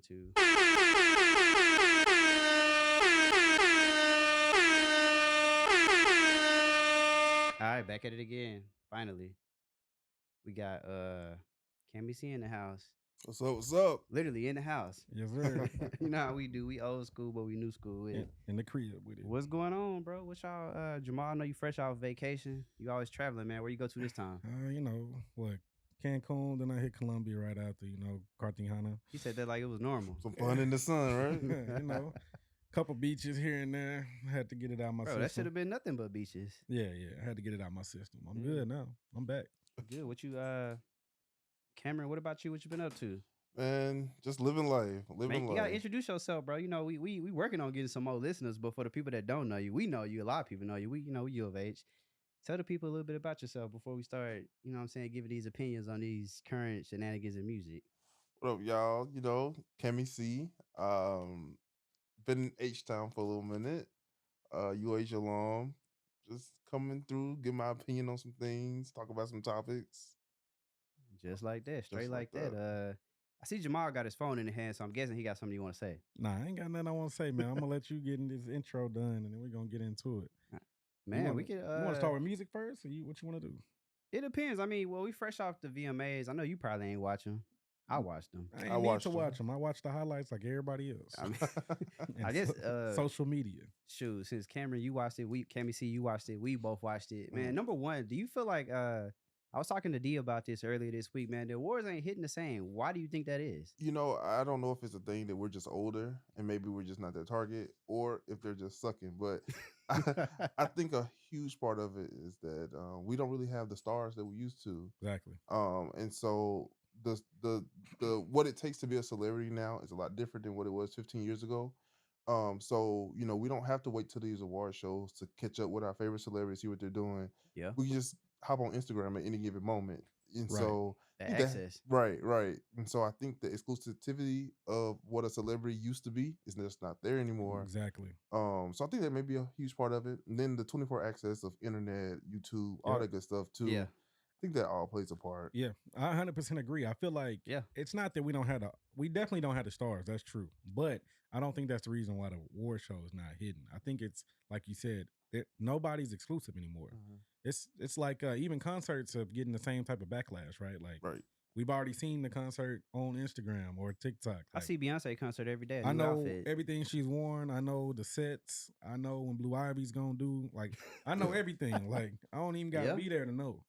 1, 2. All right, back at it again. Finally, we got Cami C in the house. What's up? What's up? Literally in the house. Yes, sir. You know how we do. We old school, but we new school with it. In the crib with it. What's going on, bro? What y'all, Jamal? I know you fresh off vacation. You always traveling, man. Where you go to this time? You know what? Cancun, then I hit Colombia right after. You know, Cartagena. He said that like it was normal. Some fun in the sun, right? You know, couple beaches here and there. I had to get it out my Bro, system. that should have been nothing but beaches. Yeah. I had to get it out my system. I'm good now. I'm back. Good. What you, Cameron? What about you? What you been up to? Man, just living life. Man, you gotta introduce yourself, bro. You know, we working on getting some more listeners, but for the people that don't know you, we know you. A lot of people know you. We you of age. Tell the people a little bit about yourself before we start, you know what I'm saying, giving these opinions on these current shenanigans in music. What up, y'all? You know, Cami C. Been in H-Town for a little minute. UH alum. Just coming through, give my opinion on some things, talk about some topics. Just like that. Straight Just like like that. I see Jamal got his phone in the hand, so I'm guessing he got something you want to say. Nah, I ain't got nothing I want to say, man. I'm gonna let you get in this intro done, and then we're gonna get into it. Man, we could. You want to start with music first, or what you want to do? It depends. I mean, well, we fresh off the VMAs. I know you probably ain't watching. I watched them. I ain't need to watch them. I watch the highlights like everybody else. I, mean, And I guess social media. shoot, since Cameron, you watched it, Cami C, you watched it, we both watched it. Man, number one, do you feel like I was talking to D about this earlier this week, man. The awards ain't hitting the same. Why do you think that is? You know, I don't know if it's a thing that we're just older and maybe we're just not their target, or if they're just sucking. But I think a huge part of it is that we don't really have the stars that we used to. Exactly. And so the what it takes to be a celebrity now is a lot different than what it was 15 years ago. So you know, we don't have to wait till these award shows to catch up with our favorite celebrities, see what they're doing. Yeah. We can just hop on Instagram at any given moment. And Right. so The I think access. right. And so I think the exclusivity of what a celebrity used to be is just not there anymore. Exactly. So I think that may be a huge part of it. And then the 24 access of internet, YouTube, all Yep. that good stuff too. Yeah. I think that all plays a part. Yeah, I 100% agree. I feel like it's not that we definitely don't have the stars. That's true. But I don't think that's the reason why the award show is not hidden. I think it's like you said, nobody's exclusive anymore. It's like even concerts are getting the same type of backlash, right? Like we've already seen the concert on Instagram or TikTok. Like, I see Beyonce concert every day. I know outfit. everything she's worn. I know the sets. I know when Blue Ivy's gonna do. Like I know everything. Like I don't even gotta be there to know.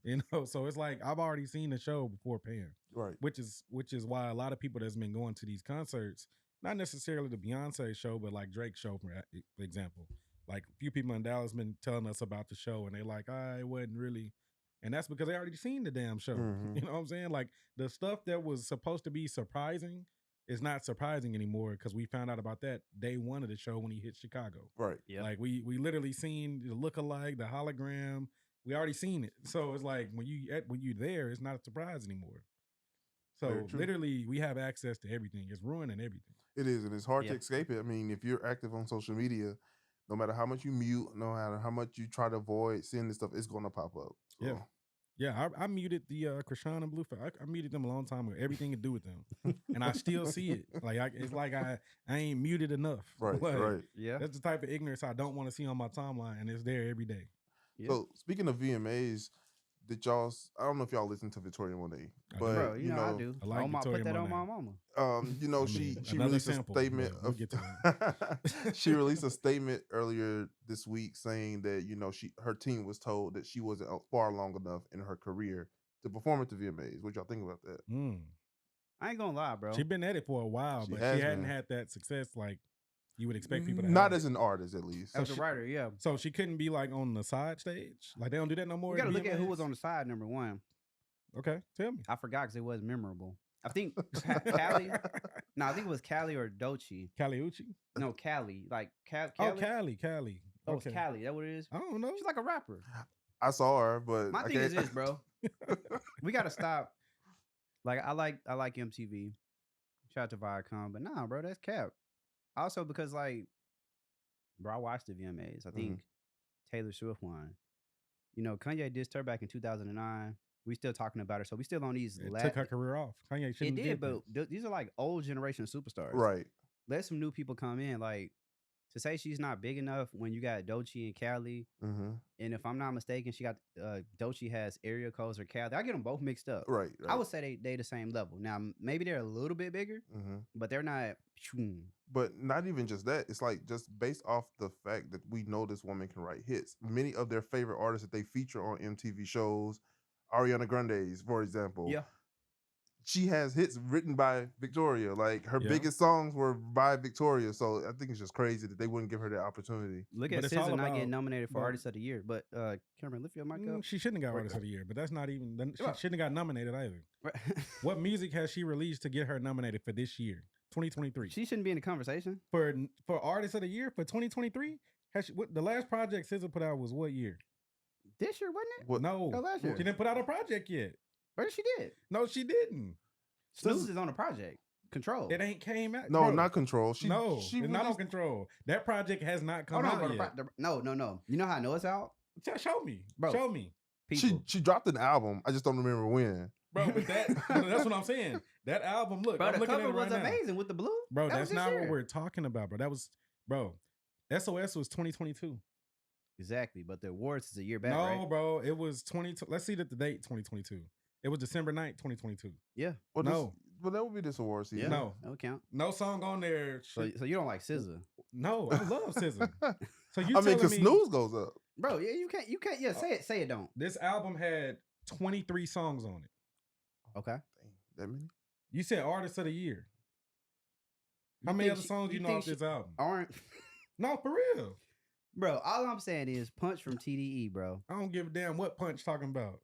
You know, so it's like I've already seen the show before paying, right? Which is why a lot of people that's been going to these concerts, not necessarily the Beyonce show, but like Drake's show, for example. Like a few people in Dallas been telling us about the show, and they like, it wasn't really, and that's because they already seen the damn show. You know what I'm saying? Like the stuff that was supposed to be surprising is not surprising anymore because we found out about that day one of the show when he hit Chicago. Right. Yeah. Like we literally seen the lookalike, the hologram. We already seen it. So it's like when you there, it's not a surprise anymore. So literally we have access to everything. It's ruining everything. It is, and it's hard to escape it. I mean, if you're active on social media, no matter how much you mute, no matter how much you try to avoid seeing this stuff, it's going to pop up. So. Yeah. I muted the Krishan and Blueface. I muted them a long time ago. Everything to do with them, and I still see it. Like it's like I ain't muted enough. Right. Like, right. Yeah. That's the type of ignorance I don't want to see on my timeline, and it's there every day. Yeah. So speaking of VMAs, did y'all? I don't know if y'all listen to Victoria Monet, but Bro, you know I do. I like Victoria put that Monet. on my mama. You know, she another released sample, a statement. but we'll get to She released a statement earlier this week saying that her team was told that she wasn't far along enough in her career to perform at the VMAs. What y'all think about that? I ain't gonna lie, bro. She's been at it for a while, but she hadn't had that success like you would expect people to have. Not as an artist, at least. As a writer, yeah. So she couldn't be like on the side stage? Like they don't do that no more? You gotta look at who was on the side, number one. Okay, tell me. I forgot because it was memorable. I think Callie. No, I think it was Callie or Doechii. Callie Uchii? No, Callie. Like Callie. Oh, Callie. Oh, it's Callie. Is that what it is? I don't know. She's like a rapper. I saw her, but my thing is this, bro. We gotta stop. Like I like MTV. Shout out to Viacom, but nah, bro, that's cap. Also because like, bro, I watched the VMAs. I think Taylor Swift won. You know, Kanye dissed her back in 2009. We still talking about her, so we still on these. It took her career off. Kanye It shouldn't did, have but these are like old generation superstars. Right. Let some new people come in. Like to say she's not big enough when you got Doechii and Cali, Mm-hmm. and if I'm not mistaken, she got Doechii has area codes or Cali. I get them both mixed up. Right. I would say they the same level. Now maybe they're a little bit bigger, Mm-hmm. but they're not. But not even just that. It's like just based off the fact that we know this woman can write hits. Many of their favorite artists that they feature on MTV shows, Ariana Grande's, for example. Yeah. She has hits written by Victoria. Like her biggest songs were by Victoria. So I think it's just crazy that they wouldn't give her that opportunity. Look at SZA not getting nominated for Artist of the Year. But Cameron, lift your mic up. She shouldn't have got Artist of the Year, but that's not even. She shouldn't have got nominated either. What music has she released to get her nominated for this year, 2023? She shouldn't be in the conversation for Artist of the Year for 2023. The last project SZA put out was what year? This year, wasn't it? What? No, last year. She didn't put out a project yet. Or she did. No, she didn't. Snooze is on a project. Control. It ain't came out. No, bro. not Control. It's not on Control. That project has not come out yet. No. You know how I know it's out? Show me, bro. Show me. She dropped an album. I just don't remember when. Bro, but that's what I'm saying. That album, look, bro, I'm the looking cover at it right was now. amazing with the blue. Bro, that's not what we're talking about, bro. SOS was 2022. Exactly, but the awards is a year back, no, right? bro, it was 20. Let's see the date, 2022. It was December 9th, 2022. Yeah. Well, but that would be this award season. Yeah, no, that would count. No song on there. So you don't like SZA? No, I love SZA. So you? I mean, because Snooze goes up, bro. Yeah, you can't. Yeah, say it. Don't. This album had 23 songs on it. Okay. Dang, that many? You said Artist of the Year. How many other songs you know off this album? Aren't. No, for real. Bro, all I'm saying is Punch from TDE, bro. I don't give a damn what Punch talking about.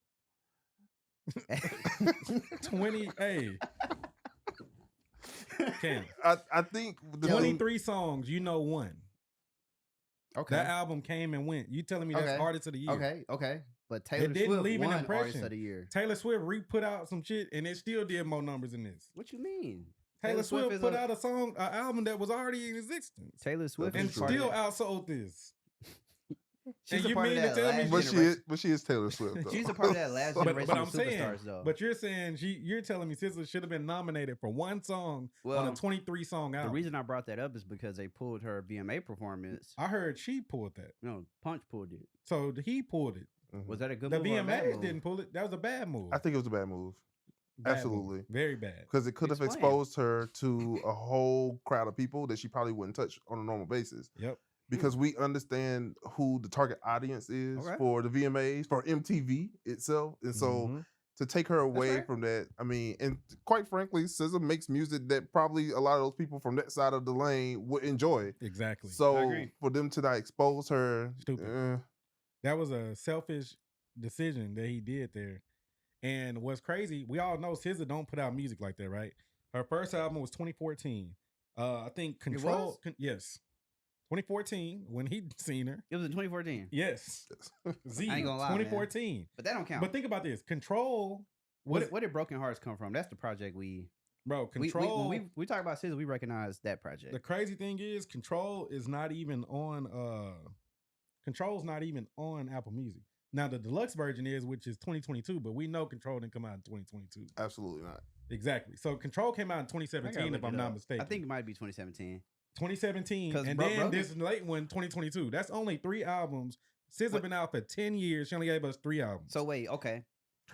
20A. Cam. I think 23 songs, you know one. Okay. That album came and went. You telling me that's Artist of the Year. Okay. But Taylor didn't Swift leave an won impression. Artist of the Year. Taylor Swift put out some shit and it still did more numbers than this. What you mean? Taylor Swift put out an album that was already in existence. Taylor Swift and still outsold this. She's and a part of that last generation. But she is Taylor Swift, though. She's a part of that last generation but of superstars, though. But you're saying you're telling me SZA should have been nominated for one song on a 23-song album. The reason I brought that up is because they pulled her VMA performance. I heard she pulled that. No, Punch pulled it. So he pulled it. Mm-hmm. Was that a good move? The VMAs didn't pull it. That was a bad move. I think it was a bad move. Absolutely. Move. Very bad. Because it could have exposed her to a whole crowd of people that she probably wouldn't touch on a normal basis. Yep. Because we understand who the target audience is for the VMAs, for MTV itself. And so to take her away from that, I mean, and quite frankly, SZA makes music that probably a lot of those people from that side of the lane would enjoy. Exactly. So for them to not expose her, stupid. That was a selfish decision that he did there. And what's crazy, we all know SZA don't put out music like that, right? Her first album was 2014. I think Control. Yes. 2014, when he seen her. It was in 2014. Yes. Z. I ain't gonna lie, 2014. Man. But that don't count. But think about this. Control. Where did Broken Hearts come from? That's the project we... Bro, Control... When we talk about SZA, we recognize that project. The crazy thing is, Control is not even on... Control's not even on Apple Music. Now, the deluxe version is, which is 2022, but we know Control didn't come out in 2022. Absolutely not. Exactly. So Control came out in 2017, if I'm not mistaken. I think it might be 2017. 2017, and then this late one, 2022. That's only 3 albums. SZA been out for 10 years. She only gave us 3 albums. So wait, okay.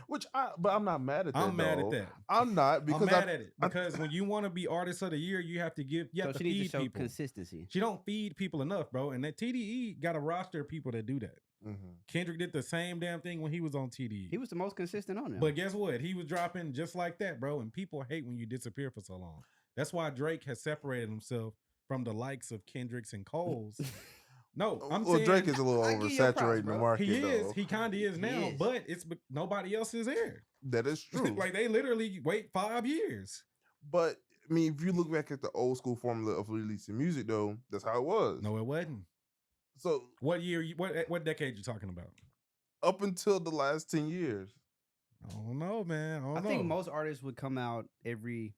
But I'm not mad at that. I'm mad at that. I'm not because I'm mad at it because when you want to be Artist of the Year, you have to give. You have to feed people consistency. She don't feed people enough, bro. And that TDE got a roster of people that do that. Kendrick did the same damn thing when he was on TDE. He was the most consistent on it. But guess what? He was dropping just like that, bro. And people hate when you disappear for so long. That's why Drake has separated himself from the likes of Kendricks and Coles. No, I'm saying Drake is a little oversaturating the market. He is. He kind of is now, but it's nobody else is there. That is true. Like they literally wait 5 years. But I mean, if you look back at the old school formula of releasing music, though, that's how it was. No, it wasn't. So what year? What decade you talking about? Up until the last 10 years. I don't know, man. I think most artists would come out every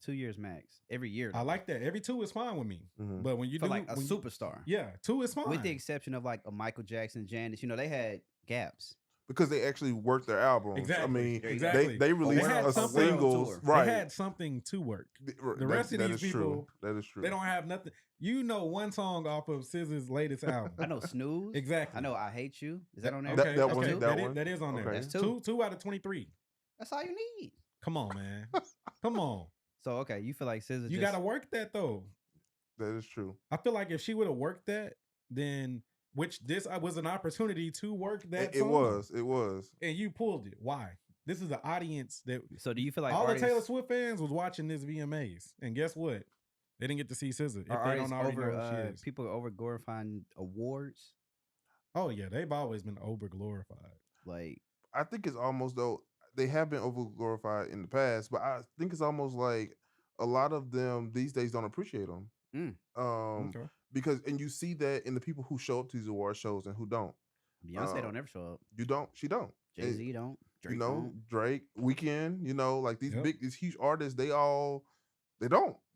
2 years max. Every year. I like that. Every 2 is fine with me. But when you do like a superstar. Yeah, 2 is fine. With the exception of like a Michael Jackson, Janis, they had gaps. because they actually worked their albums. Exactly. I mean, Exactly. they released had a something- singles, They right? They had something to work. The rest of these people, that is true. They don't have nothing. You know one song off of SZA's latest album. I know Snooze. Exactly. I know I Hate You. Is that on there? Okay, That okay. one- That is on there. Okay. That's two. Two out of 23. That's all you need. Come on, man. Come on. So okay, you feel like SZA You just, got to work that though. That is true. I feel like if she would have worked that, then which this was an opportunity to work that. It song, was. and you pulled it. Why? This is an audience that So do you feel like all artists, the Taylor Swift fans was watching this VMAs, and guess what? They didn't get to see SZA if they are artists don't already over know who she is. people over glorifying awards? Oh yeah, they've always been over glorified. Like I think it's almost though they have been over glorified in the past, but I think it's almost like a lot of them these days don't appreciate them. Okay. Because and you see that in the people who show up to these award shows and who don't. Beyonce don't ever show up. You don't. She don't. Jay-Z don't. Drake you know, don't. Drake, Weekend. You know, like these Yep. these huge artists. They don't.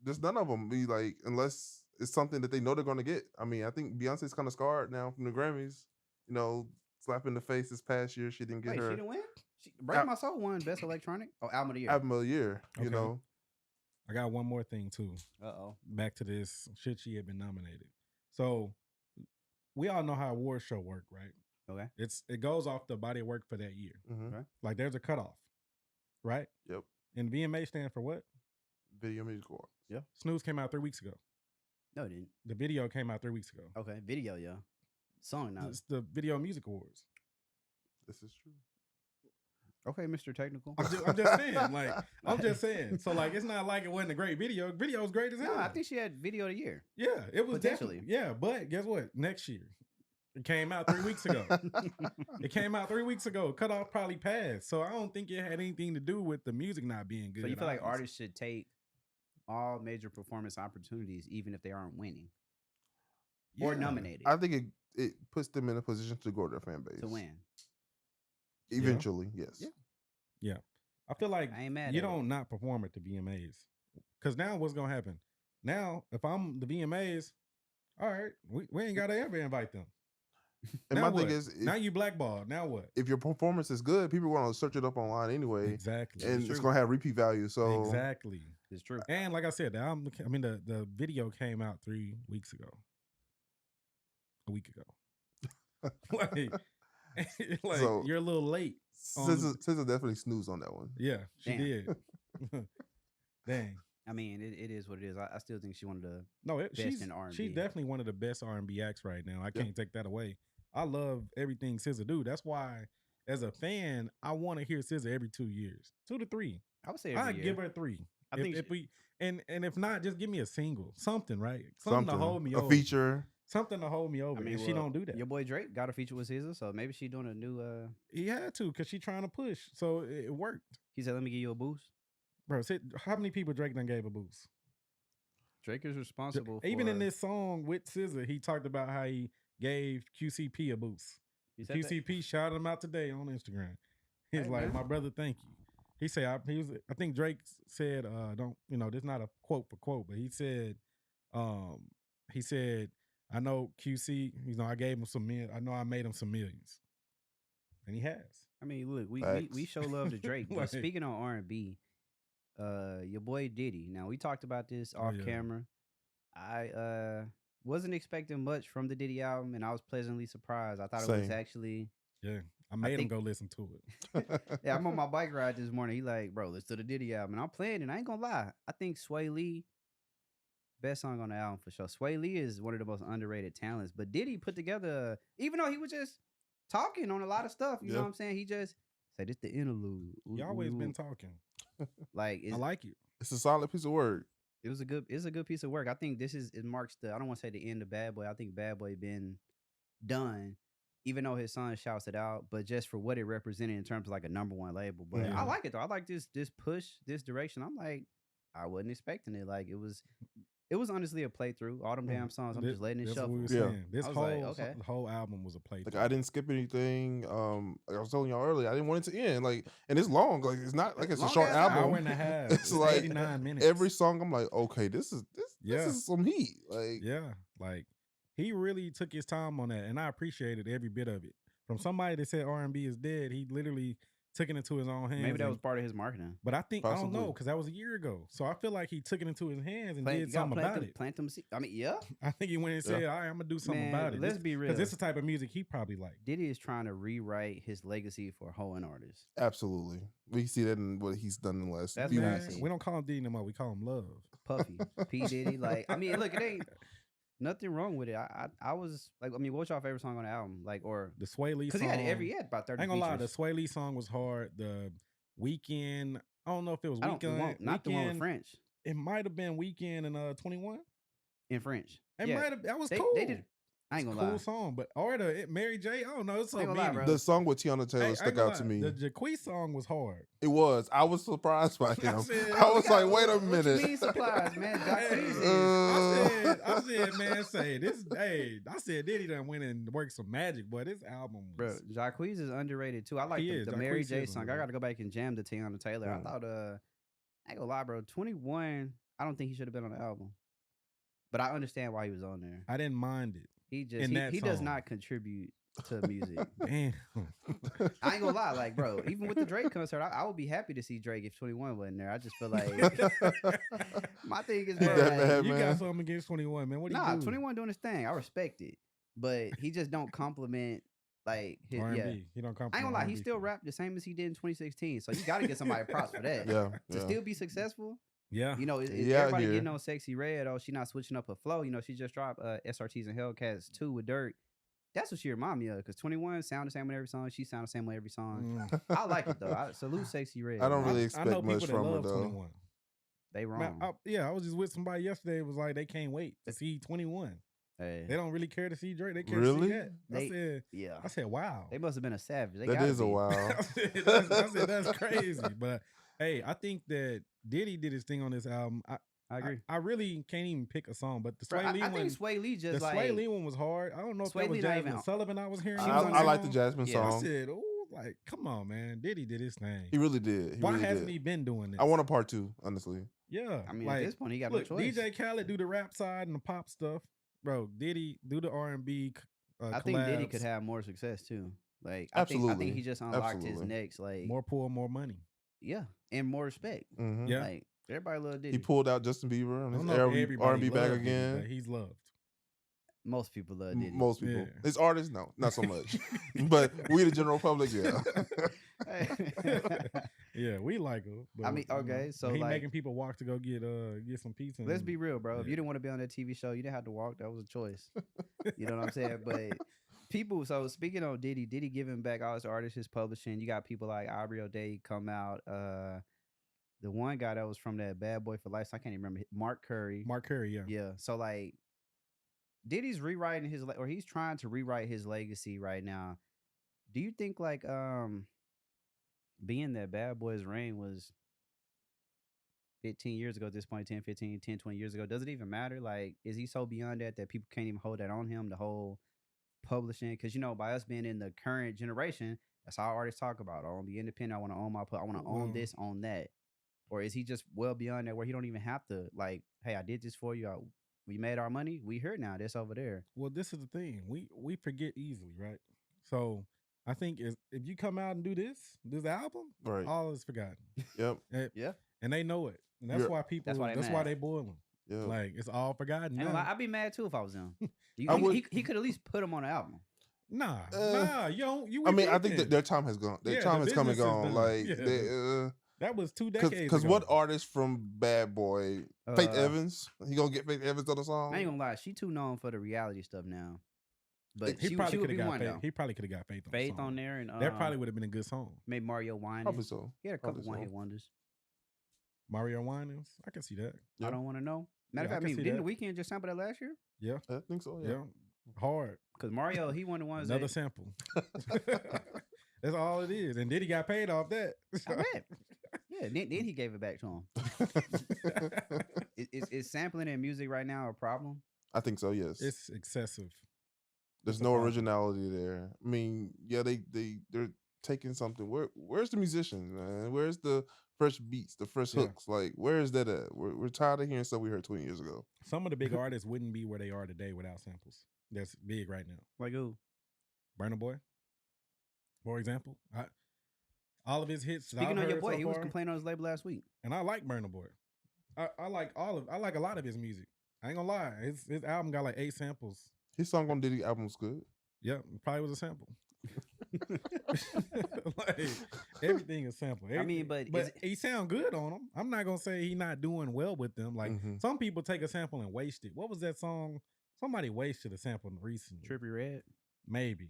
There's none of them be like unless it's something that they know they're gonna get. I mean, I think Beyonce's kind of scarred now from the Grammys. You know, slap in the face this past year. She didn't get Wait, her she didn't win? Break My Soul won Best Electronic? Oh, Album of the Year. album of the year. You Okay. know, I got one more thing too. Uh-oh. Back to this, should she have been nominated? So we all know how award show work, right? Okay. It goes off the body of work for that year. Mhm. Okay. Like there's a cutoff, right? Yep. And VMA stand for what? Video Music Awards. Snooze came out 3 weeks ago. No, it didn't. The video came out 3 weeks ago. Okay. Video, yeah. Song now. It's the Video Music Awards. This is true. Okay, Mr. Technical. I'm just saying, like, I'm just saying. So, like, it's not like it wasn't a great video. Video was great as hell. No, I think she had Video of the Year. Yeah, it was Potentially. definitely. Yeah, but guess what? Next year, it came out 3 weeks ago. It came out 3 weeks ago. Cutoff probably passed. So I don't think it had anything to do with the music not being good. So you feel like obviously. artists should take all major performance opportunities, even if they aren't winning or Yeah. nominated I think it puts them in a position to grow their fan base. to win. Eventually, yes. Yeah. I feel like I ain't mad you at it. don't not perform at the VMAs. Because now what's going to happen? Now, if I'm the VMAs, all right, we ain't got to ever invite them. And Now my thing what? is, Now you blackballed. Now what? if your performance is good, people are going to search it up online anyway, Exactly. and it's going to have repeat value. So Exactly. It's true. And like I said, the album, the video came out 3 weeks ago. A week ago. like So- you're a little late. SZA definitely snoozed on that one. Yeah, she Damn. did. Dang. I mean, it is what it is. I still think she wanted to. No, Best she's in R&B. she's definitely one of the best R&B acts right now. I Yeah. can't take that away. I love everything SZA do. That's why, as a fan, I want to hear SZA every 2 years, 2 to 3. I would say I every year. give her 3. I if, think if she- we and if not, just give me a single, something, right? Something to hold me a over. feature. Something to hold me over. I mean, and she well, don't do that. Your boy Drake got a feature with SZA, so maybe she's doing a new. He had to because she trying to push, so it worked. He said, "Let me give you a boost." Bro, how many people Drake done gave a boost? Drake is responsible. Even in for- this song with SZA, he talked about how he gave QCP a boost. He said that? QCP shouted him out today on Instagram. He's Hey, like, man. "My brother, thank you." He said, I think Drake said, "Don't this not a quote for quote, but he said, I know QC, I gave him some I know I made him some millions, and he has." I mean, look, we Facts. show love to Drake. But Like- speaking on R&B, your boy Diddy. Now we talked about this off yeah. camera. I wasn't expecting much from the Diddy album, and I was pleasantly surprised. I thought it was Same. actually. Yeah, I made him think- go listen to it. Yeah, I'm on my bike ride this morning. He like, bro, let's do the Diddy album. And I'm playing it. I ain't gonna lie. I think Sway Lee, best song on the album for sure. Sway Lee is one of the most underrated talents. But Diddy put together, even though he was just talking on a lot of stuff, you know Yeah. what I'm saying? He just said, "This the interlude." You always been talking. like, I like it. It's a solid piece of work. it's a good piece of work. I think it marks I don't want to say the end of Bad Boy. I think Bad Boy been done. Even though his son shouts it out, but just for what it represented in terms of like a #1 label. But Yeah. I like it though. I like this push, this direction. I'm like, I wasn't expecting it. Like it was honestly a playthrough. All them damn songs, I'm just letting it That's what shuffle. we were Yeah. saying. This I was like, whole okay. the whole album was a play. Like I didn't skip anything. Like I was telling y'all earlier, I didn't want it to end. Like, and it's long. Like it's not like it's a Long short ass album. hour and a half. It's like 89 minutes. Every song, I'm like, okay, this is Yeah. some heat. Like, Yeah, like he really took his time on that, and I appreciated every bit of it. from somebody that said R&B is dead. He literally took it into his own hands. Maybe that was part of his marketing. But I think I don't know Possibly. because that was a year ago. So I feel like he took it into his hands and did something about it. Plant them. I mean, yeah. I think he went and said, "All right, I'm gonna do something Man, about it." let's be real. because this is the type of music he probably liked. Diddy is trying to rewrite his legacy for hoeing artists. Absolutely. We see that in what he's done in the last That's few what I weeks. see. We don't call him Diddy no more. We call him Love. Puffy, P Diddy. Like, I mean, look, it ain't nothing wrong with it. I was like, I mean, what's your favorite song on the album? Like, or The Sway Lee because song. he had about 30. I ain't gonna lie, the features. Sway Lee song was hard. The Weekend, I don't know if it was I don't, Weekend. not the one with French It might have been Weekend and 21. in French. It Yeah. might have. That was They- cool. they did- I ain't It's gonna cool lie. song, but or the Mary J. I don't know. It's so I ain't gonna lie, many. bro. The song with Teyana Taylor Hey, I stuck ain't gonna out to lie, me. The Jacquees song was hard. It was. I was surprised by him. said, I was like, wait a What you minute. mean surprise, man? Jacquees is- I said, man, say this. Hey, I said Diddy done went and worked some magic, but this album Bro, was. Jacquees is underrated too. I like He the is. Mary Jacquees J is song. I underrated. got to go back and jam to Teyana Taylor. I thought, I ain't gonna lie, bro. 21. I don't think he should have been on the album, but I understand why he was on there. I didn't mind it. He just in that he does song. not contribute to music. Damn. I ain't gonna lie, like, bro, even with the Drake concert, I would be happy to see Drake if 21 wasn't there. I just feel like my thing is, bro, that like, bad, You man. got something against 21, man. What do you do? 21 doing his thing. I respect it, but he just don't compliment like his R&B. yeah. He don't come. I ain't gonna lie, he still rapped the same as he did in 2016. So you got to get somebody props for that. Yeah. To yeah. still be successful, Yeah. you know, Yeah, everybody here. getting on Sexy Red. Oh, she not switching up her flow. You know, she just dropped SRTs and Hellcats 2 with Dirk. That's what she remind me of. Because 21 sound the same on every song. She sound the same on every song. I like it though. I salute Sexy Red. I don't man. really I expect know much people that from her love though. 21. They Man, wrong. I was just with somebody yesterday. It was like they can't wait to see 21. Hey, They don't really care to see Drake. They care Really? to see that. yeah. I said, wow. They must have been a savage. They That gotta is a be. wow. I said, that's crazy. But hey, I think that Diddy did his thing on this album. I agree. I really can't even pick a song, but the Bro, Sway Lee I one, think Sway Lee just the like Sway Lee one was hard. I don't know if Sway that was Lee not Jasmine even- Sullivan I was hearing. She She was was on on I that like the song. Jasmine Yeah. I song. said, oh, like, come on, man. Diddy did his thing. He really did. He Why really hasn't did. he been doing this? I want a part 2, honestly. Yeah. I mean, like, at this point, he got look, no choice. DJ Khaled do the rap side and the pop stuff. Bro, Diddy do the R&B I think Diddy collabs. could have more success too. Like, I Absolutely. think he just unlocked his Absolutely. next, like, more pull, more money. yeah, and more respect. Mhm. Yeah. Like, everybody love Diddy. He pulled out Justin Bieber I on don't his know if R&B everybody back loved Diddy, again. but he's loved. Most people love Diddy. Most people. Yeah. His artists, no, not so much. But we, the general public, yeah. Yeah, we like him. But, I mean, you know, okay, so, he like- making people walk to go get some pizza. Let's and- be real, bro. If Yeah. you didn't want to be on that TV show, you didn't have to walk. That was a choice. You know what I'm saying? But people, so speaking on Diddy giving back all his artists, his publishing. You got people like Aubrey O'Day come out. The one guy that was from that Bad Boy for Life, I can't even remember. Mark Curry. Mark Curry, yeah. Yeah. So like, Diddy's rewriting his, or he's trying to rewrite his legacy right now. Do you think like being that Bad Boy's reign was 15 years ago at this point, 10, 15, 10, 20 years ago, does it even matter? Like, is he so beyond that people can't even hold that on him, the whole publishing? Because, you know, by us being in the current generation, that's how artists talk about. I want to be independent. I want to own my, I want to own this, own that. Or is he just well beyond that where he don't even have to, like, hey, I did this for you. We made our money. We here now. That's over there. Well, this is the thing. We forget easily, right? So I think if you come out and do this album, Right. all is forgotten. Yep. Yeah. And they know it. And that's Yeah. why people. That's why they That's mad. why they boil them. Yeah. Like it's all forgotten. And now. I'd be mad too if I was him. I would- He could at least put him on the album. Nah, you don't. You. I mean, I think repeating. that their time has gone. Their Yeah, time the has come and business is gone. done. Like, Yeah. That was 2 decades because ago. what artist from Bad Boy, Faith Uh, Evans, he gonna get Faith Evans on the song? I ain't gonna lie, she too known for the reality stuff now. But He she probably would could be have got one Faith. though. He probably could have got Faith on. Faith the song. on there, and That probably would have been a good song. maybe Mario Winans. Probably so. He had a couple Probably so. one hit wonders. Mario Winans. I can see that. Yeah. I don't want to know. Matter of Yeah, I fact, I can mean, see didn't that. the Weeknd just sample that last year? Yeah. I think so. Yeah. Hard. Because Mario, he one of the ones Another that sample. That's all it is. And Diddy got paid off that. I bet. Yeah, then he gave it back to him. Is sampling in music right now a problem? I think so. Yes. It's excessive. There's it's a no problem. originality there. I mean, yeah, they're taking something. Where's the musicians, man? Where's the fresh beats, the fresh Yeah. hooks? Like, where is that at? We're tired of hearing stuff we heard 20 years ago. Some of the big artists wouldn't be where they are today without samples. That's big right now. Like who? Burna Boy. For example, all of his hits. Speaking I've of your heard boy, so he was far, complaining on his label last week. and I like Burna Boy. I like a lot of his music. I ain't gonna lie, his album got like 8 samples. His song on Diddy album was good. Yeah, it probably was a sample. Like everything is sample. I mean, but he sound good on them. I'm not gonna say he not doing well with them. Like some people take a sample and waste it. What was that song? Somebody wasted a sample recently. Trippie Redd? Maybe.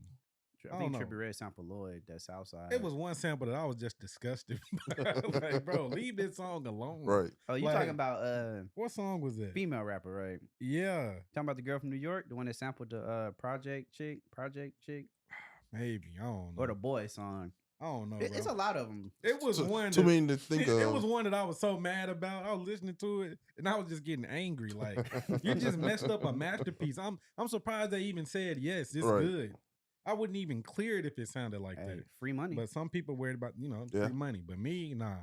I think Trippie Redd sampled Lloyd. That's Southside. It was one sample that I was just disgusted. Like, bro, leave this song alone. Right. Oh, you like, talking about what song was that? Female rapper, right? Yeah. Talking about the girl from New York, the one that sampled the Project Chick. Maybe. I don't know. Or the boy song. I don't know. It's a lot of them. It was one. Too many to think of. It was one that I was so mad about. I was listening to it and I was just getting angry. Like, you just messed up a masterpiece. I'm surprised they even said yes. It's good. I wouldn't even clear it if it sounded like that. Free money. But some people worried about free money. But me, nah.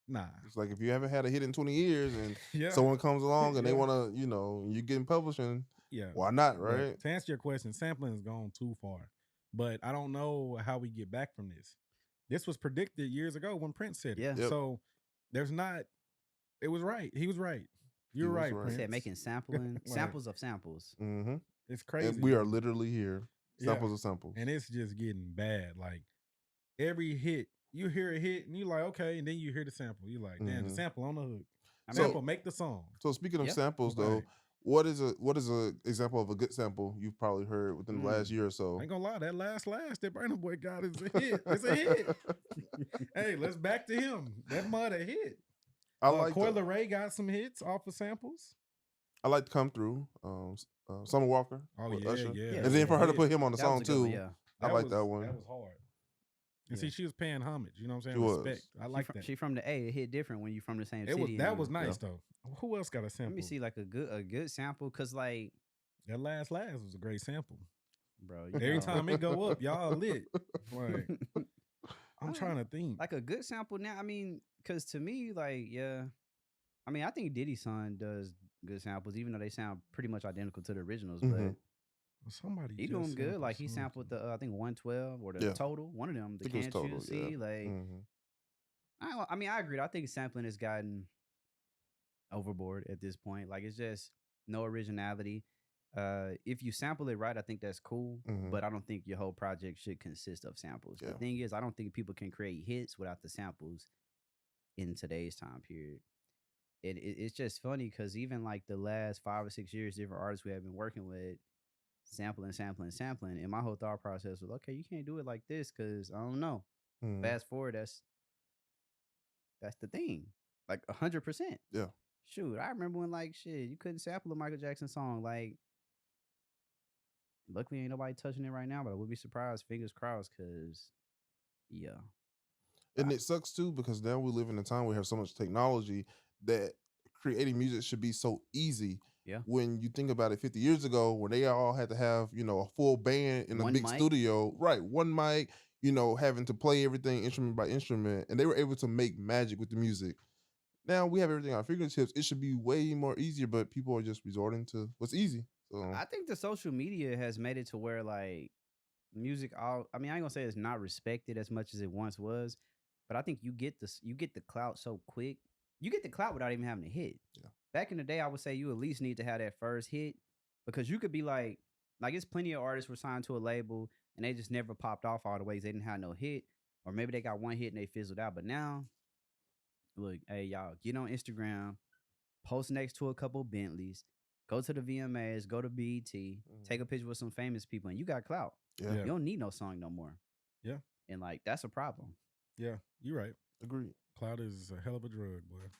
Nah. It's like if you haven't had a hit in 20 years and someone comes along and they want to, you getting publishing. Yeah. Why not, right? But to answer your question, sampling has gone too far. But I don't know how we get back from this. This was predicted years ago when Prince said it. Yeah. Yep. So it was right. He was right. You're right, Prince. He said making samples of samples. Mm-hmm. It's crazy. And we are literally here. Samples of samples. And it's just getting bad. Like every hit, you hear a hit and you're like, okay, and then you hear the sample. You're like, damn, the sample on the hook. Sample, make the song. So speaking of samples though, what is a example of a good sample you've probably heard within the last year or so? I ain't gonna lie, that last that Burna Boy got is a hit. It's a hit. Hey, let's back to him. That mother hit. I like Leray got some hits off of samples. I like to Come Through. Summer Walker. Oh with yeah, Usher. yeah. And then for her to put him on the song too, yeah. I like that one. That was hard. And see, she was paying homage. You know what I'm saying? She Respect. I like that. She from the A. It hit different when you from the same city. That was nice though. Who else got a sample? Let me see, like a good sample, cause like that last was a great sample, bro. Every time it go up, y'all lit. Like, I'm trying to think. Like a good sample now. I mean, cause to me, like, I mean, I think Diddy's son does good samples, even though they sound pretty much identical to the originals. But somebody he doing good. Like he sampled the I think 112 or the Total. One of them. The Can't You See? Like, I mean, I agree. I think sampling has gotten overboard at this point. Like it's just no originality. If you sample it right, I think that's cool. But I don't think your whole project should consist of samples. The thing is, I don't think people can create hits without the samples in today's time period. It's just funny because even like the last 5 or 6 years, different artists we have been working with, sampling. And my whole thought process was, okay, you can't do it like this because I don't know. Fast forward, that's the thing. Like 100%. Yeah. Shoot, I remember when like shit, you couldn't sample a Michael Jackson song. Like, luckily ain't nobody touching it right now, but I would be surprised, fingers crossed, because And it sucks too because now we live in a time where we have so much technology that creating music should be so easy. Yeah. When you think about it 50 years ago, when they all had to have, a full band in a big studio, right? One mic, having to play everything instrument by instrument, and they were able to make magic with the music. Now we have everything on our fingertips. It should be way more easier, but people are just resorting to what's easy. So I think the social media has made it to where like music, I ain't gonna say it's not respected as much as it once was, but I think you get the clout so quick. You get the clout without even having a hit. Yeah. Back in the day, I would say you at least need to have that first hit because you could be like it's plenty of artists were signed to a label and they just never popped off all the ways. They didn't have no hit, or maybe they got one hit and they fizzled out. But now, look, hey, y'all, get on Instagram, post next to a couple Bentleys, go to the VMAs, go to BET, take a picture with some famous people, and you got clout. Yeah. You don't need no song no more. Yeah. And like, that's a problem. Yeah, you're right. Agreed. Clout is a hell of a drug, boy.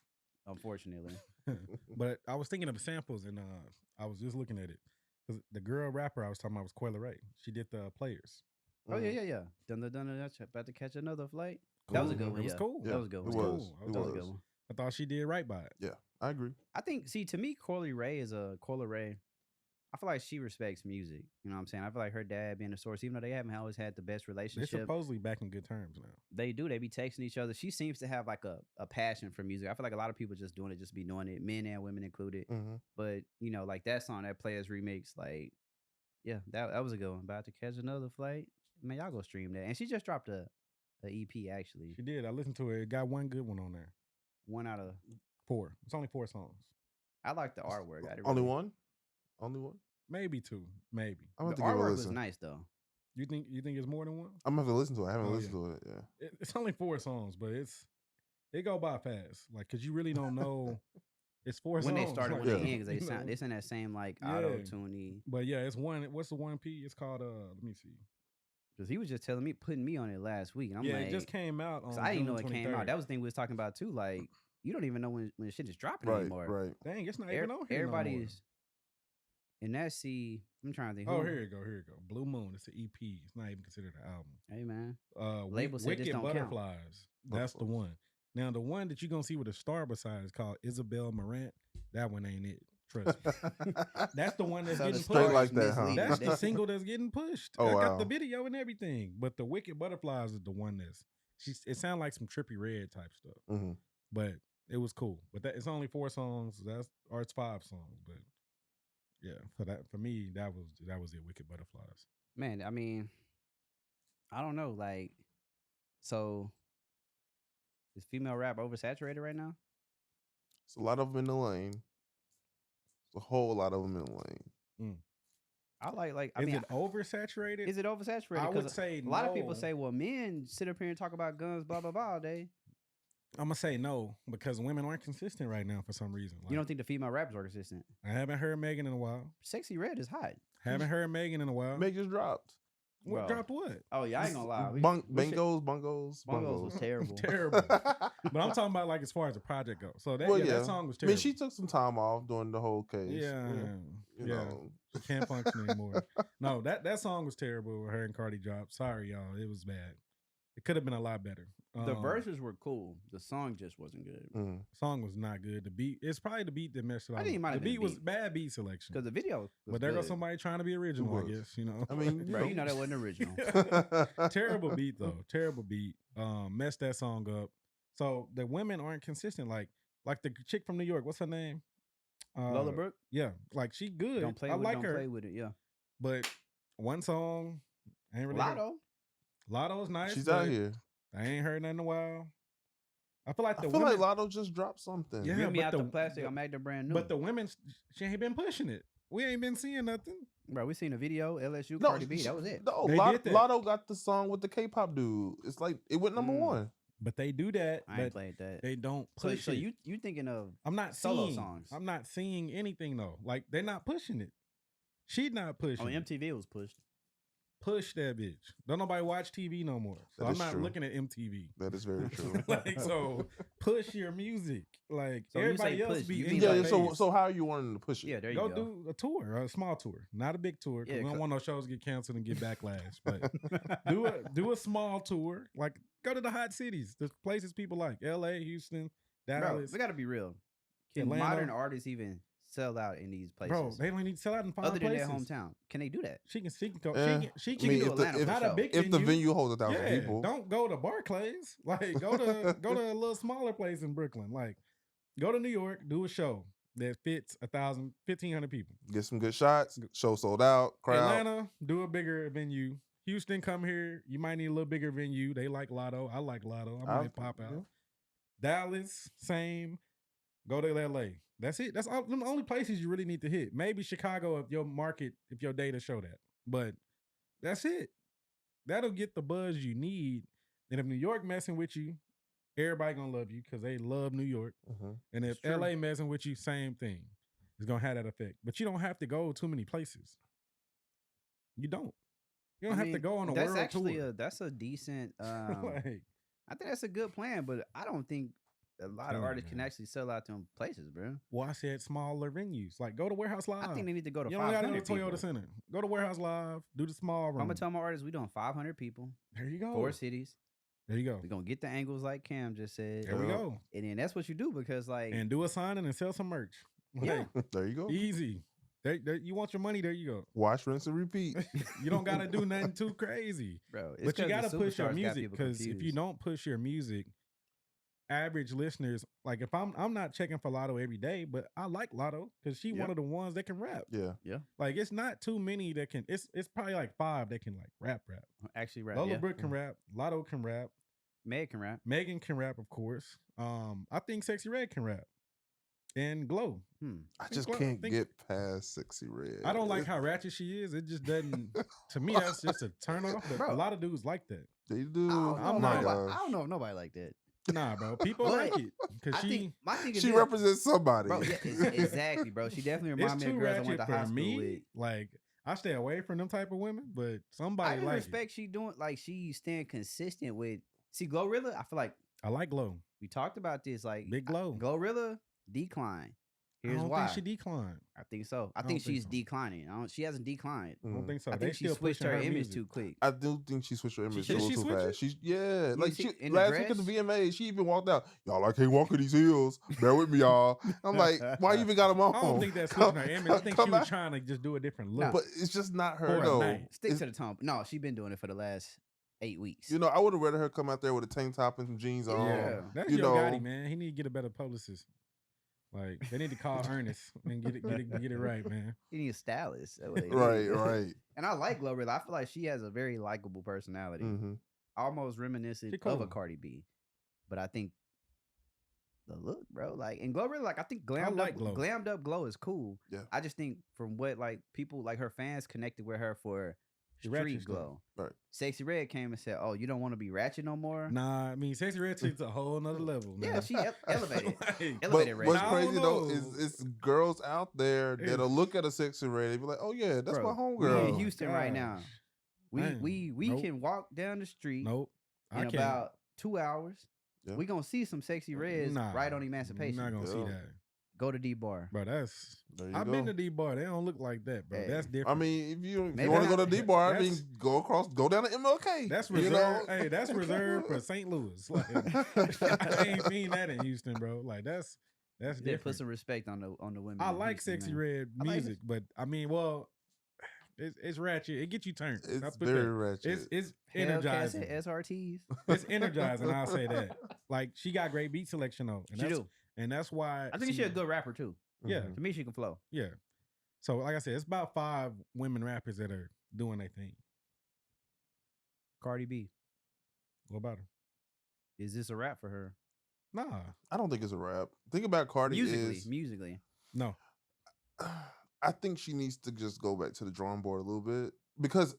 Unfortunately. But I was thinking of samples and I was just looking at it. Because the girl rapper I was talking about was Leray. She did the Players. Oh, yeah. Dun, about to catch another flight. Cool. That was a good one. It was cool. That was a good one. It was. That was a good one. I thought she did right by it. Yeah, I agree. I think, to me, Leray, I feel like she respects music. You know what I'm saying? I feel like her dad being a source, even though they haven't always had the best relationship. They're supposedly back in good terms now. They do. They be texting each other. She seems to have like a passion for music. I feel like a lot of people just doing it, just be doing it, men and women included. But, like that song, that Players remix, like, yeah, that was a good one. About to catch another flight. man, y'all go stream that. And she just dropped a EP actually. She did. I listened to it. It got one good one on there. 1 out of 4. It's only 4 songs. I like the artwork. I Only one? Only one? Maybe 2. Maybe. I'm The gonna have to give it a artwork was listen. nice though. You think it's more than one? I'm gonna have to listen to it. I haven't Oh, listened to it. Yeah. It's only 4 songs, but it go by fast. Like, cause you really don't know. It's 4 When songs. they started, like, when Yeah. they end, because you know. they sound that same like Yeah. auto tuney. But yeah, it's one. What's the 1P? It's called let me see. Because he was just putting me on it last week, and I'm like, it just came out on. 'cause I didn't know it June came 23rd. out. That was the thing we was talking about too. Like, you don't even know when shit is dropping Right. anymore. Right. Dang, it's not even on here. Everybody's in that C. I'm trying to think. Oh, who- here you go. Here you go. Blue Moon. It's an EP. It's not even considered an album. Hey man, Label said this Wicked don't count. Butterflies. That's the one. Now the one that you're gonna see with a star beside is called Isabel Marant. That one ain't it. Trust me. That's the one that's So the getting Straight story pushed. like is that, huh? misleading. That's They- the single that's getting pushed. Oh, I got wow. the video and everything. But the Wicked Butterflies is the one it sounds like some Trippie Redd type stuff. Mhm. But it was cool. But it's only 4 songs. Or it's 5 songs. But yeah, for me, that was it. Wicked Butterflies. Man, I mean, I don't know. Like, so is female rap oversaturated right now? It's a lot of them in the lane. It's a whole lot of them in the lane. I like. I Is mean, it oversaturated? is it oversaturated? I would 'Cause say a lot of people no. say, well, men sit up here and talk about guns, blah blah blah all day. I'm gonna say no because women aren't consistent right now for some reason. You don't think the female rappers are consistent? I haven't heard Megan in a while. Sexy Red is hot. Haven't heard Megan in a while. Meg just dropped. What Bro. dropped what? Oh yeah, I ain't gonna lie. Bongos. Bongos was terrible. Terrible. But I'm talking about like as far as the project goes. So that, Well, that yeah. song was I terrible. mean, she took some time off during the whole case. Yeah, You yeah. know. She can't function anymore. No, that song was terrible. With her and Cardi dropped. Sorry, y'all. It was bad. It could have been a lot better. The verses were cool. The song just wasn't good. Mhm. Song was not good. The beat. It's probably the beat that messed it up. I think it might The have been beat the was beat. bad beat selection. Because the video was But there goes good. somebody trying to be original. I was. guess you know. I mean, Bro, you know that wasn't original. Terrible beat though. Terrible beat. Messed that song up. So the women aren't consistent. Like the chick from New York. What's her name? Lola Brooke, Yeah, like she good. don't play I with like don't her. play with it. Yeah. But one song, I ain't really. heard- Lotto. Lotto's nice. She's but out here. I ain't heard nothing in a while. I feel like I the feel women. like Lotto just dropped something. Yeah, Rip me but out the- the plastic. the- I'm acting brand new. But the women, she ain't been pushing it. We ain't been seeing nothing. Bro, we seen a video. LSU No, Cardi B. That was it. No, They did that. Lotto got the song with the K-pop dude. It's like it went number Mm. one. But they do that. I ain't But played that. they don't So, push so it. you thinking of I'm not solo seeing songs. I'm not seeing anything though. Like they're not pushing it. She's not pushing. on it. MTV? It was pushed. Push that bitch. Don't nobody watch TV no more. So That I'm is not true. looking at MTV. That is very true. Like so, push your music. Like So you say everybody else push, be you in mean your yeah. like- So face. so how are you wanting to push it? Yeah, there you go go. do a tour, a small tour, not a big tour. 'Cause Yeah, we don't 'cause- want no shows to get canceled and get backlash. But do a small tour. Like go to the hot cities, the places people like L.A., Houston, Bro, Dallas. we gotta be real. Can Atlanta. modern artists even sell out in these places? Bro, they only need to sell out in 5 other than places. their hometown, can they do that? She can go. Eh, She I can mean, do if the- Atlanta. if- Not a big If the venue. venue holds 1,000 Yeah, people, don't go to Barclays. Like go to a little smaller place in Brooklyn. Like go to New York, do a show that fits 1,500 people. get some good shots. Show sold out. Crowd. Atlanta, do a bigger venue. Houston, come here. You might need a little bigger venue. They like Lotto. I like Lotto. I might pop out. yeah. Dallas, same. Go to LA. That's it. That's all, them the only places you really need to hit. Maybe Chicago if your market, if your data show that. But that's it. That'll get the buzz you need. And if New York messing with you, everybody gonna love you because they love New York. Mhm. And if It's true. LA messing with you, same thing. It's gonna have that effect. But you don't have to go too many places. You don't. You don't I have to mean, go on a that's world actually tour. that's a decent. Like, I think that's a good plan, but I don't think a lot of Telling you, artists can man. actually sell out to them places, bro. well, I said smaller venues. Like go to Warehouse Live. I think they need to go to you don't gotta 500 do the people. Toyota Center. Go to Warehouse Live. Do the small room. I'm gonna tell my artists we doing 500 people, There you go. 4 cities. There you go. We're gonna get the angles like Cam just said, There we Yeah. go. and then that's what you do because like And do a signing and sell some merch. Yeah. Like, There you go. easy. There, you want your money? There you go. Wash, rinse, and repeat. You don't gotta do nothing too crazy. bro, it's But you 'cause the gotta push your superstars got music people because if you confused. don't push your music, average listeners, like if I'm not checking for Lotto every day, but I like Lotto because she one of the ones that can rap. Yeah. Like it's not too many that can. It's probably like 5 that can like rap. Actually rap. Lola Brooke can rap. Lotto can rap. Meg can rap. Megan can rap, of course. I think Sexyy Red can rap. And Glow. I just can't get past Sexyy Red. I don't like how ratchet she is. It just doesn't. To me, that's just a turn off. But a lot of dudes like that. They do. I don't know if nobody like that. Nah, bro. People like it because she represents somebody. Bro, yeah, exactly, bro. She definitely reminds me of girls I went to high school with. Like I stay away from them type of women, but somebody I like respect she doing like she staying consistent with. See, Glorilla, I feel like I like Glow. We talked about this, like Big Glow. Glorilla decline. Here's I don't why. think she declined. I think so. I think she's declining. She hasn't declined. I don't think so. I think she switched her image too quick. I do think she switched her image a little too fast. She's You like see in the last dress? week at the VMAs, she even walked out. Y'all, I can't walk in these heels. Bear with me, y'all. I'm like, why you even got them on? I don't think that's switching her image. I think she was trying to just do a different look. But it's just not her For a though. night. Stick to the tone. No, she's been doing it for the last 8 weeks. You know, I would have rather her come out there with a tank top and some jeans on. Yeah. That's you Yo know, Gotti, man. He need to get a better publicist. Like they need to call Ernest and get it right, man. He needs a stylist. That's what he Right. needs. And I like Glorilla. I feel like she has a very likable personality, almost reminiscent of a Cardi B. But I think the look, bro, like and Glorilla, like I think glammed up Glow is cool. Yeah. I just think from what like people like her fans connected with her for street Glow. Right. Sexyy Red came and said, "Oh, you don't want to be ratchet no more." Nah, I mean Sexyy Red took it to a whole nother level, man. Yeah, she elevated. Like, Elevated Red. What's crazy though is it's girls out there that'll look at a Sexyy Red and be like, "Oh yeah, that's my We homegirl." in Houston right now. Man, We nope. can walk down the street I in can't. about 2 hours. Yeah. We gonna see some Sexyy Reds right on Emancipation. Not gonna see that, Go to D Bar, bro. I've been to D Bar. They don't look like that, bro. Hey. That's different. I mean, if you Maybe want to go to not. D Bar, I mean, go down to MLK. That's you reserved. know? Hey, that's reserved for St. Louis. Like, I ain't seen that in Houston, bro. Like that's different. Put some respect on the women. I in like Houston, Sexyy man. Red I like music, but I mean, well, it's ratchet. It gets you turned. It's very ratchet. It's Hellcats energizing. and SRTs. It's energizing. I'll say that. Like she got great beat selection though. And She do. And that's why I think she's a good rapper too. Yeah. To me, she can flow. Yeah. So like I said, it's about 5 women rappers that are doing their thing. Cardi B. What about her? Is this a rap for her? Nah. I don't think it's a rap. Think about Cardi Musically. No. I think she needs to just go back to the drawing board a little bit because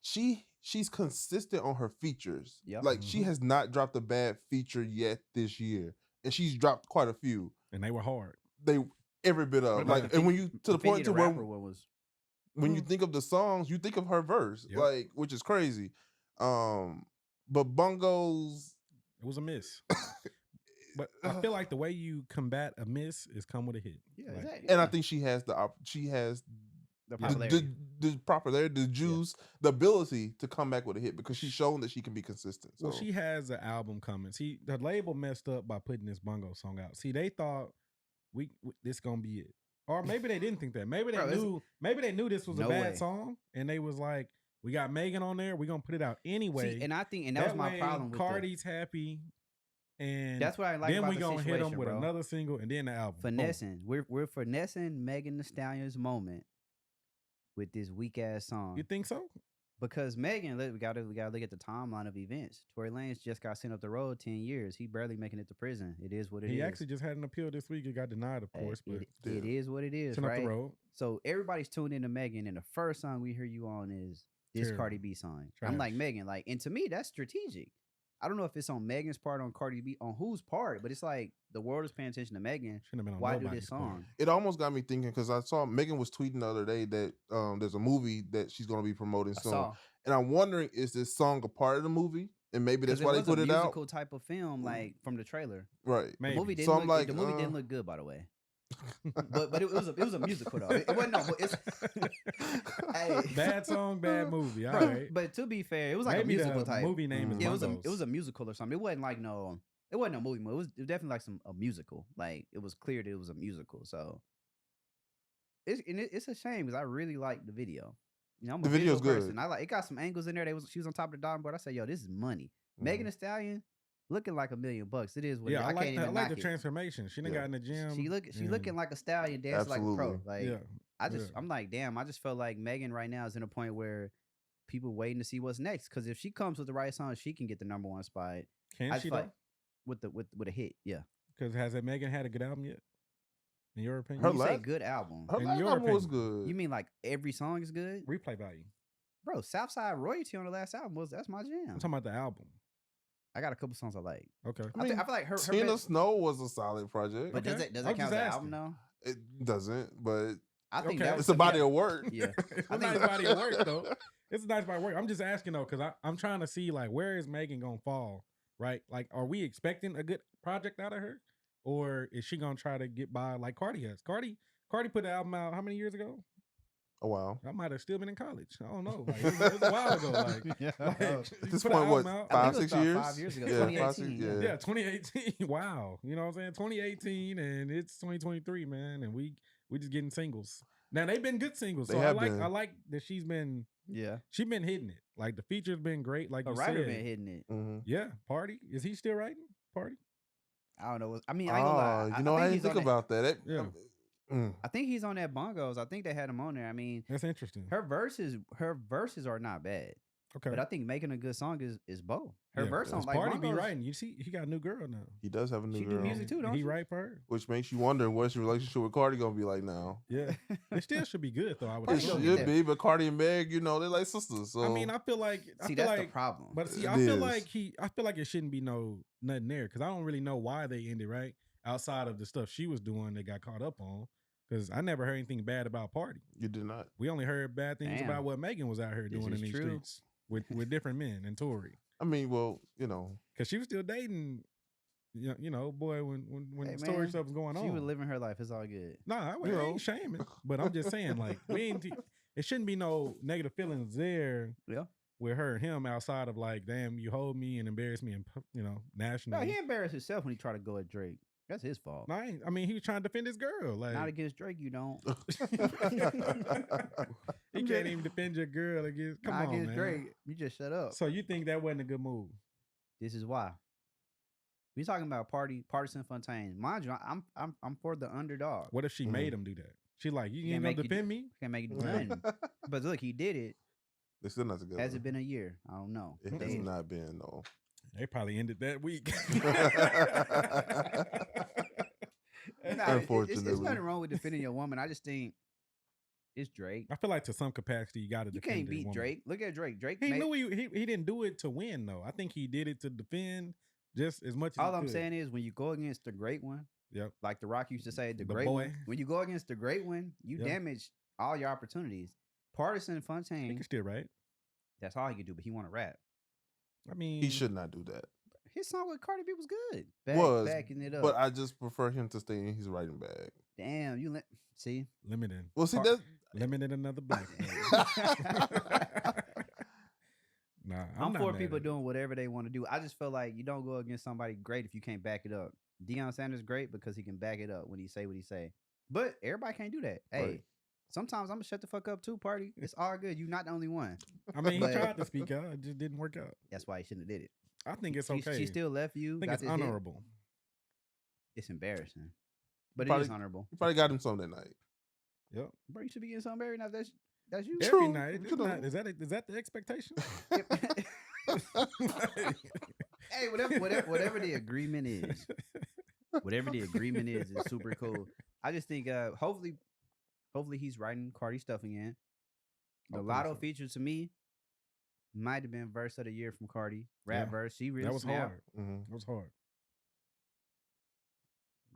she's consistent on her features. Yep. Like she has not dropped a bad feature yet this year, and she's dropped quite a few. And they were hard. They every bit of like, and when you to the point to where when you think of the songs, you think of her verse, like which is crazy. But Bongos, it was a miss. But I feel like the way you combat a miss is come with a hit. Yeah, like, exactly. and I think she has the popularity, the popularity, the juice, the ability to come back with a hit because she's shown that she can be consistent. So. Well, she has an album coming. See, the label messed up by putting this Bongo song out. See, they thought this gonna be it, or maybe they didn't think that. Maybe they knew. Maybe they knew this was a bad song, and they was like, "We got Megan on there. We're gonna put it out anyway." See, and I think, and that was my problem. With Cardi's happy. And that's what I like. Then about we the gonna hit them with bro. another single and then the album. Finessing. We're finessing Megan Thee Stallion's moment with this weak ass song. You think so? Because Megan, we gotta look at the timeline of events. Tory Lanez just got sent up the road 10 years. He barely making it to prison. It is what it is. He actually just had an appeal this week. It got denied, of course. But it is what it is. Sent right? up the road. So everybody's tuned into Megan, and the first song we hear you on is this Cardi B song. I'm like Megan, like, and to me that's strategic. I don't know if it's on Megan's part, on Cardi B, on whose part, but it's like the world is paying attention to Megan. Why do this song? It almost got me thinking because I saw Megan was tweeting the other day that there's a movie that she's going to be promoting soon, and I'm wondering is this song a part of the movie, and maybe that's why they put it out. Musical type of film, like from the trailer, right? The movie didn't look, the movie didn't look good, by the way. but it was a musical though. It wasn't no. It's hey. Bad song, bad movie. All right. But to be fair, it was like maybe a musical type movie name. It was a musical or something. It wasn't like it wasn't a movie. It was definitely like a musical. Like it was clear that it was a musical. So it's a shame because I really like the video. You know, I'm a the video's visual good. person. I like it. Got some angles in there. She was on top of the diving board. I said, "Yo, this is money." Megan Thee Stallion. looking like $1 million. It is what Yeah, it is. I I can't like even the knock it. transformation. She done Yeah. got in the gym. She and- looking like a stallion, dancing like a pro. Absolutely. Like yeah. I'm like, damn. I just felt like Megan right now is in a point where people waiting to see what's next. Because if she comes with the right song, she can get the #1 spot. Can I she just feel though? like with a hit, yeah. Because has that Megan had a good album yet? In your opinion? When you say last- good album, Her In last your album was opinion, good. you mean like every song is good, Replay value. bro? Southside Royalty on the last album that's my jam. I'm talking about the album. I got a couple songs I like. Okay. I mean, I feel like her Tina best, Snow was a solid project. but Okay. does I it was count just as an asking. album though? It doesn't, but I think Okay. that was it's a body of work. Yeah. It's I a think- nice body of work though. It's a nice body of work. I'm just asking though, because I'm trying to see like where is Megan gonna fall, right? Like, are we expecting a good project out of her, or is she gonna try to get by like Cardi has? Cardi put the album out how many years ago? Oh wow. I might have still been in college. I don't know. Like, it was a while ago. Like, Yeah. like, At this put an point, what, album out. I 5, think it was 6 about years? 5 years ago, Yeah, 5, 6, 2018, yeah. Yeah, 2018. Wow. You know what I'm saying? 2018 and it's 2023, man. And we just getting singles. Now they've been good singles. They So have I been. like that she's been Yeah. hitting it. Like the feature's been great. Like A you writer said. been hitting it. Mm-hmm. Yeah. Party. Is he still writing? Party? I don't know. I mean, I ain't gonna lie. You know, I didn't he's think on that- about that. Yeah. I think he's on that Bongos. I think they had him on there. I mean, That's interesting. her verses are not bad. Okay. But I think making a good song is both. Her Yeah, verse on because like Party be Bongos, writing. You see, he got a new girl now. He does have a new She girl, do music too, don't he she? write for her. which makes you wonder what's your relationship with Cardi gonna be like now. Yeah. It still should be good though. I would Party It gonna assume. get should that. be, but Cardi and Meg, you know, they're like sisters. So I mean, I feel like See, feel that's like, the problem. But see, It I feel is. like I feel like it shouldn't be nothing there because I don't really know why they ended right outside of the stuff she was doing that got caught up on. Because I never heard anything bad about Party. you did not. We only heard bad things Damn. about what Megan was out here This doing is in these true. streets with different men and Tory. I mean, well, you know, Because she was still dating, you know, boy, when Hey, Tory man, stuff was going on. She was living her life. It's all good. Nah, I You know. ain't shaming, but I'm just saying, like, it shouldn't be no negative feelings there Yeah. with her and him outside of like, damn, you hold me and embarrass me and No, nationally. he embarrassed himself when he tried to go at Drake. That's his fault. No, I mean, he was trying to defend his girl. Like, Not against Drake, you don't. he can't even defend your girl against. Come Not on, against man. Drake. You just shut up. So you think that wasn't a good move? This is why. We talking about partisan Fontaine. Mind you, I'm for the underdog. What if she made him do that? She like, you Can't ain't gonna make you defend me? Can't make it do Right. nothing. But look, he did it. they're still not together. Has it been a year? I don't know. It has They- not been, no. They probably ended that week. Nah, it's Unfortunately. nothing wrong with defending your woman. I just think it's Drake. I feel like to some capacity, you got to You defend can't your beat woman. Drake. Look at Drake. Drake. He made- knew he didn't do it to win though. I think he did it to defend just as much as All he I'm could. saying is when you go against the great one, Yep. like The Rock used to say, the The great boy. one. When you go against the great one, you Yep. damage all your opportunities. Partisan He Fontaine, can still right. that's all he could do, but he want to rap. I mean, He should not do that. His song with Cardi B was good. Was, Backing it up. But I just prefer him to stay in his writing bag. Damn, you see. limited. Well, see, Par- that's Limited another black man. Nah, I'm not for mad people at it. doing whatever they want to do. I just feel like you don't go against somebody great if you can't back it up. Deion Sanders great because he can back it up when he say what he say. But everybody can't do that. Hey, Right. sometimes I'm gonna shut the fuck up too, Party. It's all good. You're not the only one. I mean, he But- tried to speak out, it just didn't work out. That's why he shouldn't have did it. I think it's She- okay. She still left you. I think got it's this hit. honorable. It's embarrassing, but it Probably- is honorable. you probably got him some that night. Yep. Bro, you should be getting something every night. That's you. Every True. night. It's You know. not- is that the expectation? Hey, whatever the agreement is, whatever the agreement is super cool. I just think hopefully he's writing Cardi stuff again. The Hopefully Lotto so. feature to me might have been verse of the year from Cardi. Rap Yeah. verse. She really That was hard. Mhm. It was hard.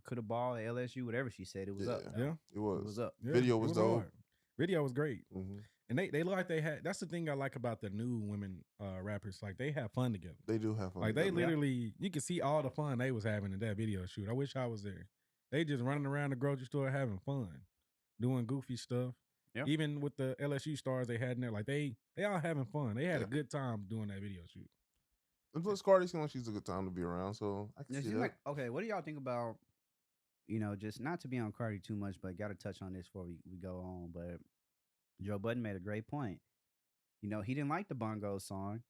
Could have balled at LSU, whatever she said. It was up. Yeah. Yeah. It was. It was up. Yeah, Video it was dope. hard. Video was great. Hmm. And they look like they had. That's the thing I like about the new women rappers. Like they have fun together. They do have fun. Like they together. literally, you can see all the fun they was having in that video shoot. I wish I was there. They just running around the grocery store having fun, doing goofy stuff. Yeah. Even with the LSU stars they had in there, like they all having fun. They had a Yeah. good time doing that video shoot. And plus, Cardi seems like she's a good time to be around, so I can Yeah, see she's that. like, okay, what do y'all think about, just not to be on Cardi too much, but got to touch on this before we go on. But Joe Budden made a great point. He didn't like the Bongos song.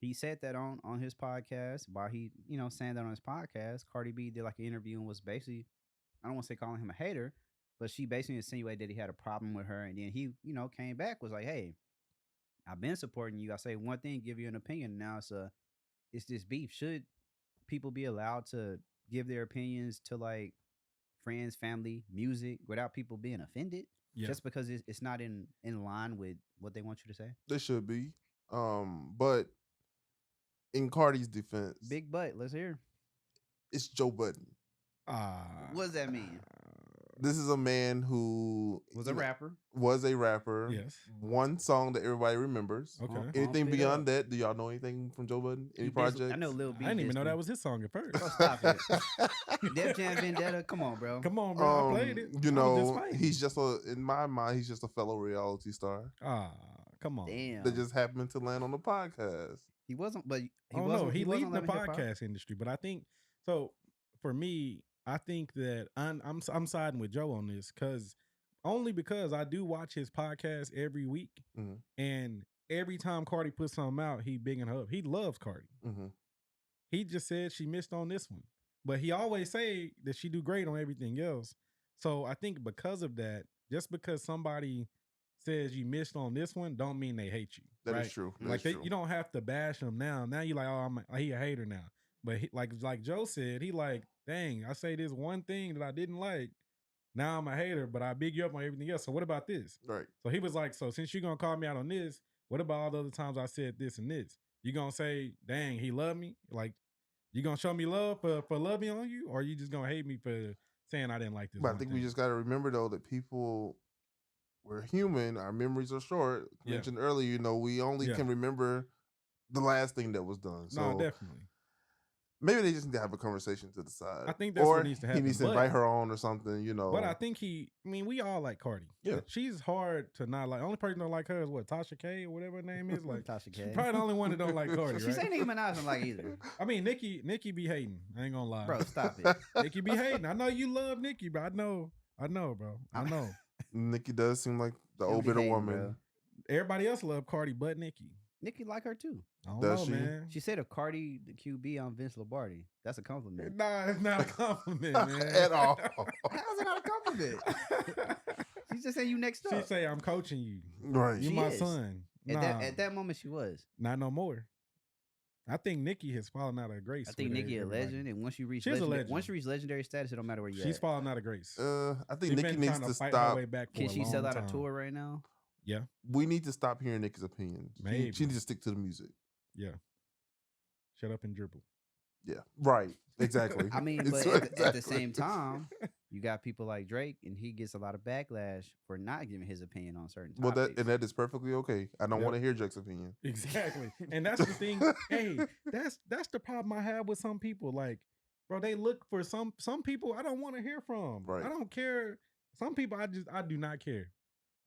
He said that on his podcast. While he, saying that on his podcast, Cardi B did like an interview and was basically, I don't want to say calling him a hater, but she basically insinuated that he had a problem with her. And then he, came back, was like, hey, I've been supporting you. I say one thing, give you an opinion. Now it's this beef. Should people be allowed to give their opinions to like friends, family, music without people being offended? Yeah. Just because it's not in line with what they want you to say? They should be. But in Cardi's defense, Big butt. Let's hear. it's Joe Budden. What does that mean? This is a man who Was a rapper. Was a rapper. Yes. One song that everybody remembers. Okay. Anything Pump it beyond up. that? Do y'all know anything from Joe Budden? Any He projects? I know Lil B. I didn't even know dissed that him. was his song at first. Bro, stop it. Def Jam Vendetta. Come on, bro. Come on, bro. I played it. You I was just know, fighting. he's just in my mind, he's just a fellow reality star Come on. Damn. that just happened to land on the podcast. He wasn't, but he He wasn't leading the on hip-hop. podcast industry, but I think so. For me, I think that I'm siding with Joe on this because I do watch his podcast every week, Mhm. and every time Cardi puts something out, he bigging her up. He loves Cardi. Mm-hmm. He just said she missed on this one, but he always say that she do great on everything else. So I think because of that, just because somebody says you missed on this one, don't mean they hate you. That right? is true. That Like is true. you don't have to bash him now. Now you like, oh, he a hater now. But he, like Joe said, he like, dang, I say this one thing that I didn't like. Now I'm a hater, but I big you up on everything else. So what about this? Right. So he was like, so since you're gonna call me out on this, what about all the other times I said this and this? You gonna say, dang, he loved me? Like, you gonna show me love for loving on you, or you just gonna hate me for saying I didn't like this? But I one think thing? we just got to remember though that we're human. Our memories are short. Yeah. Mentioned earlier, we only Yeah. can remember the last thing that was done. So No, definitely. maybe they just need to have a conversation to the side. I think that's or what needs to he happen. needs to but- invite her on or something. But I think we all like Cardi. Yeah. She's hard to not like. Only person that don't like her is what, Tasha K or whatever her name is. Like, Tasha she's K. probably the only one that don't like Cardi, She right? say Nicki Minaj don't like either. I mean, Nicki be hating. I ain't gonna lie. Bro, stop it. Nicki be hating. I know you love Nicki, but I know, bro. I know. Nikki does seem like the She'll old be bitter hating, woman. bro. Everybody else love Cardi but Nicki. Nicki like her too. I don't Does know, she? man. She said if Cardi the QB on Vince Lombardi, that's a compliment. Nah, it's not a compliment, man. At all. How's it not a compliment? She just said you next She up. say I'm coaching you. Right. You She my is. son. At, Nah, that, at that moment, she was. not no more. I think Nicki has fallen out of grace. I think with Nicki a everybody. legend, and once you reach She's a legend. once you reach legendary status, it don't matter where you She's at. fallen out of grace. I think She's Nikki been needs trying to fight her stop. way back for Can a she sell long out a time. tour right now? Yeah, We need to stop hearing Nikki's opinions. Maybe. She needs to stick to the music. yeah. Shut up and dribble. Yeah. Right. Exactly. I mean, It's- but at the exactly. same time, you got people like Drake, and he gets a lot of backlash for not giving his opinion on certain Well, topics. that is perfectly okay. I don't Yep. want to hear Jake's opinion. Exactly. And that's the thing. Hey, that's the problem I have with some people. Like, bro, they look for some people I don't want to hear from. Right. I don't care. Some people I do not care.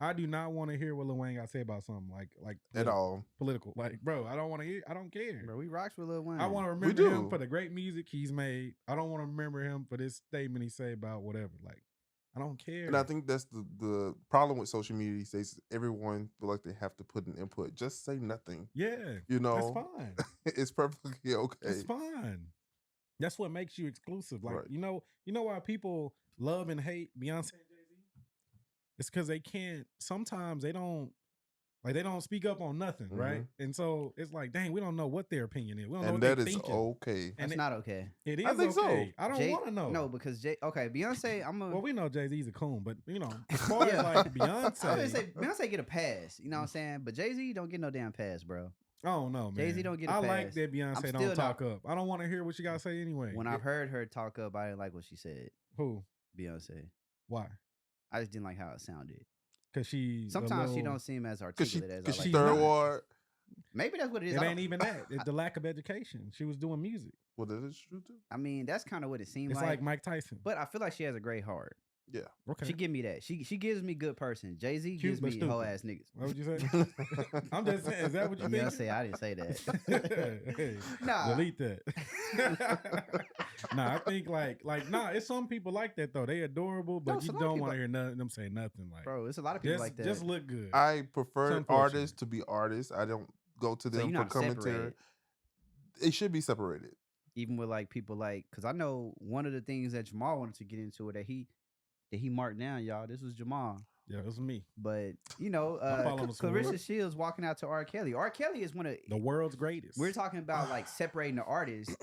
I do not want to hear what Lil Wayne got to say about something like At all. political. Like, bro, I don't want to hear. I don't care. Bro, we rocks with Lil Wayne. I want to We remember him do. for the great music he's made. I don't want to remember him for this statement he say about whatever. Like, I don't care. And I think that's the problem with social media these days. Everyone feel like they have to put an input. Just say nothing. yeah, You know, that's fine. it's perfectly okay. It's fine. That's what makes you exclusive. Like, Right. you know why people love and hate Beyonce and Jay-Z? It's because they can't. Sometimes they don't speak up on nothing, right? And so it's like, dang, we don't know what their opinion is. We don't know And what that they're is thinking. okay. That's And not okay. it is I think so. okay. I don't Jay- want to know. No, because Beyonce, I'm a. Well, we know Jay-Z's a coon, but as far Yeah. as like I was Beyonce, gonna say Beyonce get a pass. You know what I'm saying? But Jay-Z don't get no damn pass, bro. I don't know, man. Jay-Z don't get a I like pass. that Beyonce I'm don't still talk up. I don't want to hear what she got to say anyway. When I've heard her talk up, I didn't like what she said. Who? Beyonce. Why? I just didn't like how it sounded. Because she Sometimes she little- don't seem as Because articulate as I she's like. she's third not. ward. Maybe that's what it is. It I ain't don't- even that. It's the lack of education. She was doing music. Well, that is true too. I mean, that's kind of what it seemed It's like Mike Tyson. But I feel like she has a great heart. Yeah. Okay. She give me that. She gives me good person. Jay-Z Cute gives but me whole stupid. ass niggas. What would you say? I'm just saying. Is that what you think? Beyonce, I didn't say that. Hey, Nah. delete that. Nah, I think it's some people like that though. They adorable, but No, you some don't people- want to hear nothing them say nothing. Like, Bro, there's a lot of people just, like that. just look good. I prefer unfortunate. artists to be artists. I don't go to so them you're for not commentary. separated. It should be separated. Even with like people like, because I know one of the things that Jamal wanted to get into that he marked down, y'all. This was Jamal. Yeah, it was me. But you know, following the Clarissa sword. Shields walking out to R. Kelly. R. Kelly is one of The world's greatest. We're talking about like separating the artists.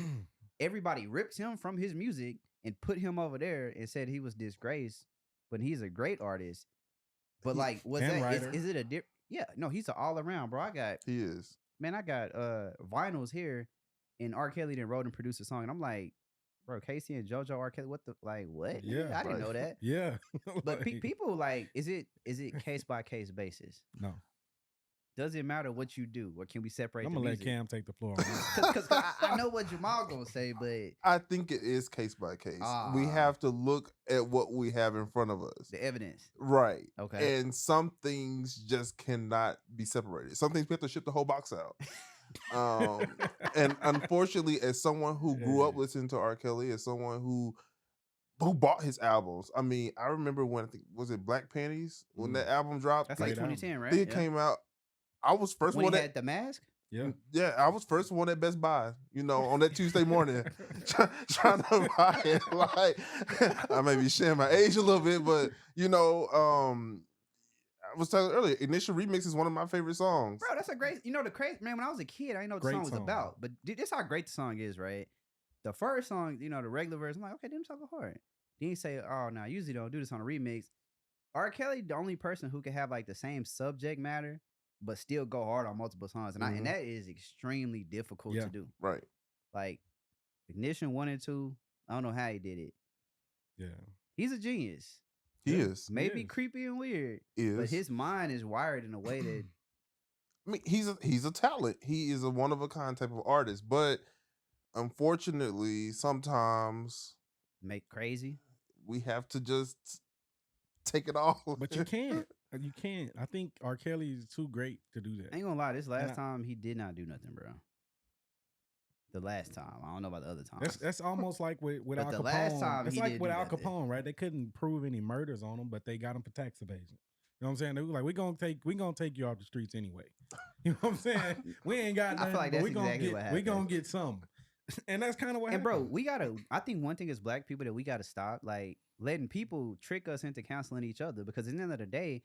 Everybody ripped him from his music and put him over there and said he was disgraced, but he's a great artist. But like, was And that writer. is it a different? Yeah, no, he's an all around, bro. I got vinyls here, and R. Kelly then wrote and produced a song, and I'm like, bro, Casey and JoJo, R. Kelly, what? What? Yeah, I didn't know that. Yeah. But Like, people like, is it case by case basis? no. Does it matter what you do, or can we separate? I'm the gonna let music? Cam take the floor on that. Because I know what Jamal gonna say, but I think it is case by case. We Ah. have to look at what we have in front of us. the evidence. Right. Okay. And some things just cannot be separated. Some things we have to ship the whole box out. And unfortunately, as someone who grew up listening to R. Kelly, as someone who bought his albums, I mean, I remember when was it Black Panties when that album dropped? That's like Great album. 2010, right? It came out. I was first when one he at had the mask. Yeah. I was first one at Best Buy, you know, on that Tuesday morning, trying to buy it. Like, I may be sharing my age a little bit, but you know, I was telling earlier, Initial Remix is one of my favorite songs. Bro, that's a great. You know the crazy man. When I was a kid, I didn't know what the Great song was song. about. But this how great the song is, right? The first song, you know, the regular version, I'm like, okay, them songs are hard. Then you say, oh, no, I usually don't do this on a remix. R. Kelly, the only person who can have like the same subject matter, but still go hard on multiple songs, and that is extremely difficult to do. Right. Like Ignition 1 and 2, I don't know how he did it. Yeah. He's a genius. He Yeah. is. Maybe is. creepy and weird, Is. but his mind is wired in a way that I mean, he's a talent. He is a one of a kind type of artist, but unfortunately, sometimes make crazy. we have to just take it all. But you can't. You can't. I think R. Kelly is too great to do I that. ain't gonna lie, this last I- time he did not do nothing, bro. The last time. I don't know about the other times. That's almost like with But Al the Capone. last time It's he like did with do Al nothing. Capone, right? They couldn't prove any murders on him, but they got him for tax evasion. You know what I'm saying? They were like, we gonna take you off the streets anyway. You know what I'm saying? We ain't got I nothing. feel like but that's we gonna exactly get, what we gonna happened. get some. And that's kind of what And happened. bro, I think one thing as black people that we gotta stop, like letting people trick us into canceling each other. Because at the end of the day,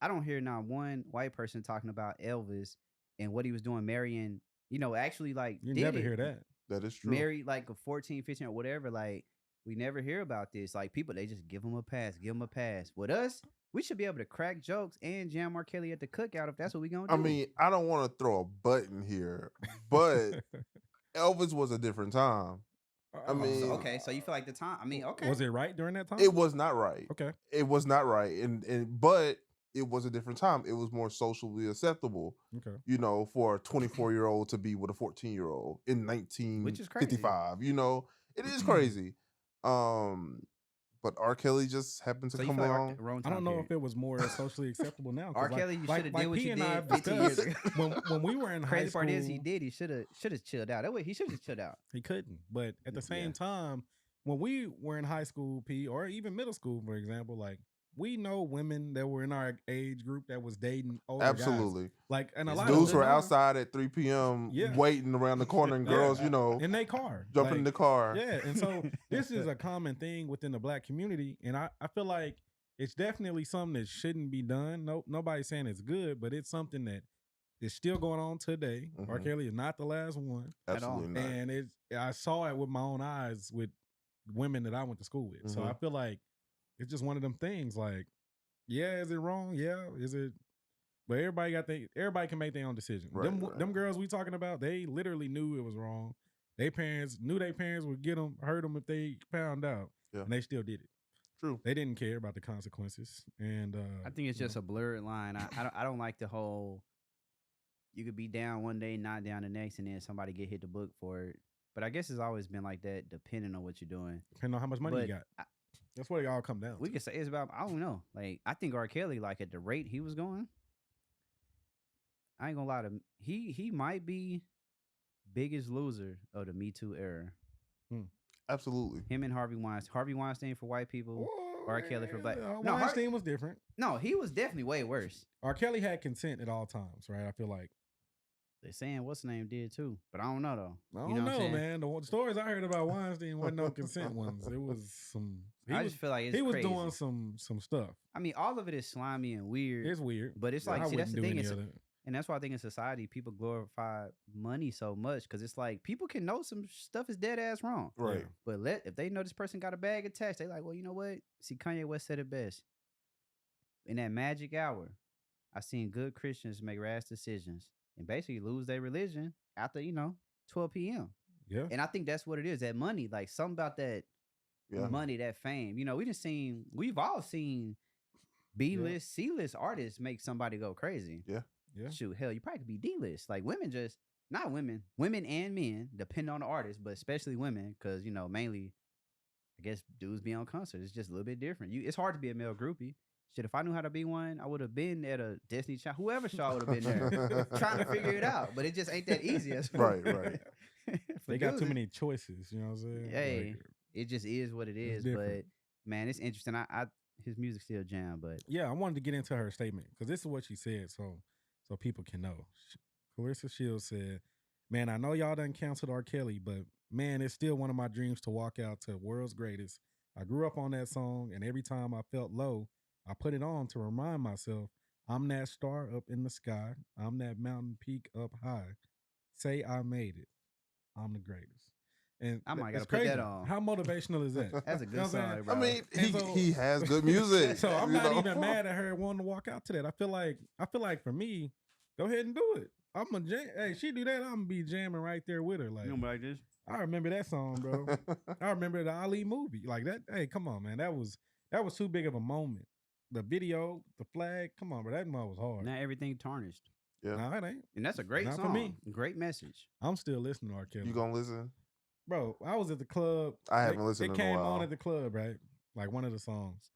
I don't hear not one white person talking about Elvis and what he was doing, marrying, you know, actually like you did never it, hear that. That is true. married like a 14, 15 or whatever. Like we never hear about this. Like people, they just give them a pass, give them a pass. With us, we should be able to crack jokes and jam R. Kelly at the cookout if that's what we gonna do. I mean, I don't want to throw a button here, but Elvis was a different time. I mean, okay, so you feel like the time? I mean, okay, Was it right during that time? It was not right. Okay. It was not right, but it was a different time. It was more socially acceptable, Okay. you know, for a 24-year-old to be with a 14-year-old in Which is crazy. 1955. You know, it is crazy. But R. Kelly just happened to So you come feel like along. wrong I time don't know period. if it was more socially acceptable now. 'cause R. Kelly, you shoulda did what P you and I did have 15 years discussed, ago. when we were in high Crazy school, part is he did. He should have chilled out. That way he should have chilled out. he couldn't. But at the same Yeah. time, when we were in high school, P, or even middle school, for example, like we know women that were in our age group that was dating older guys. Absolutely. Like, and a It's lot Dudes of were them now outside at 3 p.m. Yeah. waiting around the corner, and Yeah. girls, you know, in their car, jumping in the car. Yeah, and so this is a common thing within the black community, and I feel like it's definitely something that shouldn't be done. Nobody's saying it's good, but it's something that is still going on today. R. Mhm. Kelly is not the last one, At all. Absolutely not. and I saw it with my own eyes with women that I went to school with. So Mhm. I feel like it's just one of them things. Like, yeah, is it wrong? Yeah, is it? But everybody can make their own decision. Right, them right. them girls we talking about, they literally knew it was wrong. Their parents knew their parents would hurt them if they found out, Yeah. and they still did it. True. They didn't care about the consequences, and I think it's just a blurred line. I don't like the whole. You could be down one day, not down the next, and then somebody get hit the book for it. But I guess it's always been like that, depending on what you're doing. depending on how much money you But got. That's what it all come down. We to. could say it's about. I don't know. Like I think R. Kelly, like at the rate he was going, I ain't gonna lie to him. He might be biggest loser of the Me Too era. Absolutely. Him and Harvey Weinstein. Harvey Weinstein for white people. R. Kelly for black. No, Weinstein was different. No, he was definitely way worse. R. Kelly had consent at all times, right? I feel like They saying what's the name did too, but I don't know though. I You don't what I'm know, saying? man. The stories I heard about Weinstein weren't no consent ones. It was some. I just feel like it's he was crazy. doing some stuff. I mean, all of it is slimy and weird. It's weird, but it's I like, see, that's wouldn't the do thing. any It's, of it. and that's why I think in society people glorify money so much because it's like people can know some stuff is dead ass wrong, Right. but if they know this person got a bag attached, they like, well, you know what? See, Kanye West said it best. In that magic hour, I seen good Christians make rash decisions and basically lose their religion after 12 p.m. Yeah, And I think that's what it is. That money, like something about that money, that fame. We've all seen B-list, C-list artists make somebody go crazy. Yeah. Yeah. Shoot, hell, you probably could be D-list. Like women not women and men, depending on the artist, but especially women, because, mainly, I guess dudes be on concerts. It's just a little bit different. It's hard to be a male groupie. Shit, if I knew how to be one, I would have been at a Destiny Child, whoever show would have been there trying to figure it out. But it just ain't that easy. Right. They got too many choices. You know what I'm saying? Hey, it just is what it is. But different. man, it's interesting. His music still jam, but Yeah, I wanted to get into her statement because this is what she said, so people can know. Clarissa Shields said, "Man, I know y'all done canceled R. Kelly, but man, it's still one of my dreams to walk out to World's Greatest. I grew up on that song, and every time I felt low, I put it on to remind myself I'm that star up in the sky. I'm that mountain peak up high. Say I made it. I'm the greatest." And I might that's gotta put that crazy. on. How motivational is that? That's a You know good what I'm song, saying? bro. I mean, And he has good music. So I'm you not know? even mad at her wanting to walk out to that. I feel like for me, go ahead and do it. I'm a jam. Hey, she do that, I'm gonna be jamming right there with her. Like, like this? I remember that song, bro. I remember the Ali movie. Like that. Hey, come on, man. That was too big of a moment. The video, the flag. Come on, bro. That moment was hard. Now everything tarnished. Yeah. No, it ain't. And that's a great Not for song. me. Great message. I'm still listening to R. Kelly. You gonna listen? Bro, I was at the club. I haven't listened It in a came while. on at the club, right? Like one of the songs.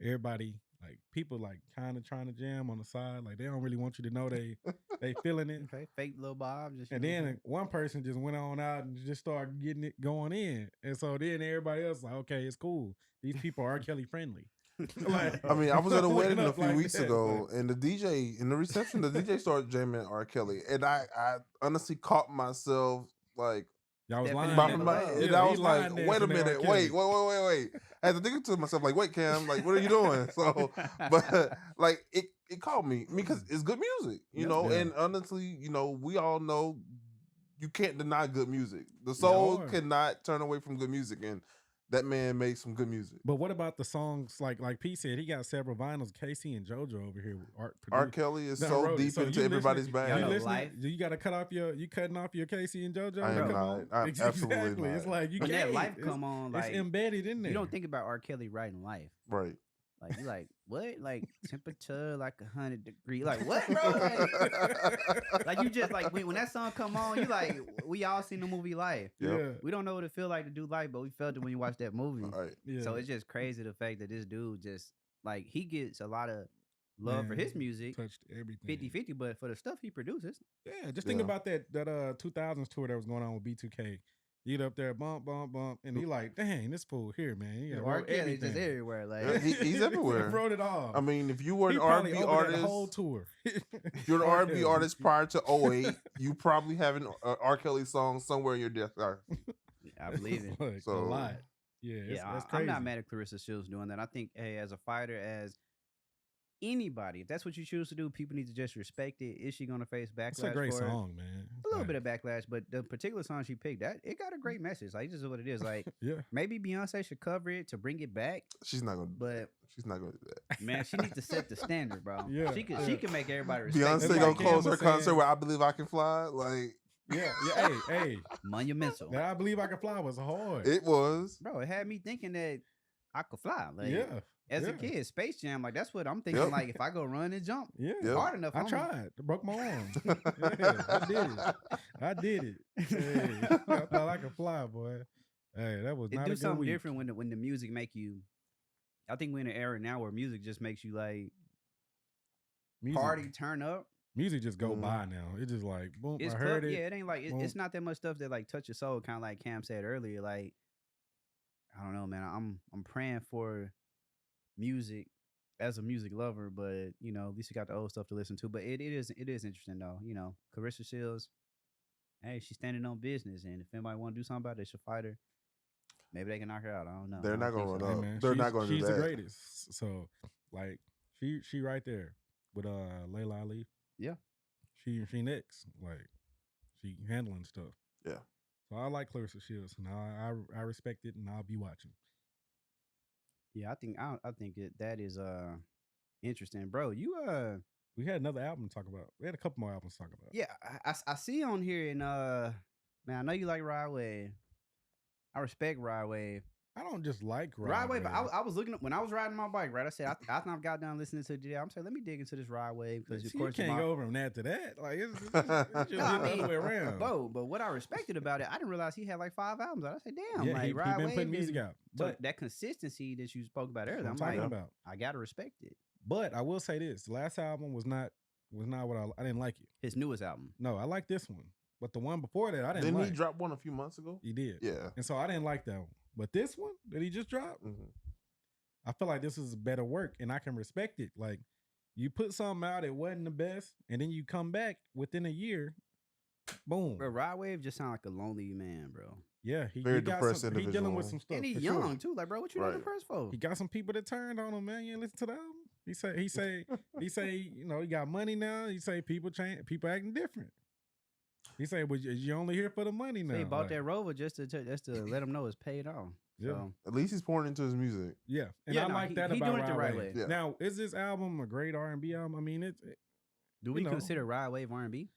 Everybody, like people, like kind of trying to jam on the side. Like they don't really want you to know they feeling it. Okay, fake little Bob. Just And then one person just went on out and just started getting it going in. And so then everybody else like, okay, it's cool. These people are Kelly friendly. Like, I mean, I was at a wedding a Enough few like weeks that, ago, and the DJ in the reception, the DJ started jamming R. Kelly, and I honestly caught myself like, y'all was That lying. been my, Yeah, and Yeah, I he was line like, dancing wait a to R. minute, Kelly. wait. I had to think to myself like, wait, Cam, like, what are you doing? So, but like, it caught me because it's good music, you know. Yeah. And honestly, you know, we all know you can't deny good music. The soul hard. cannot turn away from good music, and that man made some good music. But what about the songs like P said, he got several vinyls. Casey and JoJo over here. R. produced. Kelly is Done so wrote it. deep So into you everybody's listening- Y'all You know bag. listening? Life? You got to you cutting off your Casey and JoJo? I am Come not. on? I'm absolutely Exactly. not. It's like you when can't. that life It's- come on, it's like embedded in there. you don't think about R. Kelly writing Life. Right. Like you like what? Like temperature like 100 degrees. Like what, bro? Like you just like when that song come on, you like we all seen the movie Life. Yep. Yeah. We don't know what it feel like to do life, but we felt it when you watched that movie. Right. Yeah. So it's just crazy the fact that this dude just like he gets a lot of love for Man, his music, touched everything. 50-50, but for the stuff he produces, Yeah, just think Yeah. about that 2000s tour that was going on with B2K. You get up there, bump, and he like, dang, this fool here, man. He got R. wrote Kelly's just everything. everywhere. Like Yeah, he's everywhere. He wrote it all. I mean, if you were he an probably R&B over there the artist, whole tour. if you're an R&B artist prior to 08, you probably have an R. Kelly song somewhere in your death. I believe it. Like, So- a lot. Yeah, that's crazy. I'm not mad at Clarissa Shields doing that. I think, hey, as a fighter, as anybody, if that's what you choose to do, people need to just respect it. Is she gonna face backlash? It's a great for it? song, man. A little bit of backlash, but the particular song she picked, that it got a great message. Like, this is what it is. Like, Yeah. maybe Beyonce should cover it to bring it back, She's not gonna. but She's not gonna do that. man, she needs to set the standard, bro. Yeah, she yeah. can make everybody respect. Beyonce it. like gonna Cam close her was concert saying- where I Believe I Can Fly. Like Yeah. Hey. Monumental, That I Believe I Can Fly was hard. it was. bro. It had me thinking that I could fly. Like, yeah. as a yeah. kid, Space Jam, like that's what I'm thinking. Yep. Like, if I go run and jump Yeah. Yep. hard enough, I I'm- tried. Broke my arm. Yeah, I did it. Hey, I thought I could fly, boy. Hey, that was It not do a good something week. different when the music make you. I think we're in an era now where music just makes you like Music, party, turn up. music just go Mhm. by now. It's just like boom. It's I heard club, it. yeah. It ain't like Boom. it's not that much stuff that like touch your soul. Kind of like Cam said earlier. Like I don't know, man. I'm praying for music as a music lover, but you know, at least you got the old stuff to listen to. But it is interesting though. You know, Carissa Shields, hey, she's standing on business, and if anybody want to do something about it, they should fight her. Maybe they can knock her out. I don't know. They're I not don't gonna think run so. up. man, They're not gonna do she's that. the greatest. So like she right there with Layla Ali. Yeah. She next. Like she handling stuff. Yeah. So I like Clarissa Shields, and I respect it, and I'll be watching. Yeah, I think that is interesting, bro. You We had another album to talk about. We had a couple more albums to talk about. yeah, I see on here and man, I know you like Ride Wave. I respect Ride Wave. I don't just like Ride Wave. I was looking up when I was riding my bike. Right, I said I think I've got down listening to the. I'm saying let me dig into this Ride Wave because of See, course you can't go from that to that. Like it's just No, I the mean, other way around. bro. But what I respected about it, I didn't realize he had like 5 albums. I said, damn, Yeah, like he Ride been Wave putting music and- out. So But that consistency that you spoke about that's earlier, what I'm I'm like, talking about. I gotta respect it. But I will say this: the last album was not what I didn't like it. His newest album. No, I like this one, but the one before that I didn't Didn't like. he drop one a few months ago? He did, Yeah. and so I didn't like that one. But this one that he just dropped, Mhm. I feel like this is better work, and I can respect it. Like you put something out, it wasn't the best, and then you come back within a year, boom. Bro, Ride Wave just sound like a lonely man, bro. Yeah, Very got depressed some, he dealing with individual. some stuff. And he for young sure. too. Like, bro, what you Right. depressed for? He got some people that turned on him, man. You ain't listen to the album. He say, you know, he got money now. He say people change, people acting different. He say, well, you only here for the money now. They bought Like, that Rover just to let him know it's paid off. Yeah. So, At least he's pouring into his music. yeah, and Yeah, I no, like he- that he about doing it the Ride right Wave. way. Yeah. Now, is this album a great R&B album? I mean, do we know. consider Ride Wave R&B?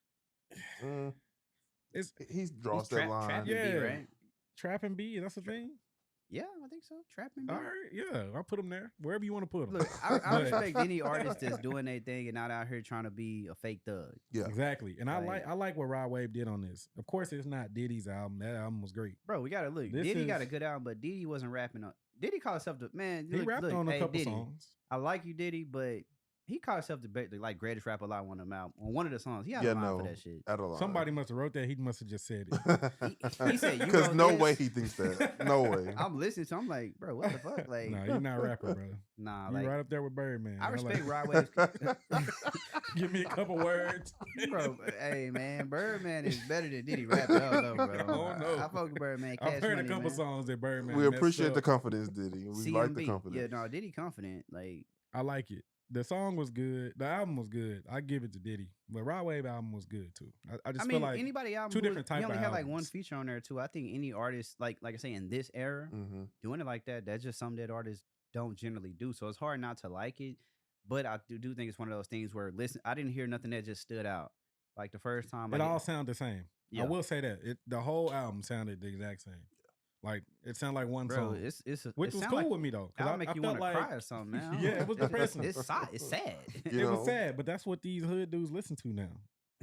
it's He draws that line. Trap Yeah. and B, right? trap and B. That's a thing. Yeah, I think so. Trap and B. All right, yeah, I'll put them there wherever you want to put them. Look, I But- respect any artist that's doing their thing and not out here trying to be a fake thug. Yeah. Exactly, and Like- I like what Rod Wave did on this. Of course, it's not Diddy's album. That album was great. Bro, we gotta look. This Diddy got a is- good album, but Diddy wasn't rapping on. Diddy called himself the man. He look, rapped look, on a hey, couple Diddy, songs. I like you, Diddy, but he called himself the like greatest rapper alive on the album. On one of the songs, he had Yeah, a line no. for that shit. Out of line. Somebody must have wrote that. He must have just said it. He said, "You Because wrote no this?" way he thinks that. No way. I'm listening to. I'm like, bro, what the fuck? Like, No, you're not a rapper, brother. nah, You like, right up there with Birdman. I I'm respect like, Rod Wave's. Give me a couple words, Bro, hey man, Birdman is better than Diddy rap. No, bro. Oh, no. I fuck with Birdman. I've Cash heard Money, a couple man. songs that Birdman. We messed appreciate the up. confidence, Diddy. We like the CMB. confidence. Yeah, no, Diddy confident. Like, I like it. The song was good. The album was good. I give it to Diddy. But Rod Wave album was good too. I just I feel mean, like anybody album two who- different type he only of had like one albums. feature on there too. I think any artist, like I say, in this era, Mm-hmm. doing it like that, that's just something that artists don't generally do. So it's hard not to like it. But I do think it's one of those things where I didn't hear nothing that just stood out. Like the first time, it like, all sound the same. Yeah. I will say that the whole album sounded the exact same. Like it sounded like one bro, song, it's which it was sound cool like, with me though. 'cause That'll I make you felt want to like cry or something, man. Yeah, it was depressing. It's sad. You it was know? sad, but that's what these hood dudes listen to now.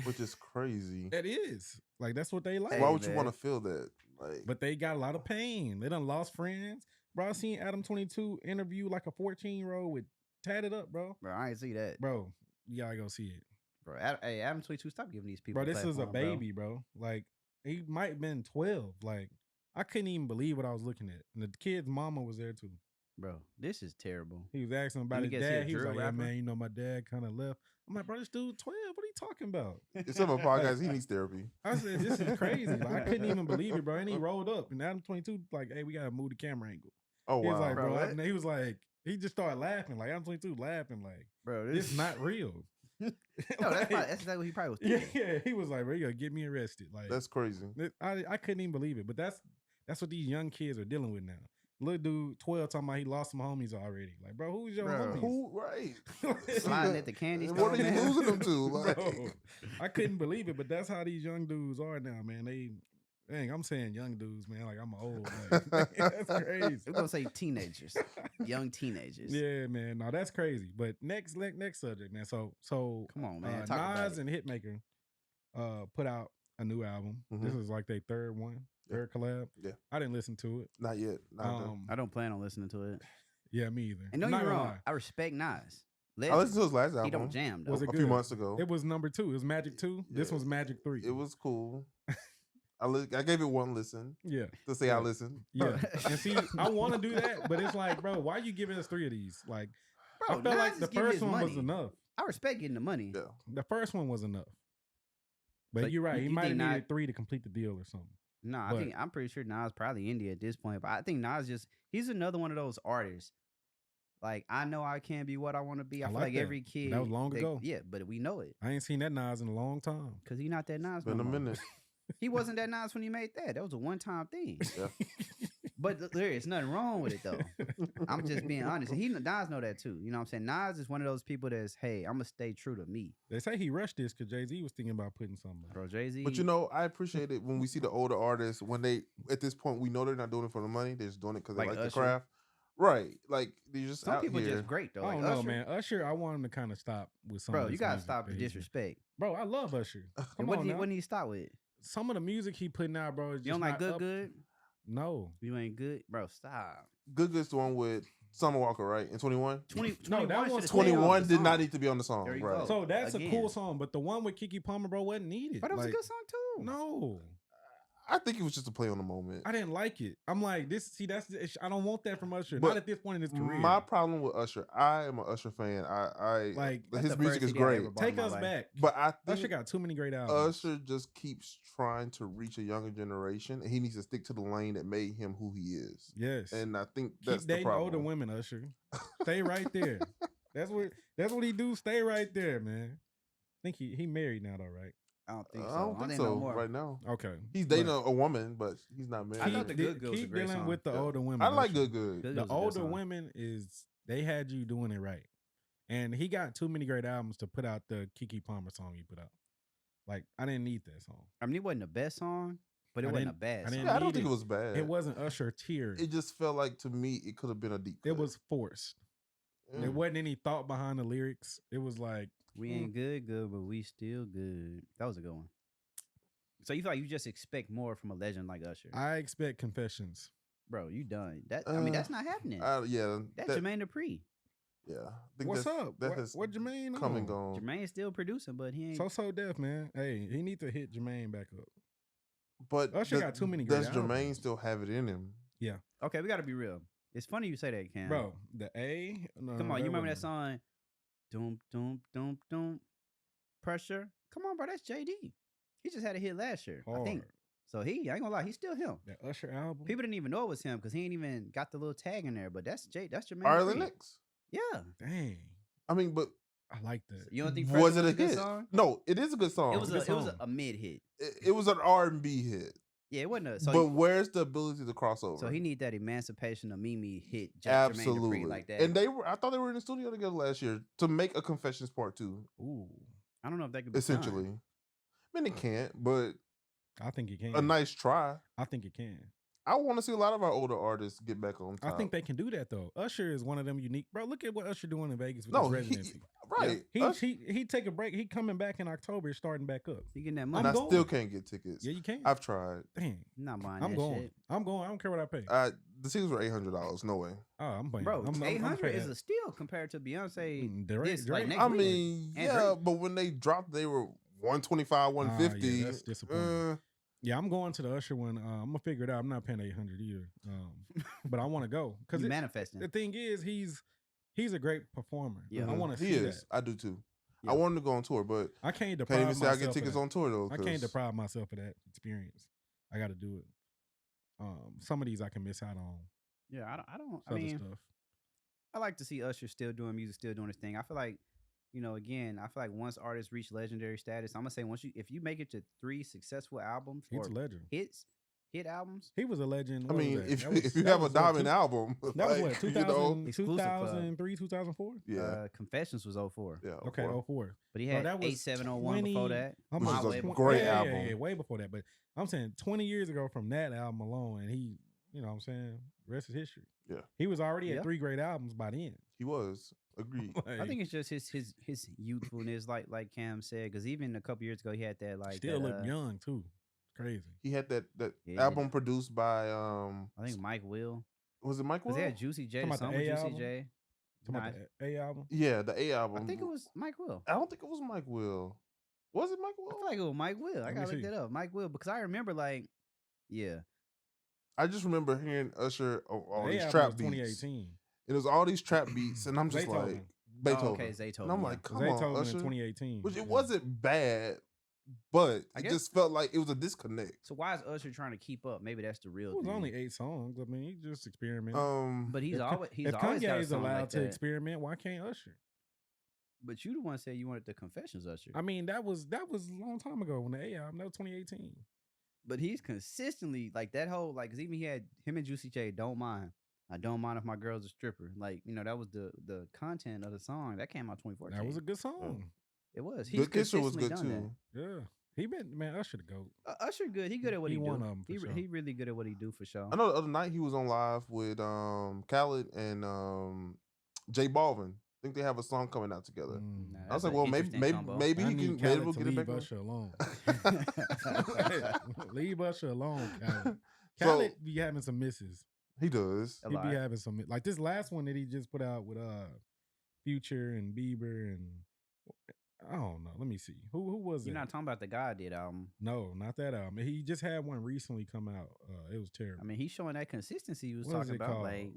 Which is crazy. It is like that's what they like. Hey, Why would you man. want to feel that? Like, But they got a lot of pain. They done lost friends. Bro, I seen Adam 22 interview like a 14-year-old with tatted up, bro. Bro, I ain't see that. Bro, you gotta go see it. Bro, hey, Adam 22, stop giving these people. Bro, this is a platform, bro. baby, bro. Like, he might have been 12. Like, I couldn't even believe what I was looking at. And the kid's mama was there too. Bro, this is terrible. He was asking about me his guess he a dad. He was drill like, yeah, rapper? man, you know, my dad kind of left. I'm like, bro, this dude 12. What are you talking about? instead of a podcast, he needs therapy. I said, this is crazy. Like, I couldn't even believe it, bro. And he rolled up. And Adam 22, like, hey, we got to move the camera angle. Oh, He was wow. like, Bro, bro, what? and he was like, he just started laughing. Like, Adam 22 laughing. Like, Bro, this is not real. No, that's exactly what he probably was yeah, thinking. yeah. He was like, bro, you gotta get me arrested. Like, That's crazy. I couldn't even believe it. But that's what these young kids are dealing with now. Little dude, 12, talking about he lost some homies already. Like, bro, who's your Bro. homies? Who? Right. Sliding at the candy And store, what are you man. losing them to? Like, Bro, I couldn't believe it, but that's how these young dudes are now, man. Dang, I'm saying young dudes, man. Like I'm old. Like, that's crazy. We're gonna say teenagers, young teenagers. Yeah, man. No, that's crazy. But next subject, man. So Come on, man. Talk about Nas it. and Hitmaker put out a new album. This Mhm. is like their third collab. Yeah. I didn't listen to it. not yet. Not done. I don't plan on listening to it. Yeah, me either. And no, I'm not you're gonna wrong. lie. I respect Nas. I listened to his last album. He don't jam though. Was it a few good? months ago. It was number 2. It was Magic 2. This Yeah. one's Magic 3. It was cool. I gave it one listen Yeah. to say I listened. Yeah. And see, I want to do that, but it's like, bro, why you giving us 3 of these? Like, Bro, I felt like Nas the is getting first his one money. was enough. I respect getting the money. Yeah. The first one was enough. But So you're right. He you might have think needed 3 to complete the deal or something. No, But- I'm pretty sure Nas probably indie at this point. But I think Nas he's another one of those artists. Like, I know I can be what I want to be. I feel like that. every kid. That was long ago. Yeah, but we know it. I ain't seen that Nas in a long time. Because he's not that Nas Been no a more. minute. He wasn't that Nas when he made that. That was a one-time thing. Yeah. But there's nothing wrong with it, though. I'm just being honest. And Nas know that, too. You know what I'm saying? Nas is one of those people that's, hey, I'm going to stay true to me. They say he rushed this because Jay-Z was thinking about putting something out. Bro, Jay-Z. But I appreciate it when we see the older artists, when they, at this point, we know they're not doing it for the money. They're just doing it because they Like like the Usher. craft. Right. Like, they're just Some out people here. just great, though. I Like don't know, Usher. man. Usher, I want him to kind of stop with some of Bro, this you got to music stop that the he's doing. disrespect. Bro, I love Usher. Come And on now. what did he stop with? Some of the music he putting out, bro, is just You don't like not Good up. Good? No. You ain't good? Bro, stop. Good's the one with Summer Walker, right? In 21? 20, No, that 21 one's should've stayed off 21 the did not song. need to be on the song. There you Right. go. So that's a Again. cool song, but the one with Keke Palmer, bro, wasn't needed. But that was Like, a good song, too. No. I think it was just a play on the moment. I didn't like it. I'm like, I don't want that from Usher. But Not at this point in his career. My problem with Usher, I am an Usher fan. I Like, That's his the music first is CD I great. ever bought. take my us life. back. But I Usher think got too many great albums. Usher just keeps trying to reach a younger generation, and he needs to stick to the lane that made him who he is. Yes. And I think Keep that's the dating problem. older women, Usher. Stay right there. That's what he do. Stay right there, man. I think he married now though, right? I don't think so. I don't think no so more. right now. Okay. He's dating a woman, but he's not married. I thought the Good keep, Good was a keep great dealing song. with the Yeah. older women. I like Usher. Good Good. Good The was a good older song. women they had you doing it right, and he got too many great albums to put out the Keke Palmer song he put out. Like, I didn't need that song. I mean, it wasn't the best song, but it I wasn't a didn't- bad I song. didn't Yeah, I don't need think it. it was bad. It wasn't Usher tier. It just felt like to me it could have been a deep. It cut. was forced. Mm. There wasn't any thought behind the lyrics. It was like, We ain't good, but we still good. That was a good one. So you feel like you just expect more from a legend like Usher, I expect confessions. bro? You done that? I mean, that's not happening. Yeah, That's that, Jermaine Dupri. yeah. I think What's that's- up? That has What Jermaine come on? and gone. Jermaine's still producing, but he ain't. So deaf, man. Hey, he need to hit Jermaine back up. But Usher got too many Does great Jermaine albums. still have it in him? Okay, we got to be real. It's funny you say that, Cam. Bro, the A. No, Come on, you remember that wasn't- song? Doom, doom, doom, doom. Pressure. Come on, bro. That's JD. He just had a hit last year, I think. Hard. So I ain't gonna lie, he's still him. That Usher album. People didn't even know it was him because he ain't even got the little tag in there. But that's Jermaine. Ireland Dupri. Nicks. Yeah. Dang, I mean, but I like that. You don't think was Pressure it a good hit? song? No, it is a good song. It was a good a song. mid hit. It was an R&B hit. Yeah, it wasn't a. So but where's the ability to cross over? so he need that Emancipation of Mimi hit. Jermaine Absolutely Dupri like that. And I thought they were in the studio together last year to make a Confessions Part 2. Ooh, I don't know if that could be Essentially, done. I mean, it can't, but I think it can. a nice try. I think it can. I want to see a lot of our older artists get back on top. I think they can do that though. Usher is one of them unique, bro. Look at what Usher doing in Vegas with No, his he, residency. right. He take a break. He coming back in October, starting back up. You getting that and money? I I'm still going. can't get tickets. Yeah, you can. I've tried. Dang, I'm not buying I'm that going. shit. I'm going. I don't care what I pay. The tickets were $800. No way. Oh, I'm paying. Bro, I'm 800 paying is that. a steal compared to Beyonce. Drake- this, like, Drake- next I week. mean, And yeah, Drake. but when they dropped, they were 125, 150. yeah, that's disappointing. Yeah, I'm going to the Usher one. I'm gonna figure it out. I'm not paying 800 either, but I want to go because You manifesting. the thing is, he's a great performer. Yeah. I want to He see is. that. I do too. Yeah. I wanted to go on tour, but I can't can't deprive even say I myself get of tickets that. on tour though. I can't 'cause- deprive myself of that experience. I got to do it. Some of these I can miss out on. Yeah, I don't. I Other mean, stuff. I like to see Usher still doing music, still doing his thing. I feel like, again, I feel like once artists reach legendary status, I'm gonna say if you make it to 3 successful albums He's or a legend. hit albums, He was a legend. I What was mean, that? if That was- if you that have a was diamond two- album, that was like, what 2000, you know, Exclusive Club. 2003, 2004. yeah, Confessions was 04. yeah. Okay, 04. But he Bro, had that was 8701 before 20 that. I'm Which about was to a say- great yeah, album. Yeah, way before that. But I'm saying 20 years ago from that album alone, and he, you know what I'm saying, rest is history. Yeah. He was already Yeah. at 3 great albums by then. He was agreed. I think it's just his youthfulness, like Cam said, because even a couple years ago he had that like still that, look young too. Crazy. He had that Yeah. album produced by I think Mike Will. was it Mike Was Will? that Juicy J? Talking about Song the with A Juicy album? J. Talking about the A album. Yeah, the A album. I think it was Mike Will. I don't think it was Mike Will. Was it Mike I Will? feel like it was Mike Will. I Let me gotta look see. that up. Mike Will, because I remember I I just remember hearing Usher on The A these album trap was beats 2018. it was all these trap beats, and I'm just like Zaytoven. Beethoven. Oh, okay, Zaytoven. And I'm yeah. like, come Zaytoven on, in Usher. 2018. Which it Yeah. wasn't bad, but I it guess- just felt like it was a disconnect. So why is Usher trying to keep up? Maybe that's the real It was thing. only 8 songs. I mean, he just experimented. But he's if always if always got a Kanye's song allowed like to that. experiment, why can't Usher? But you the one said you wanted the Confessions Usher. I mean, that was a long time ago when the A album. That was 2018. But he's consistently like that whole like, 'cause even he had him and Juicy J. Don't mind. I don't mind if my girl's a stripper. Like, you know, that was the content of the song that came out 2014. That was a good song. It was. He's Good Kisser was consistently good done too. Yeah, he been Usher to go. that. Usher good. He good at what he, He do. one of 'em for sure. He really good at what he do for sure. I know the other night he was on live with Khaled and J Balvin. I think they have a song coming out together. Mm. Nah, I was that's like, well, an maybe interesting combo. maybe I he need can Khaled maybe we'll to get it leave back. Usher alone. Leave Usher alone, Khaled. So- Khaled be having some misses. He does. A He lot. be having some like this last one that he just put out with Future and Bieber and I don't know. Let me see. Who was You're it? not talking about the God did album. No, not that album. He just had one recently come out. It was terrible. I mean, he's showing that consistency you was What is talking it about. called? Like,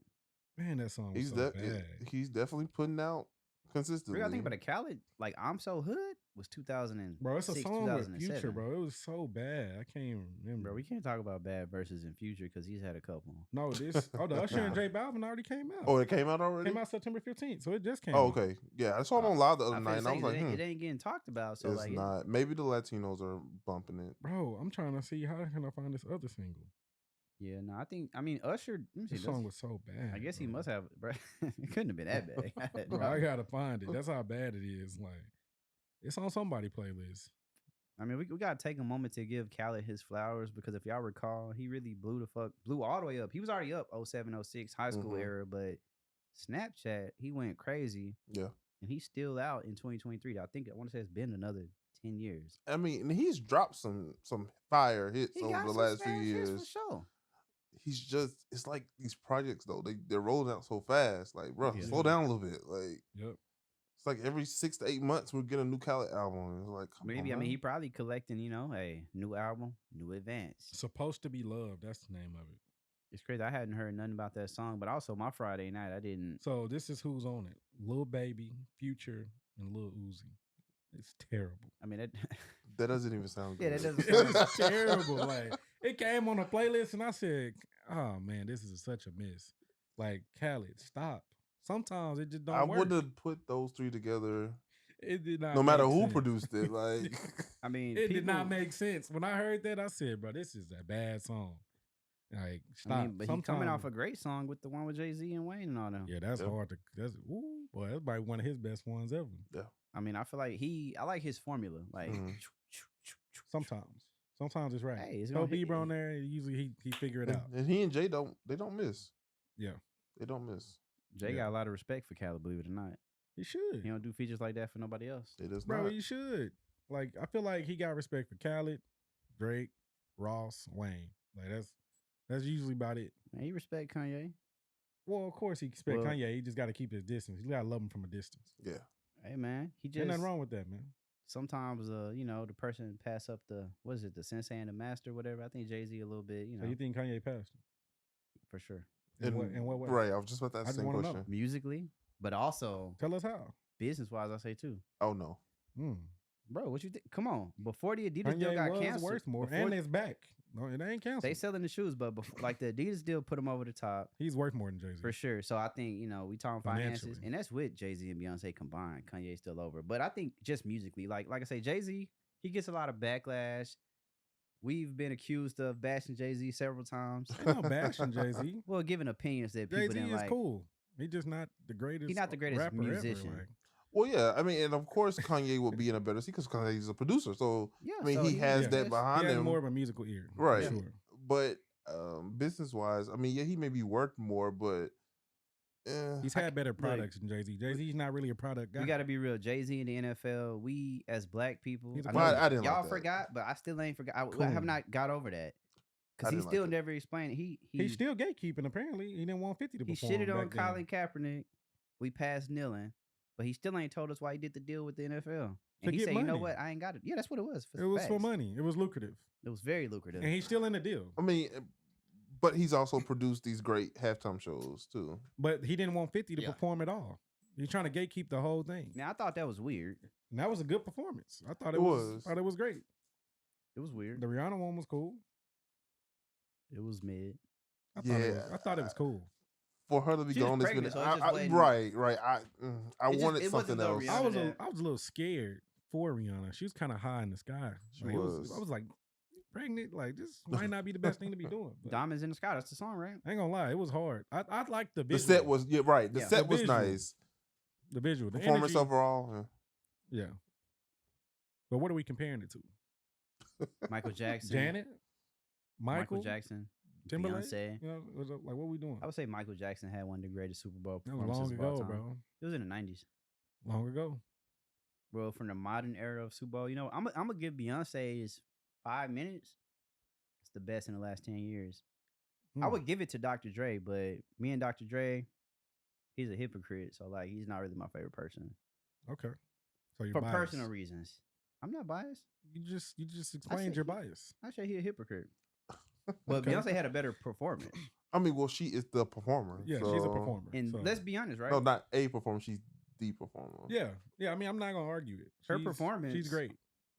Man, that song was He's so de- bad. he's definitely putting out consistently. I think about it, Khaled, like I'm So Hood was 2006, Bro, it's a song with 2007. Future, bro. It was so bad. I can't even remember. Bro, we can't talk about bad verses in Future because he's had a couple. No, this. Oh, the Usher and J Balvin already came out. Oh, it came out already. Came out September 15th, so it just came. Oh, out. okay. Yeah, I saw him on live the other I night, and I was like, it ain't getting talked about. So it's like, not. Maybe the Latinos are bumping it. Bro, I'm trying to see how can I find this other single. yeah, no, I mean, Usher. Let me see, This song was so bad. I guess he bro. must have, bro. It couldn't have been that bad. Bro, I gotta find it. That's how bad it is. Like, it's on somebody playlist. I mean, we gotta take a moment to give Khaled his flowers because if y'all recall, he really blew all the way up. He was already up 07, 06, high school Mhm. era, but Snapchat, he went crazy. Yeah. And he's still out in 2023. I want to say it's been another 10 years. I mean, and he's dropped some fire hits He over got the some last few smash hits years. for sure. He's just, it's like these projects though, they're rolling out so fast. Like, bro, Yeah. slow down a little bit. Like, Yep. it's like every 6 to 8 months we get a new Khaled album. It's like, come Maybe on, I mean he man. probably collecting, hey, new album, new advance. Supposed to Be Loved. That's the name of it. It's crazy. I hadn't heard nothing about that song, but also my Friday night I didn't. So this is who's on it: Lil Baby, Future, and Lil Uzi. It's terrible. I mean, That doesn't even sound good. Yeah, that doesn't sound It's terrible. Like, it came on a playlist, and I said, "Oh man, this is such a miss." Like, Khaled, stop. Sometimes it just don't I work. wouldn't have put those three together, It did not. no matter make who sense. produced it. Like, I mean, It did not people- make sense. When I heard that, I said, "Bro, this is a bad song." Like, stop. I mean, but he's coming off Sometimes- a great song with the one with Jay-Z and Wayne and all them. Yeah, that's Yeah. hard to. That's boy, that's probably one of his best ones ever. I mean, I feel like I like his formula. Like, Mhm. Sometimes it's right. Hey, it's Throw gonna hit. Bieber on there. Usually he figure it out. and he and Jay don't miss. Yeah, They don't miss. Jay Yeah. got a lot of respect for Khaled, believe it or not. he should. He don't do features like that for nobody else. It is Bro, not. he should. Like, I feel like he got respect for Khaled, Drake, Ross, Wayne. Like, that's usually about it. Man, he respect Kanye. Well, of course he respect Well- Kanye. He just got to keep his distance. You gotta love him from a distance. Yeah. Hey man, he Ain't just nothing wrong with that, man. sometimes the person pass up the the sensei and the master, whatever. I think Jay-Z a little bit, So you think Kanye passed him? for sure. In what way? Right. I was just about to I ask just the same wanna know. question. Musically, but also Tell us how. business wise, I say too. Oh no. Mm. Bro, what you think? Come on. Before the Adidas deal Kanye got was canceled, worth more, before and it's back. No, it ain't canceled. they selling the shoes, but before, like the Adidas deal put him over the top He's worth more than Jay-Z. for sure. So I think we talking finances, Financially. and that's with Jay-Z and Beyonce combined. Kanye's still over, but I think just musically, like I say, Jay-Z, he gets a lot of backlash. We've been accused of bashing Jay-Z several times. Ain't no bashing Jay-Z. Well, giving opinions that people Jay-Z didn't is like. cool. He just not the greatest. not the greatest rapper musician. Ever, like. Well, yeah. I mean, and of course Kanye would be in a better seat because Kanye's a producer. So Yeah, I mean, so he has yeah. that He behind has him. more of a musical ear, for Right. Sure. But business wise, I mean, yeah, he may be worth more, but He's had better products than Jay-Z. Jay-Z's not really a product guy. We got to be real. Jay-Z in the NFL, we as black people, He's a I Well, know I didn't like y'all that. forgot, but I still ain't forgot. I have Coon. not got over that I because he didn't like still it. never explained it. He's still gatekeeping. Apparently, he didn't want 50 to He perform. shitted on back then. Colin Kaepernick. We passed kneeling, but he still ain't told us why he did the deal with the NFL. To And he get said, "You know money. what? I ain't got it." Yeah, that's what it was. It was for Facts. money. It was lucrative, It was very lucrative. and he's still in the deal. I mean, But he's also produced these great halftime shows too. But he didn't want 50 to Yeah. perform at all. He's trying to gatekeep the whole thing. Now I thought that was weird. And that was a good performance. I thought It was. thought it was great. It was weird. The Rihanna one was cool. It was mid. I thought it was cool. For her to be She was gone this pregnant, minute, so it just wasn't- right. I It just- wanted it something wasn't the else. Rihanna I was that- a little scared for Rihanna. She was kind of high in the sky. She Like, was. I was like, pregnant? Like, this might not be the best thing to be doing. But Diamonds in the Sky. That's the song, right? I ain't gonna lie, it was hard. I liked the The visual. set was right. The Yeah. set The was visual. nice. the visual, the Performance energy. overall. Yeah. But what are we comparing it to? Michael Jackson. Janet, Michael Michael Jackson. Timberlake. Beyonce. You know, like what we doing? I would say Michael Jackson had one of the greatest Super Bowl That was performances long of all ago, time. bro. It was in the 90s. Long ago. Bro, from the modern era of Super Bowl, you know, I'm gonna give Beyonce's 5 minutes. It's the best in the last 10 years. I Hmm. would give it to Dr. Dre, but me and Dr. Dre, he's a hypocrite. So like, he's not really my favorite person Okay. So you're for biased. personal reasons. I'm not biased. You just explained said your he- bias. I say he's a hypocrite. But Okay. Beyonce had a better performance. I mean, well, she is the performer. Yeah, she's a so- performer. And so- let's be honest, right? No, not a performer. She's the performer. yeah. I mean, I'm not gonna argue it. Her She's performance- great.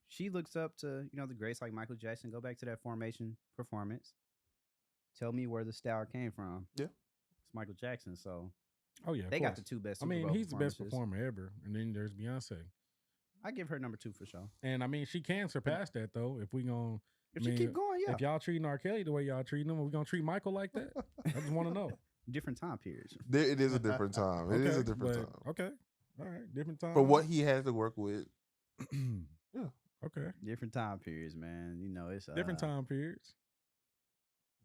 She looks up to, you know, the greats like Michael Jackson. Go back to that Formation performance. Tell me where the style came from. Yeah. It's Michael Jackson. So Oh yeah, of they got the course. two best I Super mean, Bowl he's the best performances. performer ever, and then there's Beyonce. I give her number 2 for sure. And I mean, she can surpass that though if we gonna. If I she mean, keep going, yeah. If y'all treating R. Kelly the way y'all treating him, are we gonna treat Michael like that? I just want to know. Different time periods. It is a different time. It is a different but- time. Okay, all right, different time. For what he has to work with. yeah. Okay, Different time periods, man. You know, it's different time periods.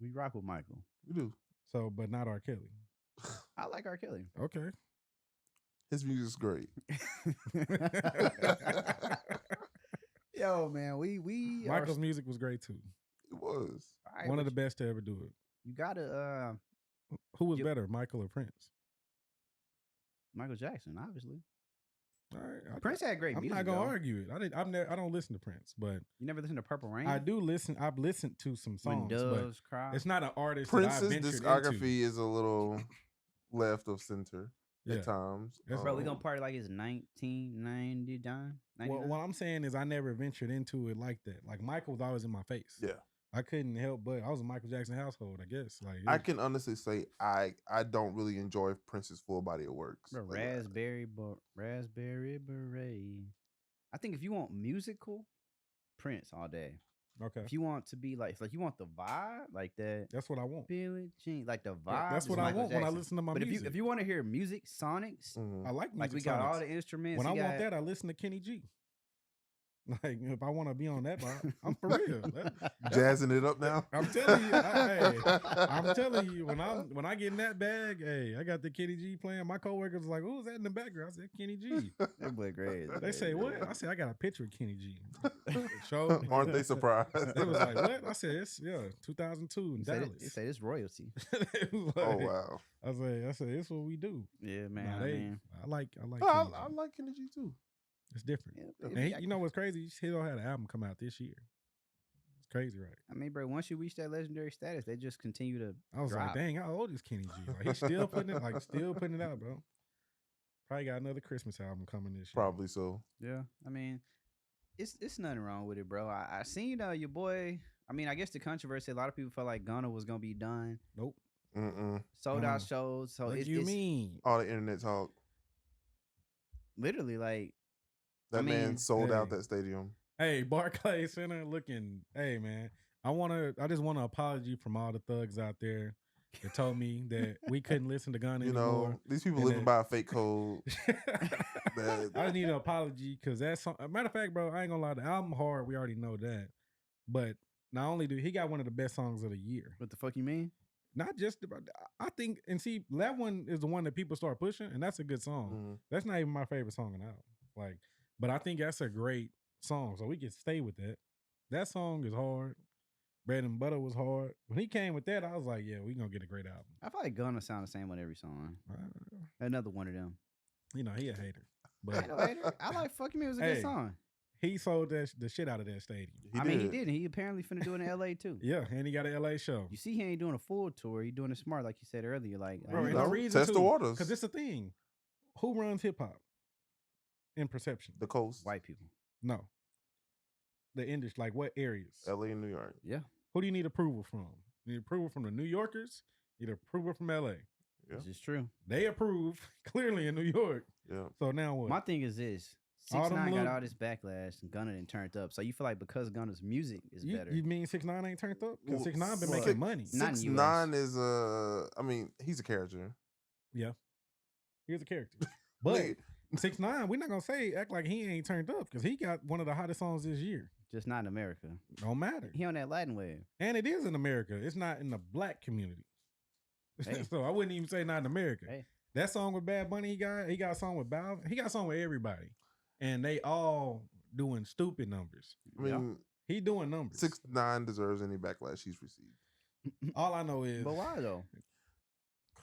We rock with Michael. We do. So, but not R. Kelly. I like R. Kelly. Okay. His music's great. Yo, man, we Michael's music was great too. It was. One of the best to ever do it. You gotta Who was Yep. better, Michael or Prince? Michael Jackson, obviously. All right, Prince had great I'm music. not gonna though. argue it. I don't listen to Prince, but You never listened to Purple Rain? I do listen. I've listened to some When songs, but Doves Cry. it's not an artist that I Prince's ventured discography is a little left of center into. at times. That's- Bro, we Um, gonna party like it's 1999. Well, what I'm saying is I never ventured into it like that. Like Michael was always in my face. Yeah. I couldn't help but I was a Michael Jackson household, I guess. Like I can honestly say I don't really enjoy Prince's full body of works. Bro, like that. Raspberry Beret. I think if you want musical, Prince all day. okay. If you want to be like you want the vibe like that, That's what I want. Billie Jean, like the vibe. Yeah, that's is what I Michael want when I Jackson. listen to my But music. if you want to hear music, sonics, Mhm. I like music. like we got all sonics. the instruments. When I you want got- that, I listen to Kenny G. Like if I want to be on that, I'm for real. Jazzing it up now. I'm telling you, I'm telling you, when I get in that bag, hey, I got the Kenny G playing. My coworkers was like, "Who's that in the background?" I said, "Kenny G." That boy great. They say, "What?" I said, "I got a picture of Kenny G." Show. Aren't they surprised? They was like, "What?" I said, "It's 2002 in They Dallas." say it's royalty. It was Oh like- wow. I said, "It's what we do." Yeah, man. Nah, I mean, I like. I Kenny G. like Kenny G too. It's different. yeah, And you know what's crazy? He don't had an album come out this year. It's crazy, right? I mean, bro, once you reach that legendary status, they just continue to. I was like, drop. dang, how old is Kenny G? Like, he's still putting it, still putting it out, bro. Probably got another Christmas album coming this year. Probably so. Yeah, I mean, it's nothing wrong with it, bro. I seen your boy. I mean, I guess the controversy. A lot of people felt like Gunna was gonna be done, Nope. sold out Mm. shows. So What it's, do you it's mean? All the internet talk. literally like That man mean, sold out hey. that stadium. Hey, Barclays Center looking. Hey, man. I just want an apology from all the thugs out there that told me that we couldn't listen to Gunna You anymore. know, these people And living then- by a fake code. I just need an apology because that's a matter of fact, bro. I ain't gonna lie, the album hard. We already know that, but not only do he got one of the best songs of the year. what the fuck you mean? Not just about. I think and see that one is the one that people start pushing, and that's a good song. Mhm. That's not even my favorite song on the album. Like, but I think that's a great song, so we can stay with that. That song is hard. Bread and Butter was hard. When he came with that, I was like, yeah, we gonna get a great album. I feel like Gunna sound the same on every song. Uh, Another one of them. You know, he a hater, I, ain't but no hater. I like "Fuck Me" was a Hey. good song. he sold the shit out of that stadium. I mean, he did. He apparently finna do it in LA too. Yeah, and he got an LA show. You see, he ain't doing a full tour. He doing it smart, like you said earlier. Like, Bro, You and know, the reason test the waters. Because it's the thing. Who runs hip hop in perception? The coast, white people. No. The industry, like what areas? LA and New York. Yeah, Who do you need approval from? You need approval from the New Yorkers. You need approval from LA. Yeah. this is true. They approve clearly in New York. Yeah. So now what? My thing is this: All them 6ix9ine got little- all this backlash, and Gunna done turned up. So you feel like because Gunna's music is better, You mean 6ix9ine ain't turned up? Because Well, 6ix9ine been well, making money. Not in the 6ix9ine is I mean, he's a character. Here's a character. I But mean, 6ix9ine, we're not gonna say act like he ain't turned up because he got one of the hottest songs this year. just not in America. Don't matter. He on that Latin wave. And it is in America. It's not in the black community. Hey. So I wouldn't even say not in America. Hey. That song with Bad Bunny, he got a song with Bow. He got a song with everybody. And they all doing stupid numbers. I mean, He doing numbers. 6ix9ine deserves any backlash he's received. All I know is But why though?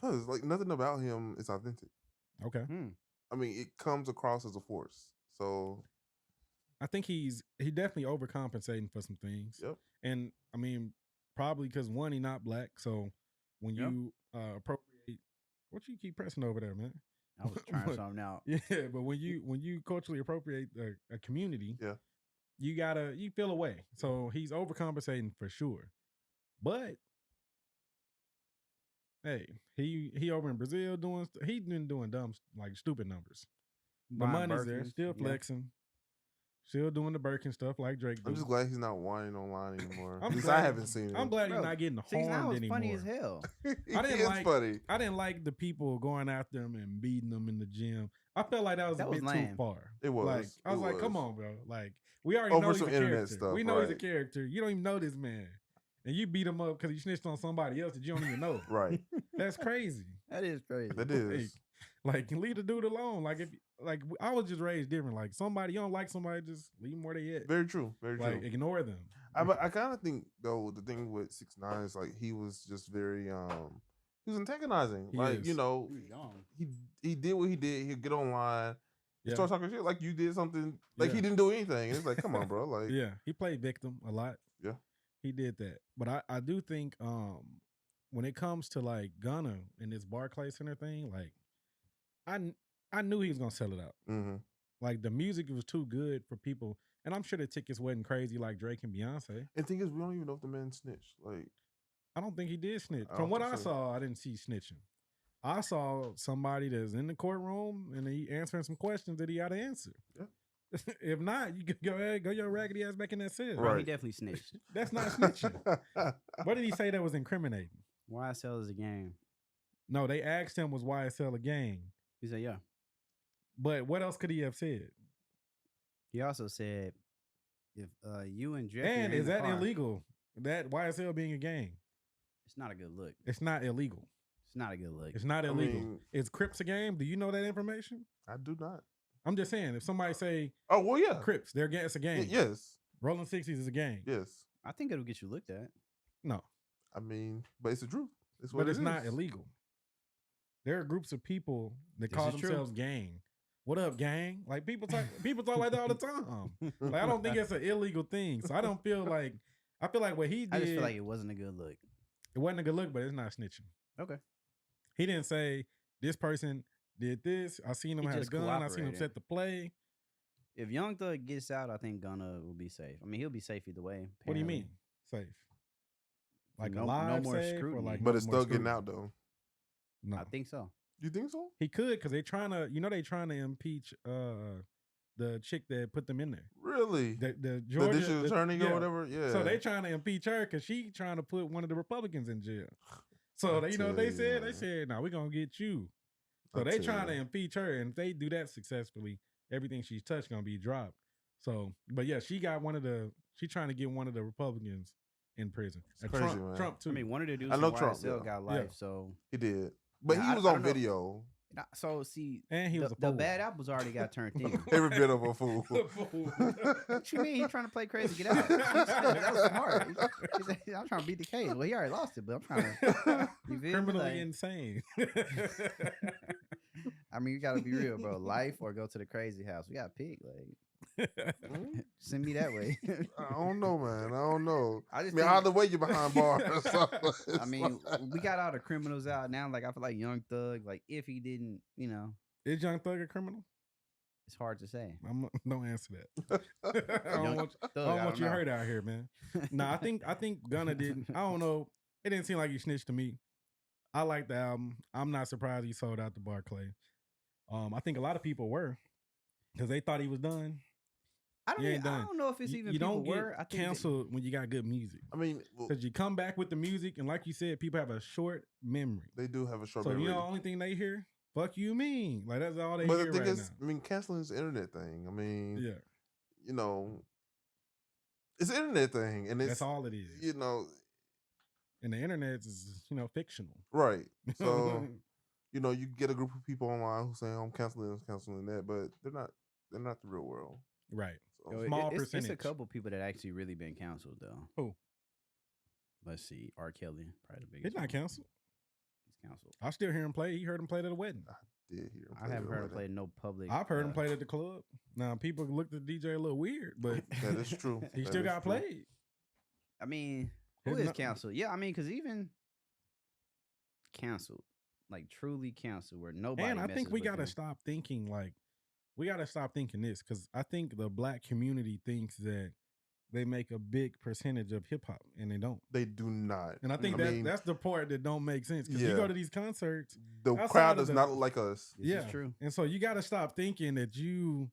Cause like nothing about him is authentic. okay. I mean, it comes across as a force. So I think he definitely overcompensating for some things. Yep. And I mean, probably because one, he not black. So when Yep. you appropriate, what you keep pressing over there, man? I was trying something out. Yeah, but when you culturally appropriate a community, Yeah. you feel away. So he's overcompensating for sure. But hey, he over in Brazil he been doing dumb like stupid numbers. The Buying money's there, Birkins, still yeah. flexing, still doing the Birkin stuff like Drake. I'm do. just glad he's not whining online anymore. I'm At least glad- I haven't seen it. I'm glad he's Bro, not getting 6ix9ine harmed was anymore. funny as hell. I didn't He is like- funny. I didn't like the people going after him and beating him in the gym. I felt like that was That a was bit too lame. far. It was. Like I was It like, come was. on, bro. Like we already Over know he's some a internet character. stuff, We know he's a right. character. You don't even know this man, and you beat him up because he snitched on somebody else that you don't even know. Right. That's crazy. That is crazy. That is. Like leave the dude alone. Like if I was just raised different. Like somebody you don't like somebody, just leave them where they at. Very true. Very Like true. ignore them. But I kind of think though the thing with 6ix9ine is like he was just very he was antagonizing. He like is. you know He was young. he did what he did. He'd get online, Yeah. start talking shit like you did something like Yeah. he didn't do anything. It's like come on, bro. Like Yeah, he played victim a lot. Yeah. He did that. But I do think when it comes to like Gunna and this Barclays Center thing, like I knew he was gonna sell it out. hmm Like the music was too good for people, and I'm sure the tickets wasn't crazy like Drake and Beyonce. And thing is, we don't even know if the man snitched. Like I don't think he did snitch. I From don't what think I so. saw, I didn't see snitching. I saw somebody that's in the courtroom and he answering some questions that he had to answer. Yeah. If not, you could go your raggedy ass back in that cell. Bro, Right. he definitely snitched. That's not snitching. What did he say that was incriminating? YSL is a game. No, they asked him was YSL a gang. He said, yeah. But what else could he have said? He also said, if you and Jeffrey And are in is the that car, illegal? That YSL being a gang? It's not a good look. It's not illegal. It's not a good look. It's not I illegal. mean- Is Crips a game? Do you know that information? I do not. I'm just saying, if somebody say Oh well, yeah. Crips, it's a gang. Yes. Rolling 60s is a gang. Yes. I think it'll get you looked at. No, I mean, but it's the truth. It's what but it it's not is. illegal. There are groups of people that This call is true. themselves gang. What up, gang? Like people talk like that all the time. Like I don't think it's an illegal thing. So I don't feel like I feel like what he did. I just feel like it wasn't a good look. it wasn't a good look, but it's not snitching. Okay. He didn't say this person did this. I seen him He have a just gun. I seen him cooperated. set the play. If Young Thug gets out, I think Gunna will be safe. I mean, he'll be safe either way. What do you apparently. mean safe? Like No- alive, no more safe, or scrutiny. like But no it's more still getting scrutiny? out though. No, I think so. You think so? he could because they trying to. They trying to impeach the chick that put them in there. Really? The Georgia the district attorney yeah. or whatever? Yeah. So they trying to impeach her because she trying to put one of the Republicans in jail. So I they, you know what tell they you, said? They man. said, "No, we're gonna get you." So I they tell trying to you. impeach her, and if they do that successfully, everything she's touched gonna be dropped. So, but yeah, she trying to get one of the Republicans in prison. It's And crazy, Trump, man. Trump too. I mean, one of the dudes I know from Trump, YSL yeah. got Yeah. life, so He did. But Nah, he I- was I on don't know. video. so see, and he was a the fool. bad apples already got turned in. Every bit of a fool. Fool. What you mean? He trying to play crazy? Get out. That was smart. He said, I'm trying to beat the case. Well, he already lost it, but I'm trying to. You feel me? Criminally Like, insane. I mean, you gotta be real, bro. Life or go to the crazy house. We gotta pick. Like, send me that way. I don't know, man. I don't know. I just mean, think- either way, you're behind bars. So I mean, we got all the criminals out now. Like, I feel like Young Thug. Like, if he didn't, Is Young Thug a criminal? it's hard to say. Don't answer that. I don't want, I don't want you hurt out here, man. No, I think Gunna didn't. I don't know. It didn't seem like he snitched to me. I like the album. I'm not surprised he sold out to Barclay. I think a lot of people were because they thought he was done. I don't know if it's even you people don't get were. I think canceled when you got good music. I mean, Because you come back with the music, and like you said, people have a short memory. they do have a short So memory. you know, the only thing they hear, "Fuck you, mean." Like that's all they but hear the thing right is, now. I mean, canceling is an internet thing. I mean, Yeah, you know, it's an internet thing, and it's that's all it is. you know, And the internet is, fictional. right. So you know, you get a group of people online who say, "I'm canceling this, canceling that," but they're not the real world. Right. So, Yo, Small it's percentage. a couple people that actually really been canceled though. Who? Let's see, R. Kelly, probably the biggest. He's not one. canceled. He's canceled. I still hear him play. You heard him play at a wedding. did hear him I play haven't the heard him wedding. play no public. I've heard him play at the club. Now people looked at DJ a little weird, but That is true. he That still is got true. played. I mean, who His is nu- canceled? Yeah, I mean, because even canceled, like truly canceled, where nobody. And I think messes we with gotta them. stop thinking this because I think the black community thinks that they make a big percentage of hip hop and they don't. They do not. And I think that's the part that don't make sense because you Yeah. go to these concerts, the outside crowd of does the- not look like us. This yeah, is true. And so you got to stop thinking that you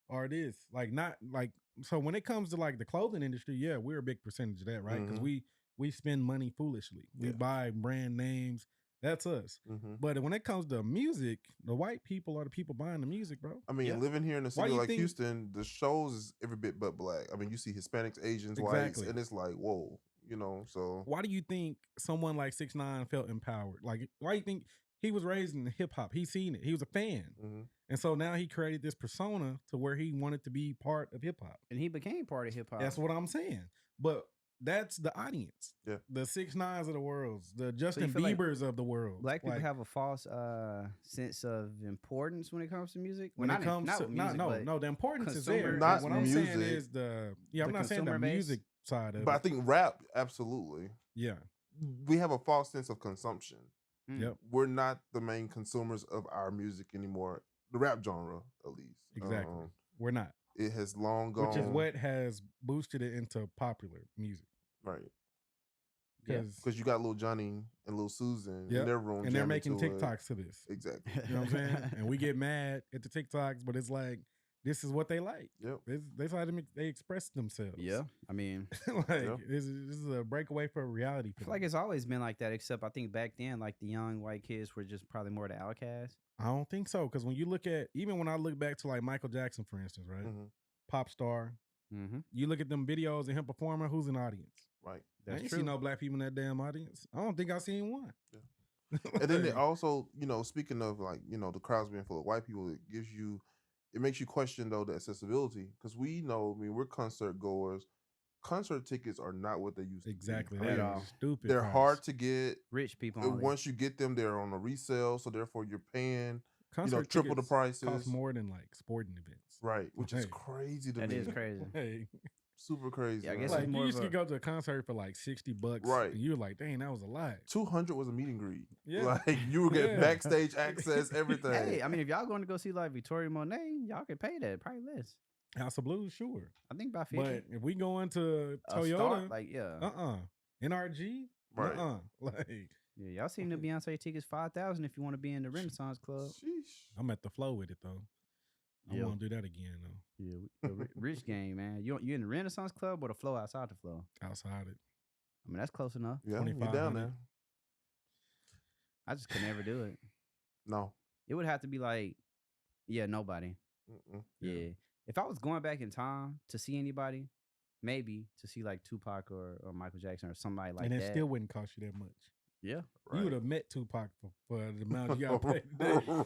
are this. Like not like so when it comes to like the clothing industry, yeah, we're a big percentage of that, right? Because Mhm. we spend money foolishly. We Yeah. buy brand names. That's us. Mhm. But when it comes to music, the white people are the people buying the music, bro. I mean, Yeah. living here in a Why city do you like think- Houston, the shows is every bit but black. I mean, you see Hispanics, Asians, whites, Exactly. and it's like, whoa, so Why do you think someone like 6ix9ine felt empowered? Like, why do you think he was raised in hip hop? He seen it. He was a fan. mhm. And so now he created this persona to where he wanted to be part of hip hop. And he became part of hip hop. That's what I'm saying. But that's the audience. Yeah. The 6ix9ines of the world, the Justin feel like Biebers of the world. Black people Like, have a false sense of importance when it comes to music. when Well, it comes not to with music, but no, the importance is consumer- there. Not What I'm saying music. is I'm The not saying the consumer base. music side of But I it. think rap, absolutely. Yeah. We have a false sense of consumption. Mm. Yep. We're not the main consumers of our music anymore. The rap genre, at least. Exactly. We're not. It has long gone. Which is what has boosted it into popular music. Right. Yeah. Because you got Lil Johnny and Lil Susan Yep. in their room. And they're jamming making to it. TikToks to this. Exactly. You know what I'm saying? And we get mad at the TikToks, but it's like, this is what they like. Yep. They try to make, they express themselves. Yeah, I mean, Like, Yeah. this is a breakaway for reality. I feel like it's always been like that. Except I think back then, like the young white kids were just probably more the outcasts. I don't think so. Because when you look at, even when I look back to like Michael Jackson, for instance, right? Mhm. Pop star. Mm-hmm. You look at them videos of him performing, who's an audience? Right. I That's ain't true. see no black people in that damn audience. I don't think I seen one. Yeah. And then it also, speaking of like, the crowds being full of white people, it makes you question though the accessibility because we know, we're concert goers. Concert tickets are not what they used to Exactly. be. At That all. is stupid. They're price. hard to get. Rich people. And Only. once you get them, they're on a resale, so therefore you're paying, Concert triple the tickets prices. Cost more than like sporting events. Right, which is Hey. crazy to That me. is crazy. Hey, Super crazy. Yeah, I man. guess like it's you more used of to a- go to a concert for like $60, Right. And you're like, dang, that was a lot. 200 was a meet and greet. Yeah. Like you were getting Yeah. backstage access, everything. Hey, I mean, if y'all going to go see like Victoria Monet, y'all can pay that. Probably less. House of Blues, sure. I think about 50. But if we go into A Toyota, Star, like yeah, NRG, Right. like yeah. Y'all seen the Beyonce tickets 5,000 if you want to be in the Renaissance Club. Sheesh. I'm at the flow with it though. I Yeah. want to do that again though. Yeah, rich game, man. You in the Renaissance Club or the flow outside the flow? Outside it, I mean, that's close enough. Yeah, you down 2,500. there? I just could never do it. No. It would have to be like, yeah, nobody. Mm-mm. Yeah. If I was going back in time to see anybody, maybe to see like Tupac or Michael Jackson or somebody like and it that. still wouldn't cost you that much. Yeah. You would have met Tupac for the amount you got to pay.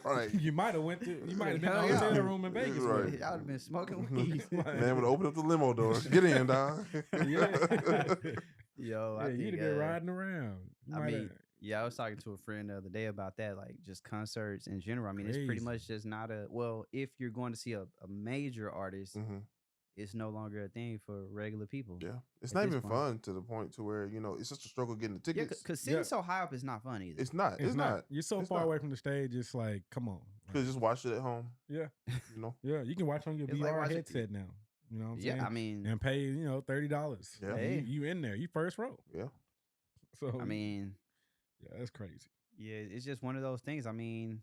Right. You might have went to. You might have been in Hell a yeah. hotel room in Vegas. Right. with it. Y'all would have been smoking weed. Man would open up the limo door. Get in, dog. Yeah. Yo, Yeah, I you'd think, have been riding around. I mean, Yeah, I was talking to a friend the other day about that, like just concerts in general. I mean, it's pretty Crazy. much just not if you're going to see a major artist, Mm-hmm. it's no longer a thing for regular people. Yeah, it's At not this even point. fun to the point to where it's just a struggle getting the Yeah, tickets. because sitting Yeah. so high up is not fun either. It's not. It's not. You're so It's far not. away from the stage. It's like, come on. You could just watch it at home. Yeah. Yeah, You can watch on your It's like VR watching- headset now. You know what I'm Yeah, saying? I mean, And pay, $30. Yeah. Hey. You in there. You first row. Yeah. So I mean, yeah, that's crazy. yeah, it's just one of those things. I mean,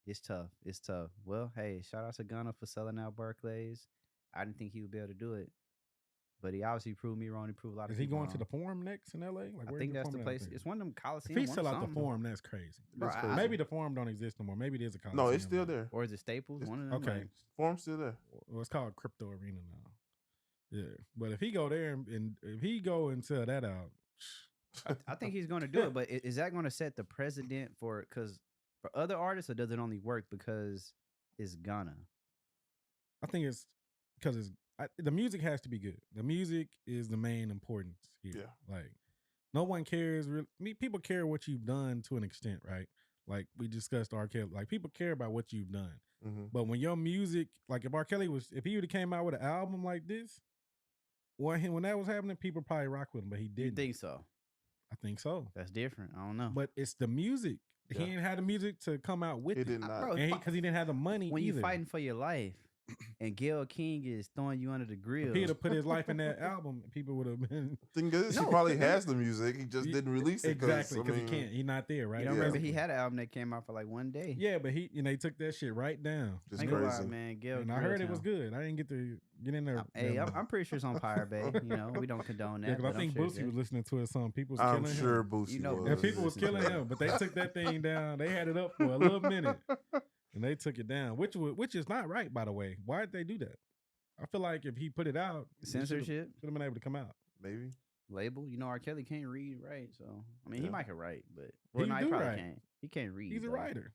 it's tough. It's tough. Well, hey, shout out to Gunna for selling out Barclays. I didn't think he would be able to do it, but he obviously proved me wrong. He proved a lot of Is he people going to the wrong. Forum next in LA? Like, I where's think that's the Forum at, I place. think? It's one of them If Coliseum. he one sell or out the something. Forum, that's crazy. Bro, That's I- crazy. Maybe the Forum don't exist no more. Maybe it is a Coliseum. No, it's still there. Or is it Staples? It's- One of them. Okay. like- Form's still there. Well, it's called Crypto Arena now. Yeah, but if he go there and if he go and sell that out, I think he's going to do it, but is that going to set the precedent for? Because for other artists, or does it only work because it's Ghana? I think it's because the music has to be good. The music is the main importance here. Yeah. Like no one cares. People care what you've done to an extent, right? Like we discussed R. Kelly. Like people care about what you've done. Mm-hmm. But when your music, like if R. Kelly if he would have came out with an album like this, when that was happening, people probably rock with him, but he You didn't. think so? I think so. That's different. I don't know. But it's the music. Yeah. He didn't have the music to come out with He it. did not. bro, And because he didn't have the money when either. you fighting for your life, and Gayle King is throwing you under the grill. If he'd have put his life in that album, people would have been Thing is, No. he probably has the music. He just Ye- didn't release it. exactly because I mean, he can't. He's not there, right? You know, Yeah. remember he had an album that came out for like one day. Yeah, but he took that shit right down. Just Think about crazy. it, man. Gayle And I grilled heard it was him. good. I didn't get to get in there. Hey, I'm pretty sure it's on Pirate Bay. You know, we don't condone that. yeah, because but I think I'm sure Boosie it's was listening to his song. People was I'm killing sure him. Boosie You know, was. And people was killing him, but they took that thing down. They had it up for a little minute, and they took it down, which is not right, by the way. Why did they do that? I feel like if he put it out, censorship should have been able to come out. Maybe. label. You know, R. Kelly can't read, right? So I mean, he Yeah. might can write, but He no, he do probably write. can't. He can't read. He's a though. writer.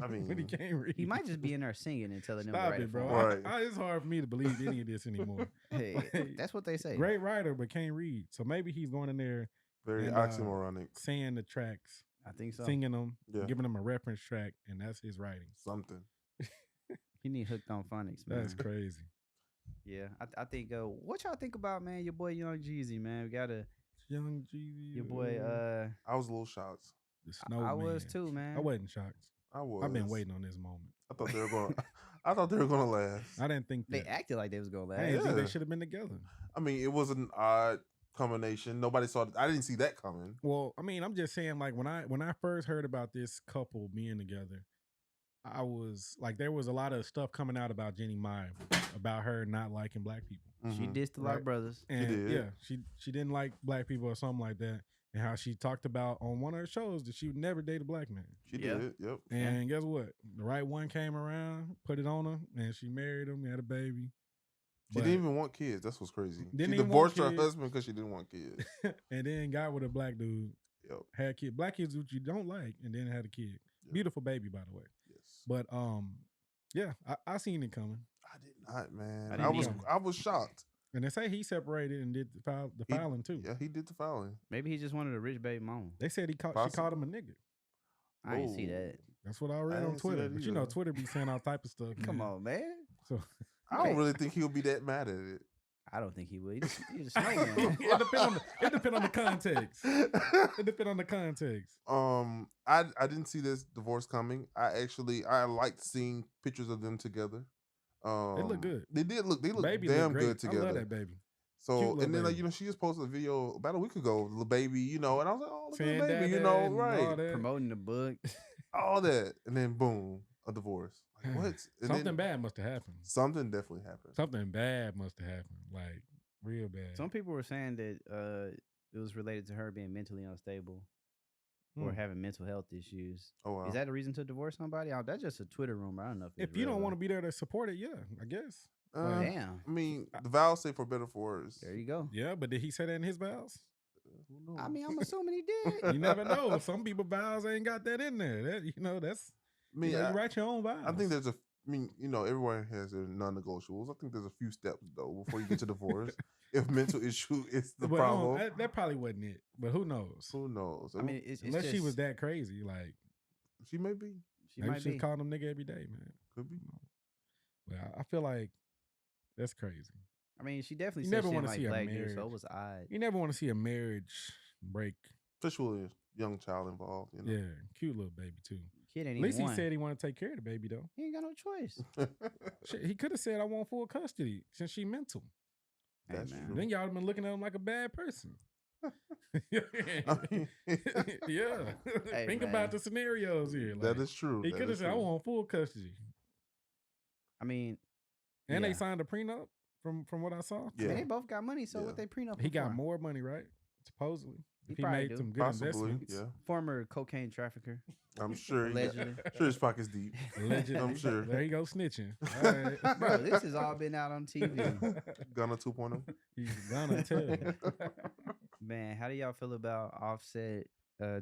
I mean, But he can't read. He might just be in there singing and telling them to Stop write it, bro. for him. Right. It's hard for me to believe any of this anymore. Hey, Like, that's what they say. Great writer, but can't read. So maybe he's going in there very And, oxymoronic. saying the tracks, I think so. singing them, Yeah. giving them a reference track, and that's his writing. Something. He need hooked on phonics, man. That's crazy. Yeah, I think. What y'all think about, man? Your boy Young Jeezy, man. We got to Young Jeezy. your boy. I was a little shocked. The Snow I was Man. too, man. I wasn't shocked. I was. I've been waiting on this moment. I thought they were going. I thought they were going to last. I didn't think They that. acted like they was gonna I last. didn't think they Yeah. should have been together. I mean, it was an odd combination. Nobody saw. I didn't see that coming. Well, I mean, I'm just saying, like when I first heard about this couple being together, I was like, there was a lot of stuff coming out about Jeannie Mai, about her not liking black people, She Mhm. dissed a lot of Right. brothers. and did. yeah, she didn't like black people or something like that, and how she talked about on one of her shows that she would never date a black man. She Yeah. did. Yep. And guess what? The right one came around, put it on her, and she married him, had a baby. She didn't even want kids. That's what's crazy. Didn't She even want divorced her kids. husband because she didn't want kids. and then got with a black dude, Yep. had kid, black kids which you don't like, and then had a kid. Yeah. Beautiful baby, by the way. Yes. But yeah, I seen it coming. I did not, man. I I, didn't was. either. I was shocked. And they say he separated and did the He- filing too. Yeah, he did the filing. Maybe he just wanted a rich baby mama. They said she Possible. called him a nigga. I didn't see Whoa. that. That's what I read on didn't see Twitter. that But you know, either. Twitter be saying all type of stuff. Come man. on, man. So I don't really think he'll be that mad at it. I don't think he would. He's a snowman. it depend on the context. It depend on the context. I didn't see this divorce coming. I liked seeing pictures of them together. They look good. They did look. They look Baby damn look great. good together. I love that baby. So Cute little and then like baby. she just posted a video about a week ago, the baby, and I was like, oh, look at Saying the baby, dad right? and all that. Promoting the book. All that, and then boom, a divorce. Like what? And Something then bad must have happened. Something definitely happened. Something bad must have happened. Like real bad. Some people were saying that it was related to her being mentally unstable or Hmm. having mental health issues. Oh wow. Is that a reason to divorce somebody? That's just a Twitter rumor. I don't know if If you don't want to be there to support it, yeah, I guess. Damn. I mean, the vows say for better for worse. There you go. Yeah, but did he say that in his vows? Who knows? I mean, I'm assuming he did. You never know. Some people vows ain't got that in there. That that's I mean, you I, write your own vows. I think there's I mean, everyone has their non-negotiables. I think there's a few steps though before you get to divorce. If mental issue is the But problem, that probably wasn't it. But who knows? who knows? I mean, it's Unless she just- was that crazy, like she may be. She maybe might she be. was calling them nigga every day, man. Could be. But I feel like that's crazy. I mean, she definitely You said never shit wanna like see a Black Dude, marriage. so it was odd. You never want to see a marriage break. Especially with a young child involved. Yeah, cute little baby too. Kid ain't At least even he one. said he wanted to take care of the baby though. He ain't got no choice. Shit, he could have said I want full custody since she mental. Hey, That's man. true. Then y'all been looking at him like a bad person. I mean, Yeah. Hey, Think man. about the scenarios here. that like, is true. He That could have is said I true. want full custody. I mean, And Yeah. they signed a prenup from what I saw. I mean, Yeah. they both got money, so Yeah. what they prenup He got for? more money, right? Supposedly. He If he probably made do. some good Possibly, investments. yeah. Former cocaine trafficker. I'm sure. Allegedly. Sure, his pocket's deep. Allegedly. I'm sure. There you go, snitching. All right. Bro, this has all been out on TV. Gunna 2.0. He's gonna tell. Man, how do y'all feel about Offset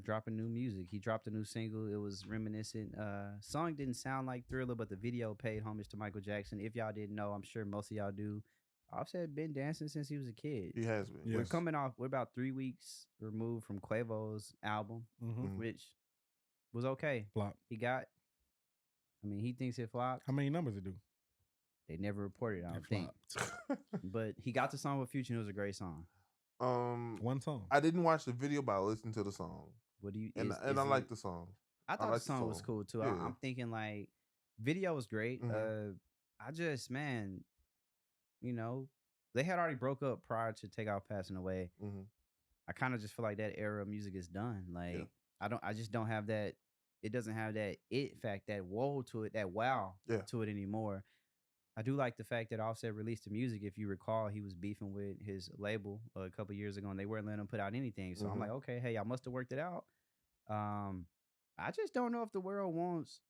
dropping new music? He dropped a new single. It was reminiscent. Song didn't sound like Thriller, but the video paid homage to Michael Jackson. If y'all didn't know, I'm sure most of y'all do. Offset been dancing since he was a kid. He has been. Yeah. We're about 3 weeks removed from Quavo's album, Mhm. which was okay. Flop. He he thinks it flopped. How many numbers it do? They never reported it, I It don't think. flopped. But he got the song with Future, and it was a great song. One song. I didn't watch the video, but I listened to the song, What do you? and is I it- like the song. I thought like the the song was song. cool too. Yeah. I'm thinking like video was great. Mhm. I just they had already broke up prior to Takeoff passing away. Mhm. I kind of just feel like that era of music is done. Like Yeah. I just don't have that. It doesn't have that it fact, that whoa to it, that wow Yeah. to it anymore. I do like the fact that Offset released the music. If you recall, he was beefing with his label a couple years ago, and they weren't letting him put out anything. So I'm Mhm. like, okay, hey, y'all must have worked it out. I just don't know if the world wants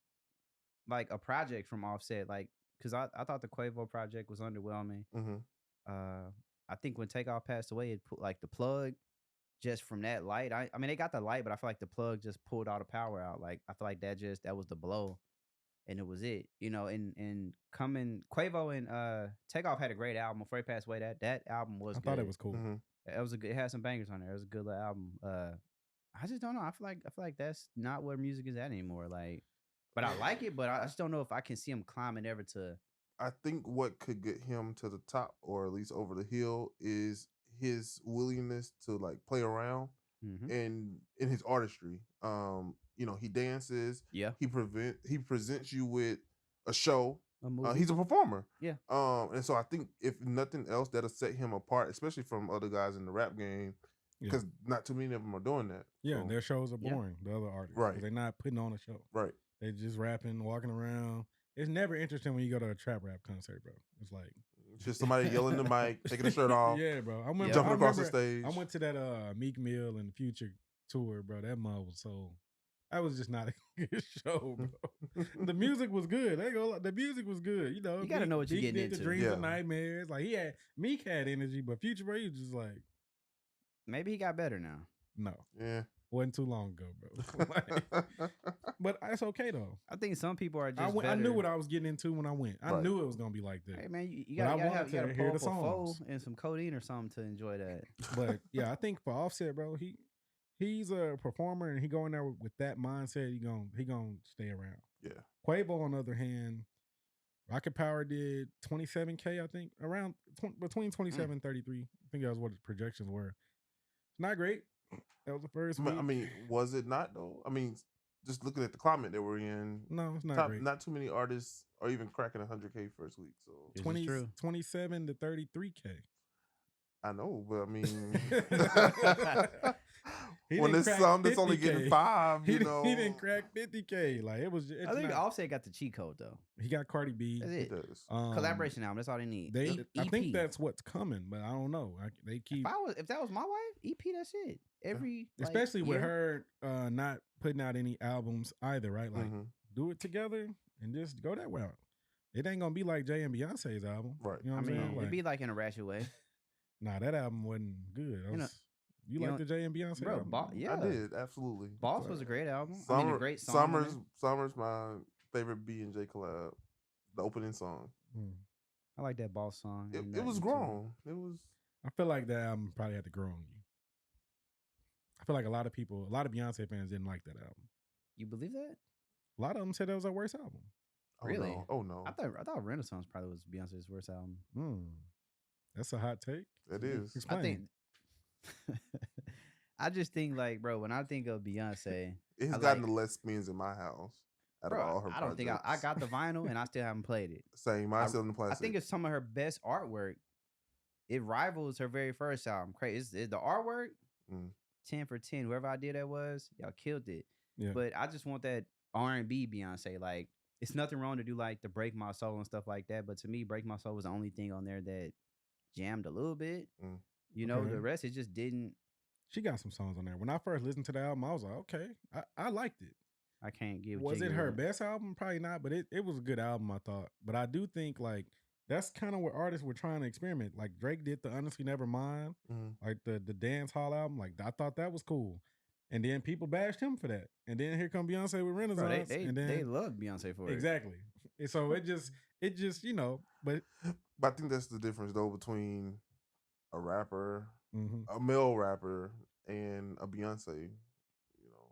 like a project from Offset, like because I thought the Quavo project was underwhelming. Mhm. I think when Takeoff passed away, it put like the plug just from that light. I mean, they got the light, but I feel like the plug just pulled all the power out. Like I feel like that was the blow, and it was it. And coming Quavo and Takeoff had a great album before he passed away. That album was I good. thought it was cool. Mhm. It was it had some bangers on there. It was a good little album. I just don't know. I feel like that's not where music is at anymore. Like, but I like it, but I just don't know if I can see him climbing ever to. I think what could get him to the top, or at least over the hill, is his willingness to like play around Mhm. in his artistry. He dances. Yeah, He presents you with a show. a movie. He's a performer. Yeah. And so I think if nothing else, that'll set him apart, especially from other guys in the rap game, Yeah. because not too many of them are doing that. Yeah, So- their shows are Yeah. boring. The other artists, Right. 'cause they're not putting on a show. right. They just rapping, walking around. It's never interesting when you go to a trap rap concert, bro. It's like Just somebody yelling the mic, taking the shirt off, yeah, bro. I remember, jumping I across the remember stage. I went to that Meek Mill and Future tour, bro. That mug was so. That was just not a good show, bro. The music was good. The music was good. You You gotta know what you're Meek getting did into. The Dreams Yeah. and Nightmares. Like Meek had energy, but Future, bro, he was just like, Maybe he got better now. no, Yeah. wasn't too long ago, bro. Like, but it's okay though. I think some people are just. I better. knew what I was getting into when I went. I Right. knew it was gonna be like that. Hey man, you But I gotta wanted to have hear pull the up a foe songs. and some codeine or something to enjoy that. But yeah, I think for Offset, bro, he's a performer and he going there with that mindset. He gonna stay around. Yeah. Quavo, on the other hand, Rocket Power did 27K, I think, around between 27 and 33. I think that was what his projections were. Not great. That was the first week. I mean, was it not though? I mean, just looking at the climate that we're in, no, it's not great. not too many artists are even cracking 100K first week. So This is 20, true. 27 to 33K. I know, but I mean, He when didn't it's crack some that's only 50K. getting 5, He you didn't, know, he didn't crack 50K. Like it's I think not- Offset got the cheat code though. he got Cardi B. That's He it. does. Collaboration album. That's all they need. They, I think EP. that's what's coming, but I don't know. They keep, If that was my wife, EP. That's it. Every like, especially with year. her not putting out any albums either, right? Like Mhm. do it together and just go that route. It ain't gonna be like Jay and Beyonce's album, Right. You know I what I'm mean, saying? it'd be like in a ratchet way, Nah, that album wasn't good. You know- You you like know- the Jay and Beyonce bro. album? Yeah, I did absolutely. Boss was a great album. I mean, a great song. on there. Summer's my favorite B and J collab. the opening song. I like that boss song. It was grown. It was. I feel like that album probably had to grow on you. I feel like a lot of Beyonce fans didn't like that album. You believe that? A lot of them said that was her worst album. Oh, Really? No. Oh no. I thought Renaissance probably was Beyonce's worst album. That's a hot take. It is. Explain. I think. I just think like, bro, when I think of Beyonce, It has gotten the less spins in my house out of all her I don't think I got the vinyl and I still haven't played it. Same. I still in the plastic. I think it's some of her best artwork. It rivals her very first album. Crazy. It's the artwork. 10 for 10. Whoever I did that was, y'all killed it. Yeah. But I just want that R&B Beyonce. Like, it's nothing wrong to do like the Break My Soul and stuff like that. But to me, Break My Soul was the only thing on there that jammed a little bit. You know, the rest, it just didn't. She got some songs on there. When I first listened to the album, I was like, okay, I liked it. I can't give. Was it her best album? Probably not, but it was a good album, I thought. But I do think like that's kind of what artists were trying to experiment. Like Drake did the Honestly Nevermind, like the dance hall album. Like I thought that was cool. And then people bashed him for that. And then here come Beyonce with Renaissance. Bro, and then they love Beyonce for it. Exactly. And so it just, you know, but I think that's the difference though between a rapper, a male rapper, and a Beyonce. You know.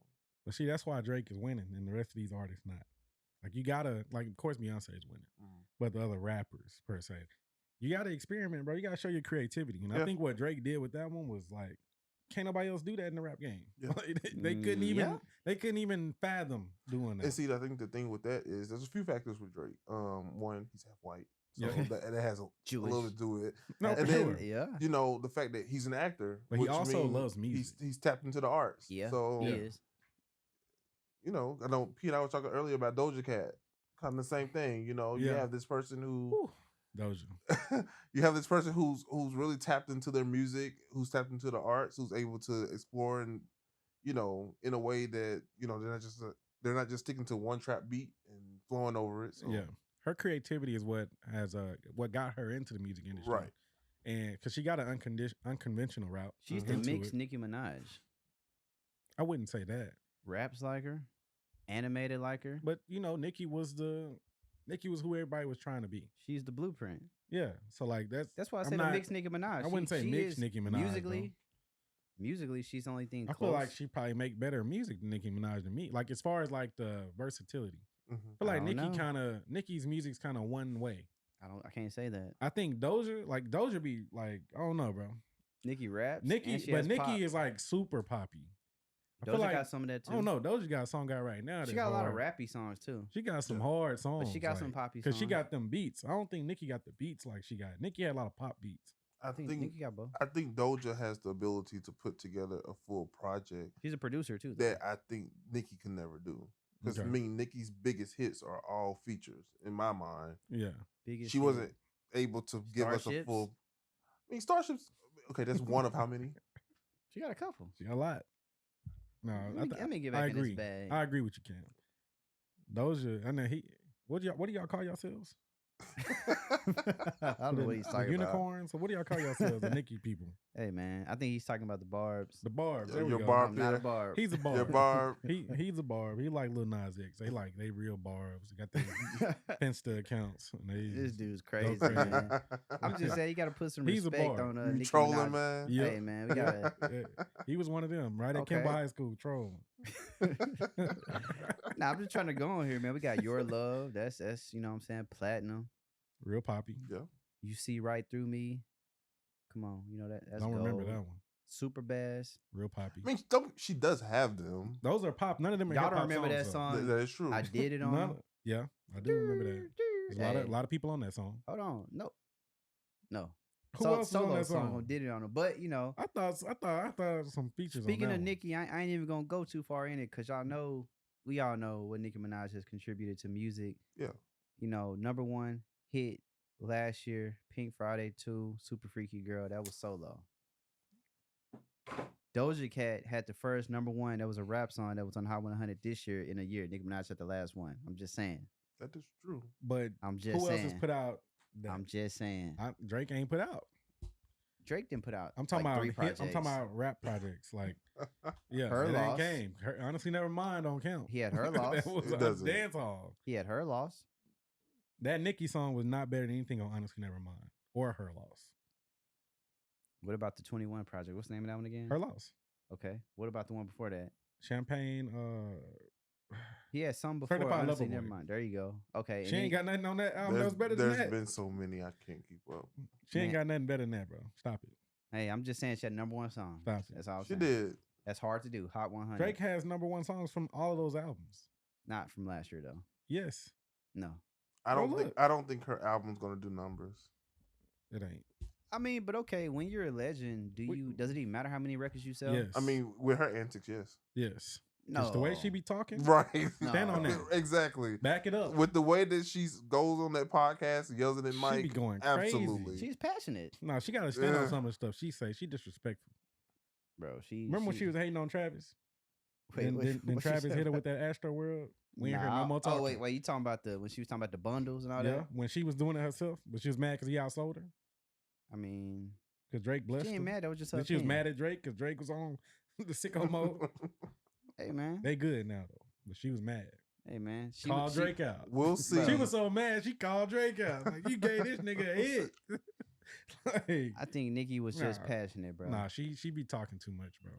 But see, that's why Drake is winning and the rest of these artists not. Like you gotta, like of course Beyonce is winning, but the other rappers per se, you gotta experiment, bro. You gotta show your creativity. And I think what Drake did with that one was like, can't nobody else do that in the rap game. Yeah. Like, they couldn't even fathom doing that. And see, I think the thing with that is there's a few factors with Drake. One, he's half white, so that has a little to do with it. No, and for then, sure. you know, the fact that he's an actor, but he also loves music. He's tapped into the arts. Yeah, so he is. You know, I know Pete and I was talking earlier about Doja Cat. Kind of the same thing. You know, you have this person who Doja. You have this person who's really tapped into their music, who's tapped into the arts, who's able to explore and, you know, in a way that, you know, they're not just sticking to one trap beat and flowing over it. So. Yeah, her creativity is what got her into the music industry, right? And because she got an unconventional route. She's the mixed Nicki Minaj. I wouldn't say that. Raps like her, animated like her, but you know, Nicki was who everybody was trying to be. She's the blueprint. Yeah, so like that's why I said a mixed Nicki Minaj. I wouldn't say mixed Nicki Minaj. Musically, she's the only thing. I feel like she probably make better music than Nicki Minaj than me. Like as far as like the versatility, I feel like Nicki's music's kind of one way. I can't say that. I think Doja be like, I don't know, bro. Nicki raps. Nicki is like super poppy. Doja got some of that too. Oh no, Doja got a song out right now. She got a lot of rappy songs too. She got some hard songs. But she got some poppy songs. Because she got them beats. I don't think Nicki got the beats like she got. Nicki had a lot of pop beats. I think Nicki got both. I think Doja has the ability to put together a full project. She's a producer too. That I think Nicki can never do. Because I mean, Nicki's biggest hits are all features in my mind. Yeah. She wasn't able to give us a full. I mean, Starships. Okay, that's one of how many? She got a couple. She got a lot. No, let me get back in this bag. I agree with you, Cam. Doja, I know what do y'all call yourselves? I don't know what he's talking unicorns. So what do y'all call yourselves, the Nicki people? Hey man, I think he's talking about the Barbs. The Barbs. Your Barb. I'm not a Barb. He's a Barb. Your Barb. He's a Barb. He like Lil Nas X. They real Barbs. They got their Finsta accounts. This dude's crazy, man. I'm just saying you got to put some respect on Nicki trolling, man. Yep. Hey man, we got to. He was one of them, right at Kimball High School, trolling. Nah, I'm just trying to go on here, man. We got Your Love. That's you know what I'm saying, platinum. Real poppy. Yeah. You See Right Through Me. Come on, you know that's don't gold. remember that one. Super Bass. Real poppy. I mean, she does have them. Those are pop. None of them are y'all hip-hop don't remember songs, that song? That is true. I Did It on. Yeah, I do remember that. There's a lot of people on that song. Hold on, no. Who else was on that song? Did it on it, but you know, I thought some features. Speaking on that of one. Nicki, I ain't even gonna go too far in it because we all know what Nicki Minaj has contributed to music. Yeah, you know, number one hit last year, Pink Friday 2, Super Freaky Girl. That was solo. Doja Cat had the first number one. That was a rap song that was on Hot 100 this year in a year. Nicki Minaj had the last one. I'm just saying. That is true. But I'm just who saying. else has put out? I'm just saying. Drake ain't put out. Drake didn't put out. I'm talking like about 3 projects. I'm talking about rap projects. Like, yeah, Her it Loss. ain't came. Honestly, never mind. Don't count. He had Her Loss. That was It a doesn't. dance hall. He had Her Loss. That Nicki song was not better than anything on Honestly Nevermind or Her Loss. What about the 21 project? What's the name of that one again? Her Loss. Okay. What about the one before that? Champagne. He had some before. Certified Honestly, Lover never Boy. mind. There you go. Okay. She ain't got nothing on that album that was better than that. There's been so many I can't keep up. She ain't got nothing better than that, bro. Stop it. Hey, I'm just saying she had number 1 song. Stop it. That's all I'm She saying. did. That's hard to do. Hot 100. Drake has number 1 songs from all of those albums. Not from last year though. Yes. No. I Bro, don't think her album's gonna do numbers. It ain't. I mean, but okay, when you're a legend, does it even matter how many records you sell? Yes. I mean, with her antics, yes. Yes. No. Just the way she be talking. Right. Stand on that. Exactly. Back it up. With the way that she goes on that podcast and yells at that She mic. be going crazy. Absolutely. She's passionate, No, she got to stand Yeah. on some of the stuff she say. She disrespectful. bro. Remember when she was hating on Travis? Then what she Travis said hit her about- with that Astro World. We ain't heard no more talking. Oh wait, you talking about when she was talking about the bundles and all Yeah, that? when she was doing it herself, but she was mad because he outsold her. I mean, Because Drake blessed she her. ain't mad. That was just her Then she was opinion. mad at Drake because Drake was on the sicko mode. Hey man, They good now though, but she was mad. hey man. Called Drake out. We'll see. She was so mad she called Drake out. Like, you gave this nigga a hit. Like, I think Nicki was just Nah. passionate, bro. nah, she be talking too much, bro.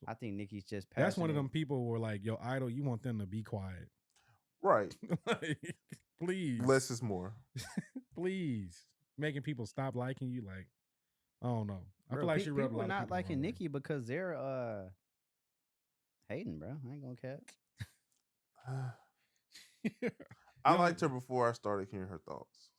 I think Nicki's just passionate. That's one of them people where like your idol, you want them to be quiet. Right. Like, please, Less is more. please, making people stop liking you. Like, I don't know. I Bro, feel like she rubbed a people lot of not people liking wrong way. Nicki because they're hating, bro. I ain't gonna cap. I liked her before I started hearing her thoughts.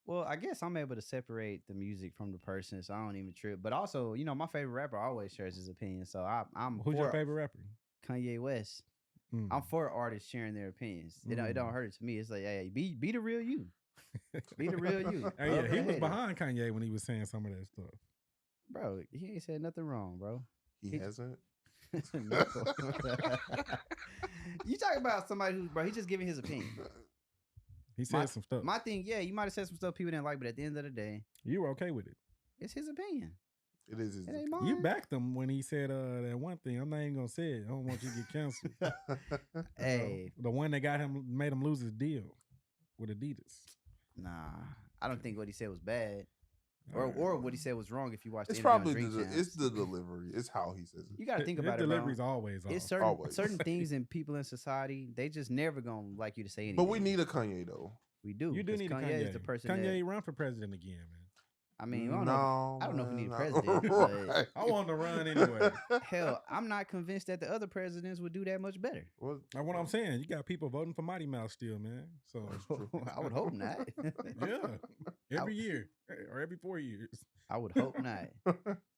Well, I guess I'm able to separate the music from the person, so I don't even trip. But also, my favorite rapper always shares his opinion. So I'm Who's for your favorite rapper? Kanye West. Mm. I'm for artists sharing their opinions. It don't hurt it to me. It's like, hey, be the real you. Be the real you. Hey, yeah, Love he or was hate it. behind Kanye when he was saying some of that stuff. Bro, he ain't said nothing wrong, bro. He hasn't. No. You talking about somebody who's, bro, he's just giving his opinion. He said some stuff. My thing, yeah, you might have said some stuff people didn't like, but at the end of the day, You were okay with it. it's his opinion. It is his It ain't mine. You backed him when he said that one thing. I'm not even gonna say it. I don't want you to get canceled. Hey, The one that made him lose his deal with Adidas. nah, I don't think what he said was bad, All right. or what he said was wrong. If you watch, the It's interview on probably Drink Champs. it's the delivery. It's how he says it. You got to think His about it, delivery's bro. always off. It's certain Always. certain things and people in society, they just never gonna like you to say anything. But we need a Kanye though. we do. You do 'cause need a Kanye Kanye. is the person. Kanye run for president again, man. I mean, I don't know if we need a man, president, right. I want to run anyway. hell, I'm not convinced that the other presidents would do that much better. What? That's what I'm saying. You got people voting for Mighty Mouse still, man. So That's true. I would hope not. yeah, every year or every 4 years. I would hope not.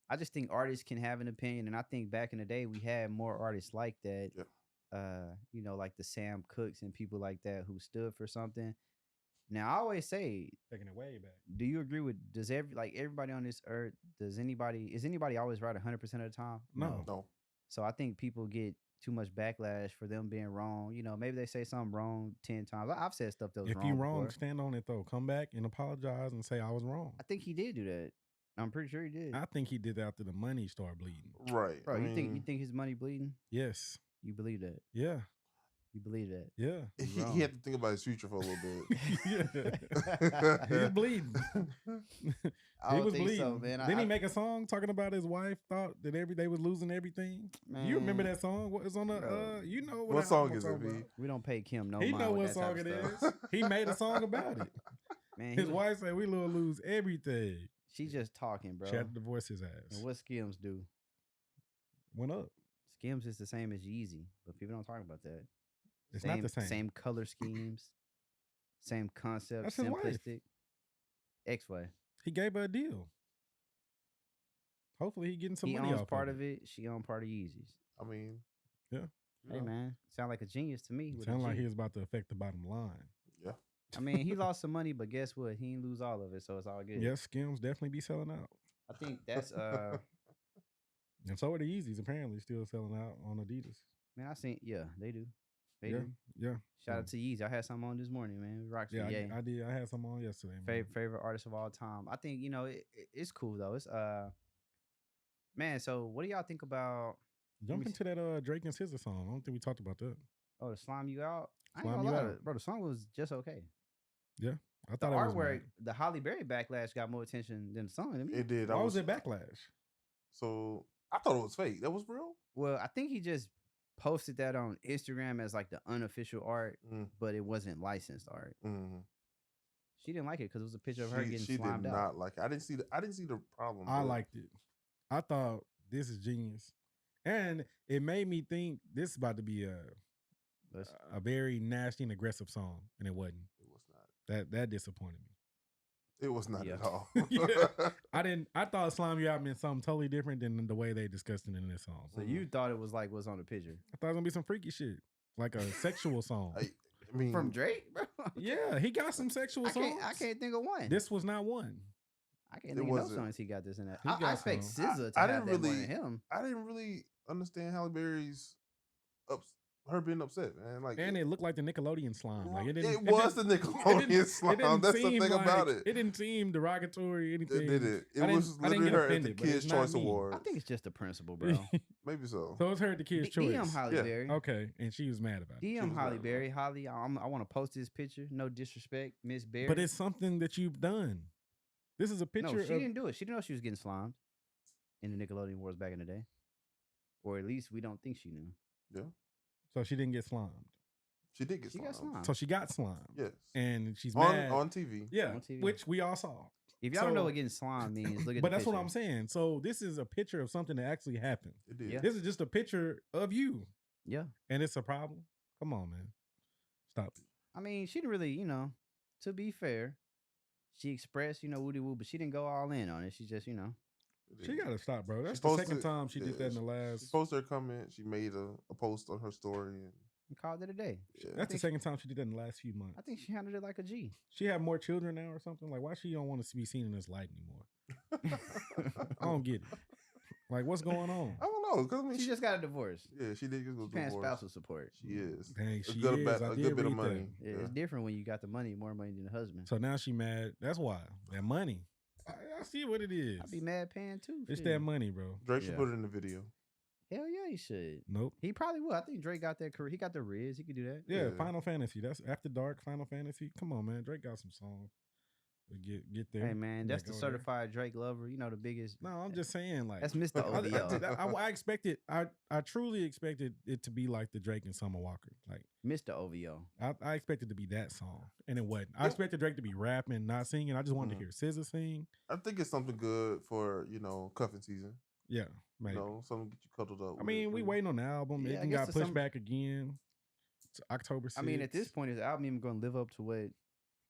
I just think artists can have an opinion, and I think back in the day we had more artists like that. Yeah. Like the Sam Cooks and people like that who stood for something. Now I always say, Taking it way back. do you agree with everybody on this earth? Is anybody always right 100% of the time? No. No. So I think people get too much backlash for them being wrong. Maybe they say something wrong 10 times. I've said stuff that was If wrong. you wrong, before. stand on it though. Come back and apologize and say I was wrong. I think he did do that. I'm pretty sure he did. I think he did that after the money started bleeding. Right. Bro, I you mean, think his money bleeding? Yes. You believe that? Yeah. You believe that? Yeah. he had to think about his future for a little bit. yeah. He's bleeding. I He don't was think bleeding. so, man. Didn't he make a song talking about his wife thought that they was losing everything? You remember that song? What is on the Bro. you know What song is it, V? We don't pay Kim no He mind know with what that type song of it stuff. is. He made a song about it. Man, His wife said we will lose everything. she just talking, bro. She had to divorce his ass. And what Skims do? Went up. Skims is the same as Jeezy, but people don't talk about that. It's not the same. Same color schemes, same concept, That's his wife. simplistic. X-Way. He gave her a deal. Hopefully he getting some He money owns off part of of it. She owns part of Yeezys. I mean, Hey man, sound like a genius to me. with a Sound like G. he was about to affect the bottom line. yeah. I mean, he lost some money, but guess what? He didn't lose all of it, so it's all good. Yes, Skims definitely be selling out. I think that's And so are the Yeezys apparently still selling out on Adidas. man. I seen they do. They Yeah, do. yeah. Shout out to Yeezy. I had some on this morning, man. Rocks Yeah, for Ye. I did. I had some on yesterday. Man. Favorite artist of all time. I think it's cool though. It's man. So what do y'all think about? Jump me into that Drake and SZA song. I don't think we talked about that. Oh, the Slime You Out. I ain't Slime gonna You lie, Out. bro. The song was just okay. Yeah. I The thought it was artwork, mad. the Holly Berry backlash got more attention than the song. To me. It did. Why was it backlash? So I thought it was fake. That was real. Well, I think he just posted that on Instagram as like the unofficial art, but it wasn't licensed art. She didn't like it because it was a picture of her getting She slimed did out. not like it. I didn't see the problem. I liked it. I thought this is genius, and it made me think this is about to be a very nasty and aggressive song, and it wasn't. It was not. That disappointed me. It was not at all. I thought Slime You Out meant something totally different than the way they discussed it in this song. So you thought it was like what's on the picture? I thought it was gonna be some freaky shit, like a sexual song. I mean, From Drake, bro. Yeah, he got some sexual songs. I can't think of one. This was not one. I can't think of no songs he got this in that. He I got expect some. SZA to I have didn't that more really- than him. I didn't really understand Halle Berry's her being upset, man. Like, And it looked like the Nickelodeon slime. Like it didn't. it was the Nickelodeon slime. That's the thing about it. It didn't seem derogatory. Anything. It did it. It I didn't- was I didn't literally get her at the offended, but Kids' it's not Choice me. Award. I think it's just the principle, bro. Maybe so. So it's her the kid's choice. DM Holly Yeah. Berry. Okay, and she was mad about it. She DM was Holly mad Berry. Holly, I want to post this picture. No disrespect, Miss Berry. But it's something that you've done. This is a picture. no, she of, didn't do it. She didn't know she was getting slimed in the Nickelodeon Wars back in the day, or at least we don't think she knew. Yeah, So she didn't get slimed. she did get She got slimed. slimed. So she got slimed. Yes, And she's on mad. TV. Yeah, on TV. which we all saw. If y'all don't know So- what getting slimed means, look at. But the that's what picture. I'm saying. So this is a picture of something that actually happened. It did. Yeah. This is just a picture of you, Yeah, and it's a problem. Come on, man. Stop it. I mean, she didn't really, to be fair, she expressed, woody woo, but she didn't go all in on it. She just, It She did. gotta stop, bro. That's She the second posted- time she did yeah, that in the She last. posted her comment. She made a post on her story. And, called it a day. yeah. That's the second time she did that in the last few months. I think she handled it like a G. She had more children now or something. Like, why she don't want to be seen in this light anymore? I don't get it. Like, what's going on? I don't know. 'Cause, I mean, She just got a divorce. yeah, she did just go She's paying divorce. spousal support. She is. Dang, A she good, is. bit, I a did good bit of read that. money. Yeah, it's different when you got the money, more money than the husband. So now she mad. That's why. That money. I see what it is. I'd be mad paying too. It's shit. that money, bro. Drake should Yeah. put it in the video. Hell yeah, he should. Nope. He probably will. I think Drake got that career. He got the Riz. He could do that. Yeah, Yeah. Final Fantasy. That's After Dark, Final Fantasy. Come on, man. Drake got some songs to get there. Hey man, that's the Go there. certified Drake lover. You know the biggest. No, I'm just saying, like That's Mr. OVO. I expected. I truly expected it to be like the Drake and Summer Walker. Like Mr. OVO. I expected to be that song, and it wasn't. I Yep. expected Drake to be rapping, not singing. I just wanted Mhm. to hear SZA sing. I think it's something good for cuffing season. Yeah, maybe. Something to get you cuddled up. I mean, we waiting on the album. Yeah, I It guess got to pushed some- back again to October 6th. I mean, at this point, is the album even going to live up to what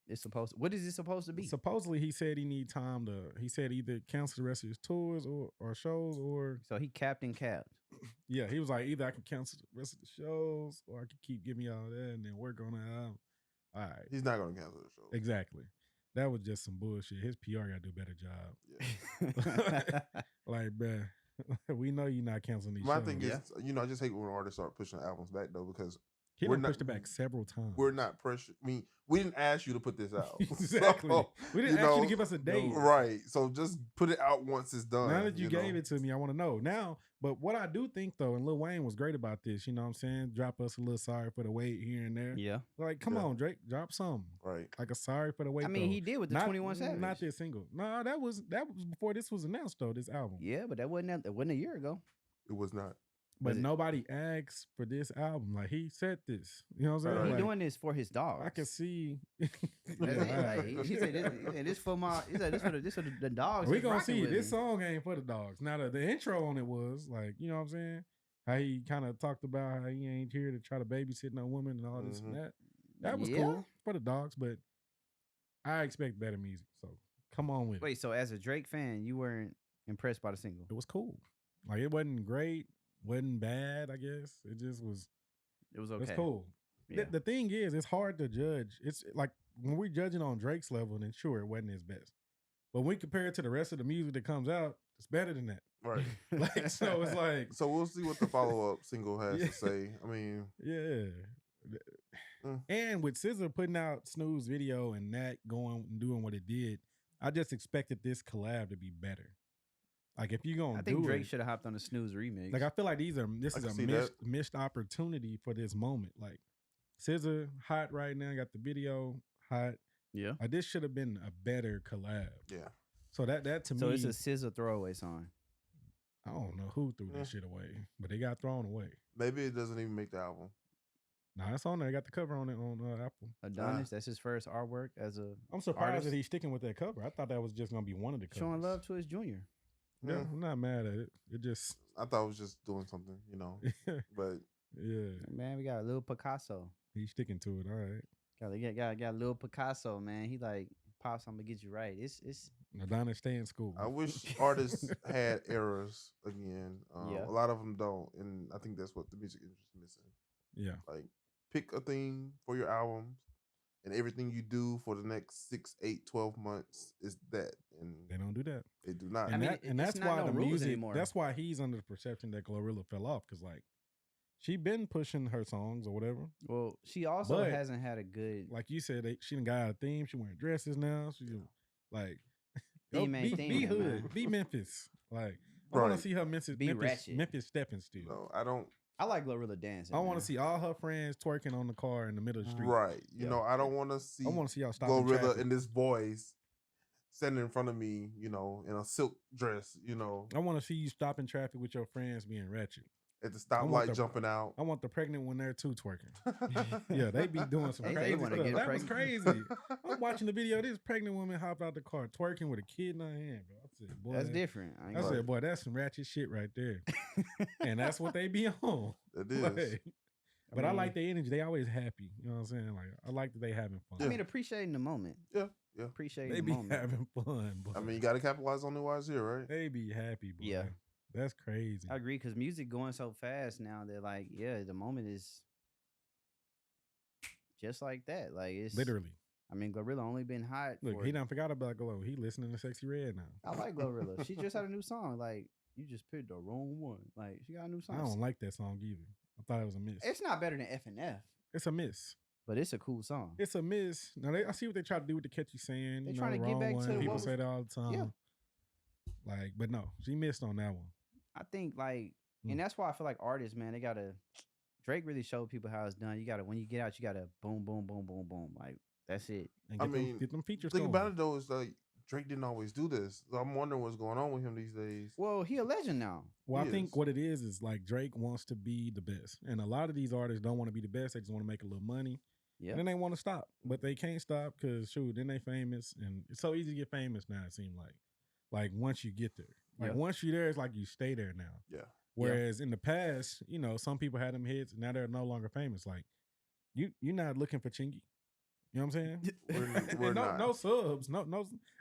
it's supposed to? What is it supposed to be? Supposedly, he said he need time to. He said either cancel the rest of his tours or shows, or So he capped and capped. yeah, he was like either I can cancel the rest of the shows or I can keep giving y'all that and then work on the album. All right, He's not going to cancel the show. exactly. That was just some bullshit. His PR got to do a better job. Yeah. Like, bruh, we know you're not canceling these My shows. thing is, I just hate when artists start pushing albums back though, because he we're done not- pushed it back several times. we're not pressured. I mean, we didn't ask you to put this out. Exactly. So, We didn't ask you to give us a date. Right. So just put it out once it's done. Now that you gave it to me, I want to know now. But what I do think though, and Lil Wayne was great about this. You know what I'm saying? Drop us a little sorry for the wait here and there. Yeah. Like, come Yeah. on, Drake, drop something. Right. Like a sorry for the wait. I mean, though. he did with the Not- 21 Savage. Not this single. No, that was before this was announced though. This album. Yeah, but that wasn't a year ago. It was not. But Was it- nobody asked for this album. Like he said this. You know what I'm saying? Right. He Like, doing this for his dogs. I can see. That's it. Like, he said this for my. He said this for the dogs. We that's gonna rocking see. with This me. song ain't for the dogs. Now the intro on it was like, you know what I'm saying? How he kind of talked about how he ain't here to try to babysit no woman and all this and that. That was Yeah? cool for the dogs, but I expect better music. So come on with it. Wait, so as a Drake fan, you weren't impressed by the single? It was cool. Like it wasn't great, wasn't bad. I guess it just was. It was okay. It's cool. Yeah. The thing is, it's hard to judge. It's like when we're judging on Drake's level, then sure, it wasn't his best. But when we compare it to the rest of the music that comes out, it's better than that. Right. Like, so it's like, So we'll see what the follow up single has Yeah. to say. I mean, yeah. Mm. And with SZA putting out Snooze video and that going and doing what it did, I just expected this collab to be better. Like if you're gonna I think do Drake it, should have hopped on the Snooze remix. like I feel like this I is can a see missed opportunity for this moment. Like SZA hot right now, got the video hot. Yeah. Like this should have been a better collab. Yeah. So that to So me, it's a SZA throwaway song. I don't know who threw this shit away, but they got thrown away. Maybe it doesn't even make the album. Nah, it's on there. I got the cover on it on Apple. Adonis, that's his first artwork as a. I'm surprised artist. that he's sticking with that cover. I thought that was just gonna be one of the covers. Showing love to his junior. Yeah, I'm not mad at it. It just I thought it was just doing something, but yeah, Man, we got a little Picasso. he's sticking to it. All right. Got a little Picasso, man. He like, Pops, I'm gonna get you right. It's Adonis, stay in school. I wish artists had errors again. Yeah. A lot of them don't, and I think that's what the music industry is missing. Yeah. Like, pick a theme for your albums, and everything you do for the next 6, 8, 12 months is that. And They don't do that. they do not. And, I mean, and it's that's not why no the rules music, anymore. that's why he's under the perception that Glorilla fell off. Because, like, she been pushing her songs or whatever. well, she also But- hasn't had a good Like you said, she done got a theme. She wearing dresses now. She like, Theme ain't be theming, hood, man. be Memphis. Like, I want Right. to see her Memphis, Be ratchet. Memphis stepping still. No, I don't. I like Glorilla dancing. I want man. to see all her friends twerking on the car in the middle of the street. Right. You Yeah. know, I don't want to see I want to see y'all stop Glorilla in this voice standing in front of me, in a silk dress, I want to see you stopping traffic with your friends being ratchet. at the want stoplight the- jumping out. I want the pregnant one there too twerking. Yeah, they be doing some They crazy wanna stuff. get That was pregnant. crazy. I'm watching the video. This pregnant woman hopped out the car twerking with a kid in her hand, bro. I said, boy, That's different. I ain't I gonna- said, boy, that's some ratchet shit right there. And that's what they be on. It is. Like, but I mean- like their energy. They always happy. You know what I'm saying? Like, I like that they having fun. I mean, appreciating the moment. Yeah. Appreciating They the be moment. having fun. Boy. I mean, you got to capitalize on it while it's here, right? They be happy, boy. Yeah. That's crazy. I agree because music going so fast now that like, yeah, the moment is just like that. Like it's Literally. I mean, Glorilla only been hot. Look, for, he done forgot about Glow. He listening to Sexy Red now. I like Glorilla. She just had a new song. Like you just picked the wrong one. Like she got a new song. I don't like that song either. I thought it was a miss. It's not better than F and F, It's a miss. but it's a cool song. It's a miss. Now I see what they try to do with the catchy saying. They You know, trying to get wrong back one. to People what say that all the time. Yeah. Like, but no, she missed on that one. I think like, Mm. and that's why I feel like artists, man, they gotta. Drake really showed people how it's done. You gotta when you get out, you gotta boom, boom, boom, boom, boom. Like that's it. And I get mean, get them features. The thing going. about it, though, is like Drake didn't always do this. So I'm wondering what's going on with him these days. Well, he a legend now. Well, I He think is. what it is like Drake wants to be the best, and a lot of these artists don't want to be the best. They just want to make a little money, Yeah. and then they want to stop, but they can't stop because shoot, then they famous, and it's so easy to get famous now. It seems like once you get there, like Yeah. once you're there, it's like you stay there now. Yeah. Whereas in the past, some people had them hits, and now they're no longer famous. Like you're not looking for Chingy. You know what I'm saying? We're And not. no subs, no.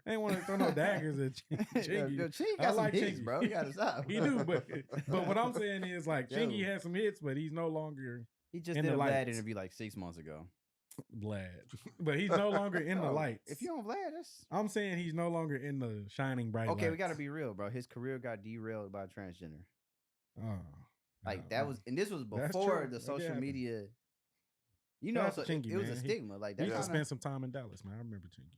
I ain't want to throw no daggers at Chingy. Yo, Chingy I got some like hits, Chingy. bro. You gotta stop. He do, but what I'm saying is like Yo. Chingy had some hits, but he's no longer He just in did the a Vlad lights. interview like 6 months ago. Vlad. But he's no longer in the Bro, lights. If you on Vlad, that's I'm saying he's no longer in the shining bright okay. We lights. gotta be real, bro. His career got derailed by transgender. Oh, Like nah, that was, and this was That's before true. the That social happened. media. Shout out So to Chingy, it was a man. stigma. Like He that. used to kinda- spend some time in Dallas, man. I remember Chingy.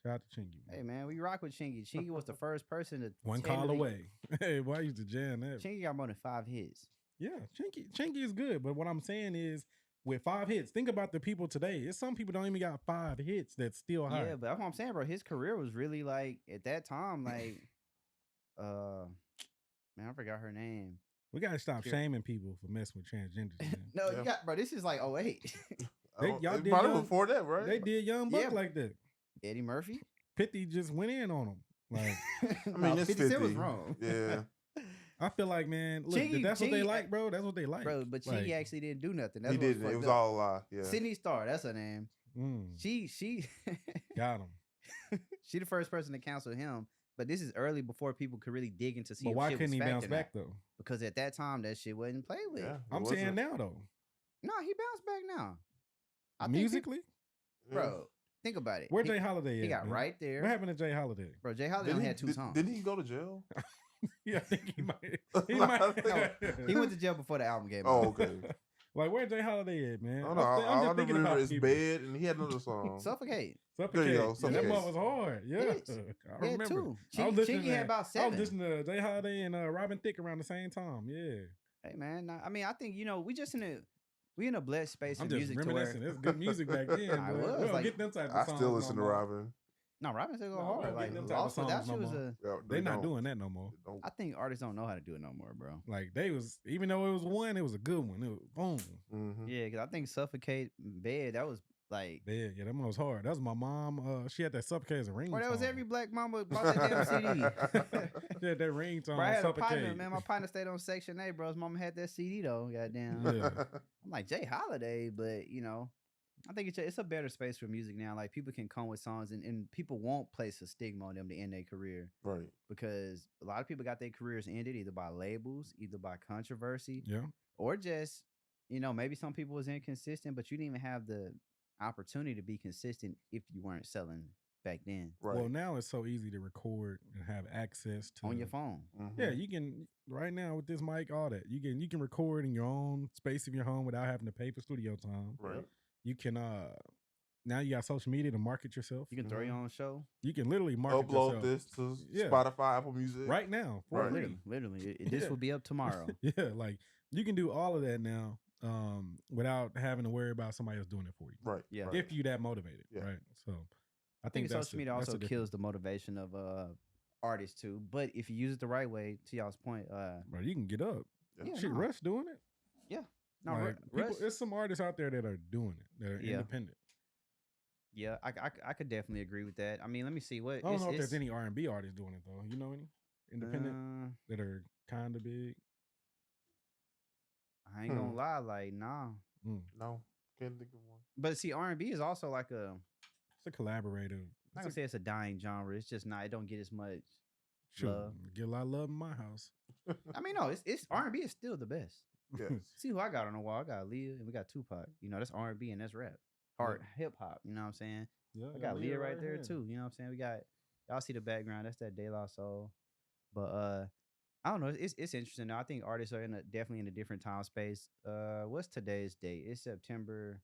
Shout out to Chingy. Hey man, we rock with Chingy. Chingy was the first person to One tell call me- away. Hey, boy, I used to jam that. Chingy got more than 5 hits. Yeah, Chingy is good. But what I'm saying is, with 5 hits, think about the people today. It's some people don't even got 5 hits that's still high. Yeah, but that's what I'm saying, bro. His career was really like at that time, like, man, I forgot her name. We gotta stop Sure. shaming people for messing with transgenders. Man. No, Yeah. you got, bro. This is like 08. Y'all It did probably young- before that, right? They did Young Buck Yeah. like that. Eddie Murphy. 50 just went in on him. Like, I mean, it's 50 50. Cent was wrong. Yeah. I feel like, man, look, Chingy- that's what they Chingy- like, bro. That's what they like, Bro, but Chingy Like, actually didn't do nothing. That's He what was didn't. It fucked was up. all a lie. Yeah. Sydney Starr, that's her name. She got him. she the first person to cancel him. But this is early before people could really dig into see. But if why shit couldn't was he fact bounce or not. back though? Because at that time that shit wasn't played with. Yeah, it I'm saying wasn't. now though, No, he bounced back now. I think musically, bro. Think about it. where he, Jay Holiday? he at, got man? right there. What happened to Jay Holiday? Bro, Jay Holiday Didn't only he, had 2 songs. didn't he go to jail? Yeah, I think he might. He I might. think- He went to jail before the album came Oh, out. okay. Like where Jay Holiday at, man? I don't know. All I thinking remember about is people. Bed, and he had another song. Suffocate. Suffocate. There you go, Yeah, that Suffocate. one was hard. Yeah, Yes. I He had remember. 2. I was listening Chingy had to- about I was 7. listening to Jay Holiday and Robin Thicke around the same time. Yeah. Hey man, I mean, I think we just in a We in a blessed space I'm in just music to where reminiscing. It's good music back then. I But was, we don't like- get them type of I songs still listen no to more. Robin. no, Robin still go No, we hard. don't Like get them type of Lost Without songs You no was more. a. Yeah, They're not don't. doing that no more. They don't. I think artists don't know how to do it no more, bro. Like they was, even though it was one, it was a good one. It was boom. Mhm. Yeah, because I think Suffocate Bed, that was like, Yeah, that one was hard. That was my mom. She had that Suffocate as a ringtone. bro, that was every black mama bought that damn CD. She had that ringtone. Bro, I had a partner, Suffocate. man. My partner stayed on Section 8, bro. His mama had that CD though. Goddamn. Yeah. I'm like Jay Holiday, but you know, I think it's a better space for music now. Like people can come with songs, and people won't place a stigma on them to end their career Right. because a lot of people got their careers ended either by labels, either by controversy, Yeah. or just, you know, maybe some people was inconsistent, but you didn't even have the opportunity to be consistent if you weren't selling back then Right. Well, now it's so easy to record and have access to on your phone. Mhm. Yeah, you can right now with this mic, all that. You can record in your own space of your home without having to pay for studio time. Right. You can now you got social media to market yourself. You can throw your own show. You can literally market Upload yourself this to Yeah. Spotify, Apple Music. right now for Right. free. Literally. This Yeah. will be up tomorrow. Yeah, like you can do all of that now without having to worry about somebody else doing it for you. Right. Yeah. Right. If you that motivated, Yeah. right? So I I think that's social media that's also the kills the motivation of artists too. But if you use it the right way, to y'all's point, difference. Bro, you can get up. Yeah. Shit, no. Russ doing it. no, Like, people, Russ- there's some artists out there that are doing it, that are Yeah. independent. yeah, I could definitely agree with that. I mean, let me see what I don't know if there's any R&B artists doing it though. You know any independent that are kind of big? I ain't gonna lie, like nah. No, can't think of one. But see, R&B is also like a. It's a collaborative. I'm not gonna say it's a dying genre. It's just not. It don't get as much. Sure, love. get a lot of love in my house. I mean, no, it's R&B is still the best. Yes. See who I got on the wall. I got Leah and we got Tupac. You know, that's R&B and that's rap. Hard hip hop. You know what I'm saying? Yeah, I got Leah right there too. You know what I'm saying? We got y'all see the background. That's that De La Soul. But I don't know. It's interesting. Though. I think artists are definitely in a different time space. What's today's date? It's September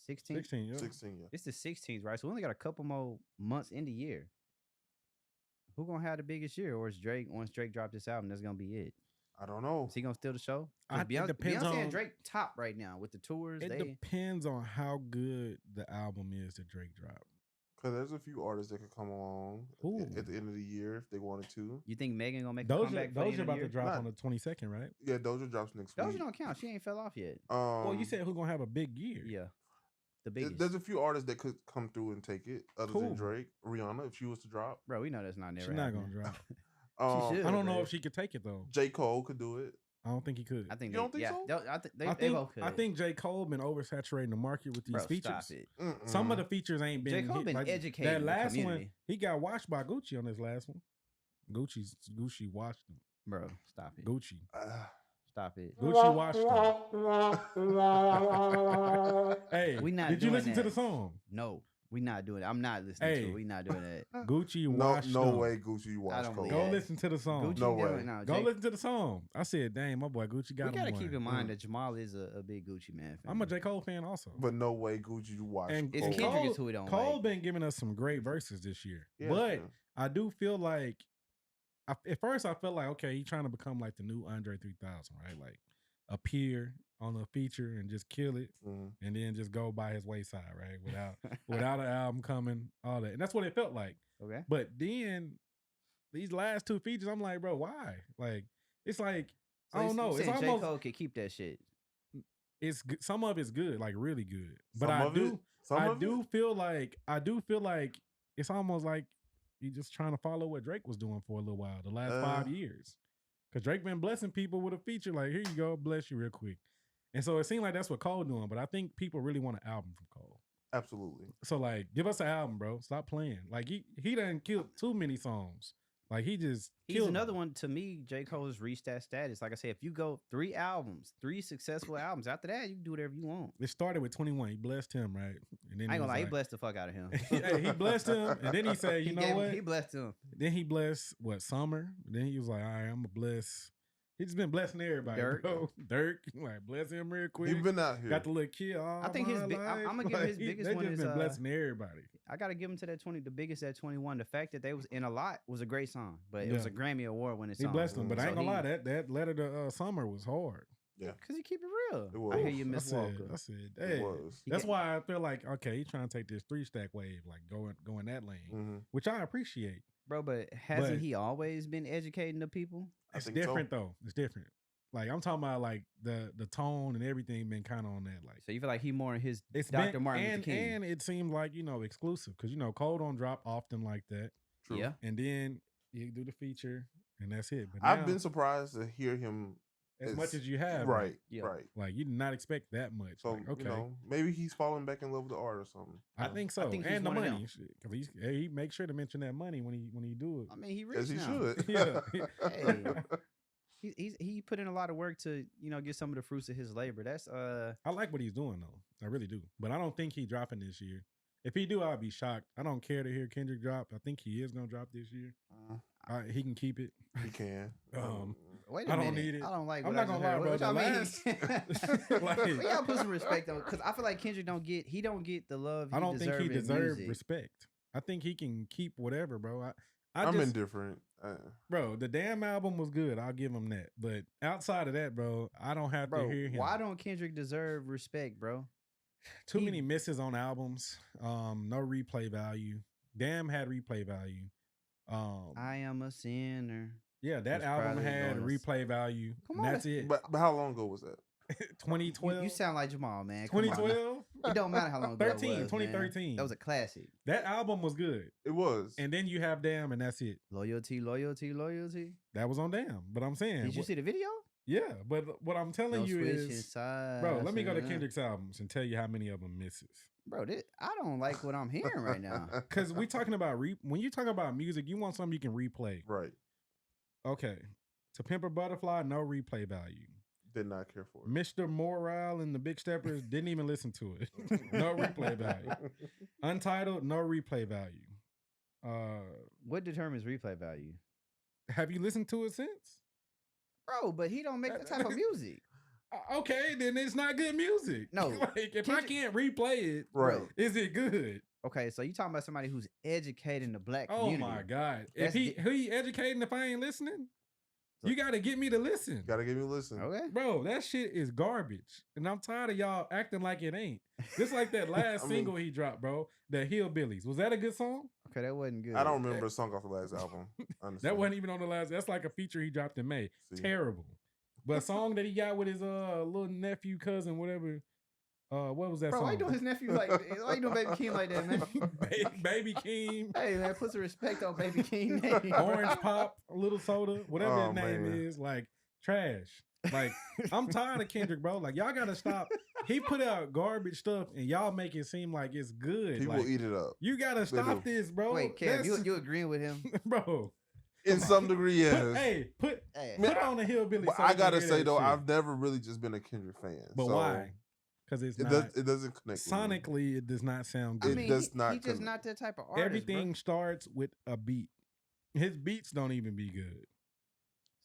16th. 16, yeah. 16, yeah. It's the 16th, right? So we only got a couple more months in the year. Who gonna have the biggest year? Or is Drake? Once Drake dropped this album, that's gonna be it. I don't know. Is he gonna steal the show? 'Cause It Beyonce, depends Beyonce on- and Drake top right now with the tours. It They depends on how good the album is that Drake dropped. Because there's a few artists that could come along Who? at the end of the year if they wanted to. You think Megan gonna make a comeback? Doja about to year? drop Not- on the 22nd, right? Yeah, Doja drops next Doja week. don't count. She ain't fell off yet. Well, you said who's gonna have a big year? Yeah, the There- biggest. There's a few artists that could come through and take it, other Who? than Drake. Rihanna, if she was to drop. Bro, we know that's not never. She's not happening. gonna drop. should. I don't know right? if she could take it though. J. Cole could do it. I don't think he could. I think You don't think so? They both could. I think J. Cole been oversaturating the market with these Bro, features. stop it. Some of the features ain't been. J. Cole hit. been Like, educating that the last one, community. he got washed by Gucci on this last one. Gucci washed him. Bro, stop it. Gucci. Stop it. Gucci washed him. Hey, We not did you doing listen to that. the song? No, we not doing it. I'm not listening to Hey. it. We not doing that. Gucci no, washed no him. way Gucci watch don't Cole. believe Go that. listen to the song. Gucci No doing- way. No, Go Jake- listen to the song. I said, dang, my boy Gucci got We gotta him keep one. in mind that Jamal is a big Gucci man. Fan. I'm a J. Cole fan also. But no way Gucci watch And It's Cole. Kendrick is who we don't Cole like. been giving us some great verses this year. Yeah, but yeah. I do feel like at first I felt like, okay, he's trying to become like the new Andre 3000, right? Like appear on a feature and just kill it Mhm. and then just go by his wayside, right? Without an album coming, all that. And that's what it felt like. Okay. But then these last two features, I'm like, bro, why? Like, it's like, So I you- don't you know. It's saying J. almost Cole could keep that shit. some of it's good, like really good. But Some I of do it? Some I of do it? feel like it's almost like you just trying to follow what Drake was doing for a little while, the last 5 years. Because Drake been blessing people with a feature like, here you go, bless you real quick. And so it seemed like that's what Cole doing, but I think people really want an album from Cole. Absolutely. So like, give us an album, bro. Stop playing. Like he done killed too many songs. Like he just He's killed another them. one to me. J. Cole has reached that status. Like I said, if you go 3 albums, 3 successful albums, after that you can do whatever you want. It started with 21. He blessed him, right? And then I ain't gonna was lie, he like- blessed the fuck out of him. Hey, he blessed him, and then he said, "You know what?" He blessed him. Then he blessed Summer. Then he was like, "All right, I'm gonna bless." He just been blessing everybody. Dirk. Bro. Dirk, like bless him real quick. He been out here. Got the little kid. All I think his my big- life. I'm gonna give him his Like, biggest they one just is, been blessing everybody. I gotta give him to that 20. The biggest at 21. The fact that they was in a lot was a great song, but it was Yeah. a Grammy Award winning He song. blessed him, but I ain't So gonna lie, that letter to Summer was hard. Yeah. Because he keep it real. It I hear was. you, Miss Walker. I said, It hey, was. that's why I feel like okay, he's trying to take this 3-stack wave, like going that lane, which I appreciate. Bro, but hasn't he always been educating the people? It's different though. It's different. Like I'm talking about, like the tone and everything been kind of on that. Like, so you feel like he more in his it's Dr. Martin Luther King. and it seemed like exclusive because Cole don't drop often like that. True. Yeah, and then you do the feature and that's it. But I've been surprised to hear him as much as you have. Right. Yeah. Right. Like you did not expect that much. So like, okay, maybe he's falling back in love with the art or something. I think so. I think he's and the one of money, because he makes sure to mention that money when he do it. I mean, he rich As he now. should. Yeah. Hey, he put in a lot of work to get some of the fruits of his labor. That's I like what he's doing though. I really do. But I don't think he dropping this year. If he do, I'll be shocked. I don't care to hear Kendrick drop. I think he is gonna drop this year. He can keep it. He can. Wait a I minute. don't need it. I don't like. I'm what not I gonna just lie, heard. bro. What Like, we gotta put some respect though, because I feel like Kendrick don't get the love. I don't think he deserves deserves respect. I think he can keep whatever, bro. I'm indifferent. Bro, the damn album was good. I'll give him that. But outside of that, bro, I don't have to hear him. Why don't Kendrick deserve respect, bro? Too many misses on albums. No replay value. Damn had replay value. I am a sinner. Yeah, that was album probably had going to- replay value. Come And on, that's it. But how long ago was that? 2012. You sound like Jamal, man. Come on now. 2012. It don't matter how long ago 13, it was, 2013. Man. That was a classic. That album was good. It was. And then you have Damn, and that's it. Loyalty, loyalty, loyalty. That was on Damn. But I'm saying, Did you see the video? Yeah, but what I'm telling No you switching is, sides, bro, let me go to Kendrick's albums and tell you how many of them misses. Bro, I don't like what I'm hearing right now. Because we talking about when you talk about music, you want something you can replay. Right. Okay. To Pimp a Butterfly, no replay value. Did not care for it. Mr. Morale and the Big Steppers didn't even listen to it. No replay value. Untitled, no replay value. What determines replay value? Have you listened to it since? Bro, but he don't make that type of music. Okay, then it's not good music. No. Like, if I can't replay it, Right. is it good? Okay, so you talking about somebody who's educating the black Oh community. my God. That's If he educating if I ain't listening, So- you got to get me to listen. Gotta give me a listen. Okay. Bro, that shit is garbage. And I'm tired of y'all acting like it ain't. Just like that last I mean- single he dropped, bro. The Hillbillies. Was that a good song? Okay, that wasn't good. I don't remember a song off the last album. Honestly. That wasn't even on the last. That's like a feature he dropped in May. See. Terrible. But a song that he got with his little nephew, cousin, whatever. What was that Bro, song? why you doing his nephew like why you doing Baby King like that, man? Baby King. Hey man, put some respect on Baby King name. Orange Pop, a little soda, whatever Oh, his name man. is, like trash. Like, I'm tired of Kendrick, bro. Like, y'all gotta stop. He put out garbage stuff and y'all make it seem like it's good. People like, eat it up. you gotta stop do. this, bro. Wait, Kev, you agreeing with him? bro. In some degree, yes. Put Hey, Man, on the Hillbilly. But so I we can gotta hear say that though, shit. I've never really just been a Kendrick fan. But so why? Because it's It not doesn't connect. with me. sonically. It does not sound I good. It mean, does he not just connect. not that type of artist. Everything bro. starts with a beat. His beats don't even be good.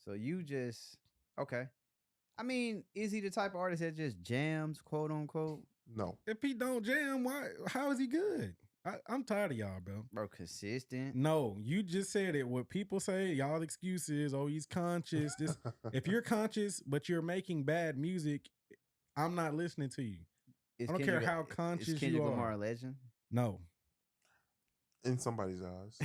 So you just okay. I mean, is he the type of artist that just jams, quote unquote? No. If he don't jam, why? How is he good? I'm tired of y'all, bro. Bro, consistent. No, you just said it. What people say, y'all excuses. Oh, he's conscious. This. If you're conscious, but you're making bad music, I'm not listening to you. Is I don't care Kendrick- how conscious is Kendrick you are. Lamar a legend? No, In somebody's eyes.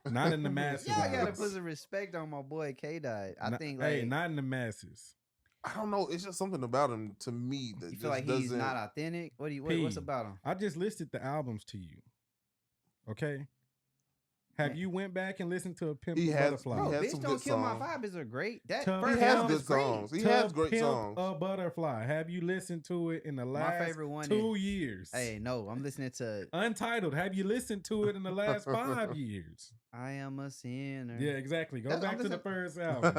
not in the masses. Y'all gotta eyes. put some respect on my boy K Dot. I Not- think like hey, not in the masses. I don't know. It's just something about him to me that you just feel like doesn't. he's not authentic. What's P. about him? I just listed the albums to you. Okay. Have Man. you went back and listened to a Pimp He a has- Butterfly? Bro, had bitch, some don't good kill my songs. vibe is a great. That Tub- first He has album good is great. songs. He To has great Pimp songs. A Butterfly. Have you listened to it in the last favorite one 2 years? Hey, no, I'm listening to Untitled. Have you listened to it in the last 5 years? I Am a Sinner. Yeah, exactly. Go That's- back I'm to the listening- first album.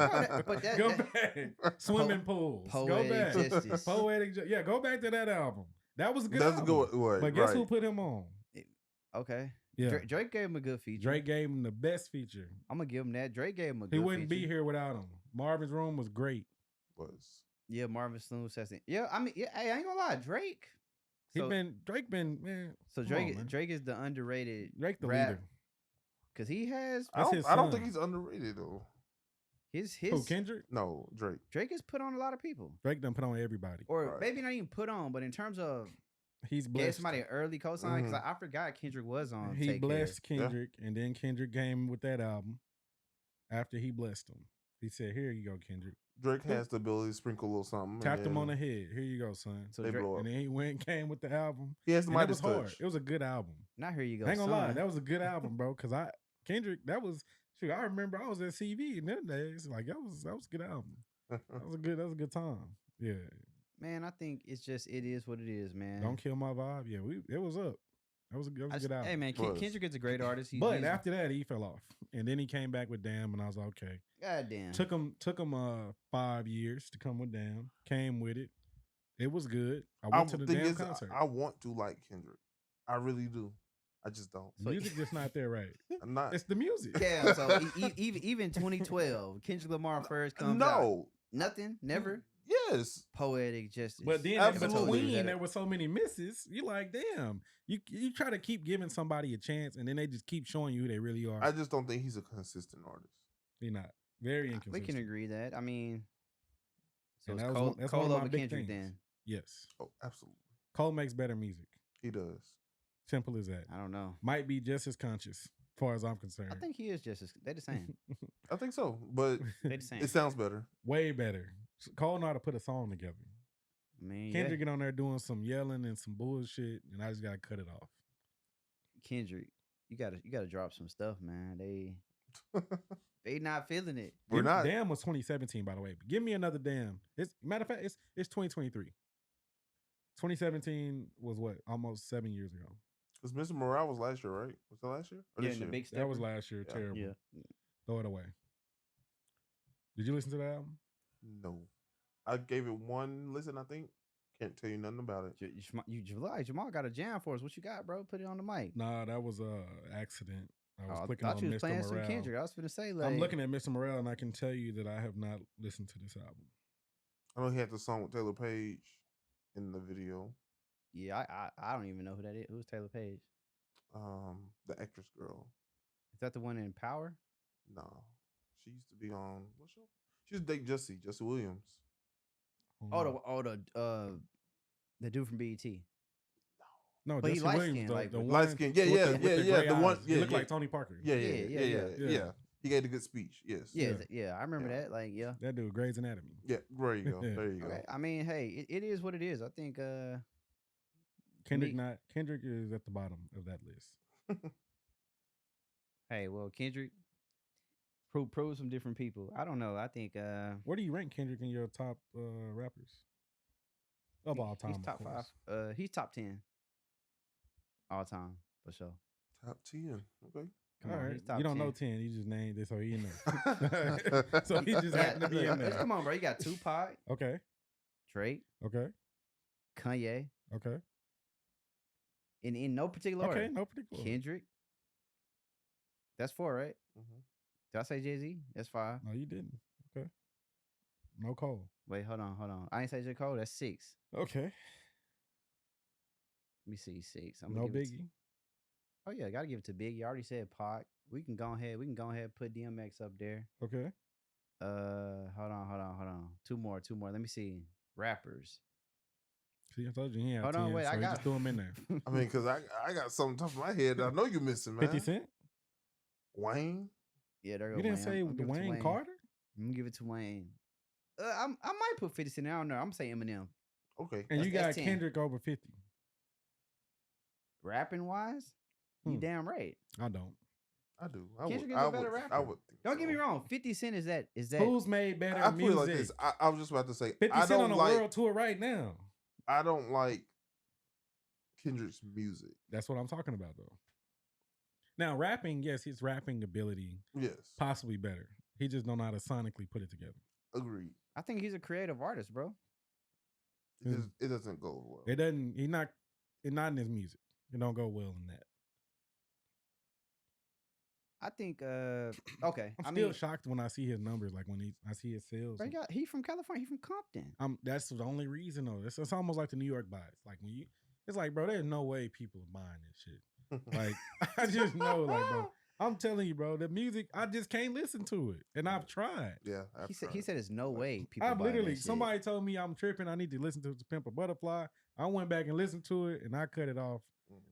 But that- Go that- back. Swimming pools. Go Poetic back. Justice. Yeah, go back to that album. That was a good. That's a album. good one. But guess right. who put him on? Okay. Yeah, Drake gave him a good feature. Drake gave him the best feature. I'm gonna give him that. Drake gave him a good He wouldn't be feature. here without him. Marvin's Room was great. Was. Yeah, Marvin Sloom says it. Yeah, I mean, yeah, hey, I ain't gonna lie, Drake. So, Drake been man. so come Drake on, man. Drake is the underrated Drake the rap leader. because he has I That's don't, his I don't son. think he's underrated though. Who, Kendrick? No, Drake. Drake has put on a lot of people, Drake done put on everybody. or Right. maybe not even put on, but in terms of He's gave blessed. somebody an early cosign because I forgot Kendrick was on. He Take blessed Care. Kendrick, and then Kendrick came with that album. After he blessed him, he said, "Here you go, Kendrick." Drake has the ability to sprinkle a little something. Tapped him on the head. Here you go, son. So They Drake, blow up. And then he went and came with the album. He has the And it Midas was hard. touch. It was a good album. now here you go. I ain't gonna lie, son. that was a good album, bro. Cause Kendrick, that was shoot. I remember I was at CV in them days. Like that was a good album. That was a good time. Yeah. Man, I think it is what it is, man. Don't kill my vibe. Yeah, it was up. That was a good album. Hey man, Kendrick is a great artist. But after that, he fell off, and then he came back with Damn, and I was like, okay. goddamn. Took him 5 years to come with Damn. Came with it. It was good. I went to the thing Damn is, concert. I want to like Kendrick. I really do. I just don't. Music just not there, right? I'm not. It's the music. Yeah, so even 2012, Kendrick Lamar first comes out. No. Nothing, never. Yes. Poetic justice. But then Absolutely. in between, there were so many misses. You like, damn. You try to keep giving somebody a chance, and then they just keep showing you who they really are. I just don't think he's a consistent artist. He's not. Very we inconsistent. can agree that. I mean, so And it's that's Cole, one Cole of my over big Kendrick things. then. Yes. Oh, absolutely. Cole makes better music. He does. Simple as that. I don't know. Might be just as conscious, as far as I'm concerned. I think he is just as they the same. I think so, but They the same. it sounds better. Way better. Cole know how to put a song together. I mean, Kendrick get on there doing some yelling and some bullshit, and I just gotta cut it off. Kendrick, you gotta drop some stuff, man. They not feeling it. We're not. Damn was 2017, by the way. But give me another Damn. Matter of fact, it's 2023. 2017 was what? Almost 7 years ago. Because Mr. Morale was last year, right? Was that last year? Or Yeah, this in the year? big That was stepper. last year. Yeah. Terrible. Yeah. Throw it away. Did you listen to that album? No. I gave it one listen, I think. Can't tell you nothing about it. Jamal got a jam for us. What you got, bro? Put it on the mic. Nah, that was a accident. I was I clicking on thought you was Mr. playing some Morale. Kendrick. I was finna say, like, I'm looking at Mr. Morale, and I can tell you that I have not listened to this album. I know he had the song with Taylor Page in the video. Yeah, I don't even know who that is. Who's Taylor Page? The actress girl. Is that the one in Power? No. She used to be on what show? She used to date Jesse Williams. The dude from BET. No, But he Jesse light Williams, skinned, the, like, the with one light skin. Yeah, with yeah, the- with yeah, the yeah. gray The one. eyes. Yeah, He looked yeah. like Tony Parker. Yeah. Yeah. He gave a good speech. Yes. Yeah, Yeah. yeah, I remember Yeah. that. Like, yeah. That dude, Grey's Anatomy. Yeah. There you go. There you go. Okay. I mean, hey, it is what it is. I think Kendrick Me- Kendrick is at the bottom of that list. hey, well, Kendrick prove some different people. I don't know. I think Where do you rank Kendrick in your top rappers of all time? he's of top course. 5. He's top 10 all time for sure. Top 10. Okay. Come All on, right. he's top You don't 10. know 10. You just named it so he in there. So he just happened to be in Look, there. Come on, bro. You got Tupac, Okay. Drake, Okay. Kanye, Okay. in no particular Okay. order. No particular. Kendrick. That's 4, right? Mhm. Did I say Jay-Z? That's 5. No, you didn't. Okay. No Cole. Wait, hold on. I ain't say J. Cole. That's 6. Okay. Let me see 6. No Biggie. Oh yeah, gotta give it to Biggie. I already said Pac. We can go ahead and put DMX up there. Okay. Hold on. Two more. Let me see. Rappers. See, I told you he had Hold 10, on, wait, so I he got just threw him in there. I mean, because I got something top of my head that I know you're missing, man. 50 Cent? Wayne. Yeah, there go You didn't Wayne. say I'm giving it to Dwayne Carter? I'm gonna give it to Wayne. I might put 50 Cent. I don't know. I'm saying Eminem. Okay. And you got That's 10. Kendrick over 50. Rapping wise, you damn right. I don't. I do. Kendrick is a better rapper. I would think Don't get me so. wrong. 50 Cent is that Who's made better I put it music? like this. I was just about to say 50 I Cent on don't a like world tour right now. I don't like Kendrick's music. That's what I'm talking about, though. Now, rapping, yes, his rapping ability Yes. possibly better. He just don't know how to sonically put it together. Agreed. I think he's a creative artist, bro. It doesn't go well. It doesn't. It's not in his music. It don't go well in that. I think okay. I'm I still mean, shocked when I see his numbers. Like when I see his sales. bro, he from California. He from Compton. That's the only reason though. It's almost like the New York bias. Like it's like, bro, there's no way people are buying this shit. Like I just know, like, bro, I'm telling you, bro, the music, I just can't listen to it. And I've tried. Yeah, He said there's no way people I've buying literally, that shit. somebody told me I'm tripping. I need to listen to Pimp a Butterfly. I went back and listened to it and I cut it off.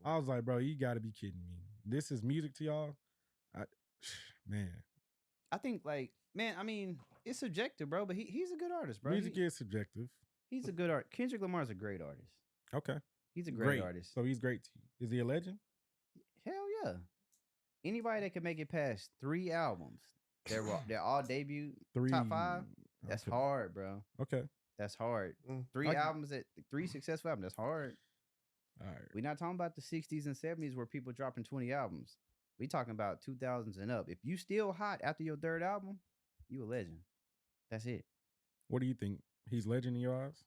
I was like, bro, you got to be kidding me. This is music to y'all? Man. I think, like, man, I mean, it's subjective, bro, but he's a good artist, bro. Music is subjective. He's a good art. Kendrick Lamar is a great artist. Okay. He's a great artist. So he's great to you. Is he a legend? Hell yeah. Anybody that can make it past 3 albums, they're all debut, 3 top 5, that's okay. hard, bro. Okay. That's hard. 3 albums, 3 successful albums, that's hard. All right. We're not talking about the 60s and 70s where people dropping 20 albums. We talking about 2000s and up. If you still hot after your 3rd album, you a legend. That's it. What do you think? He's legend in your eyes?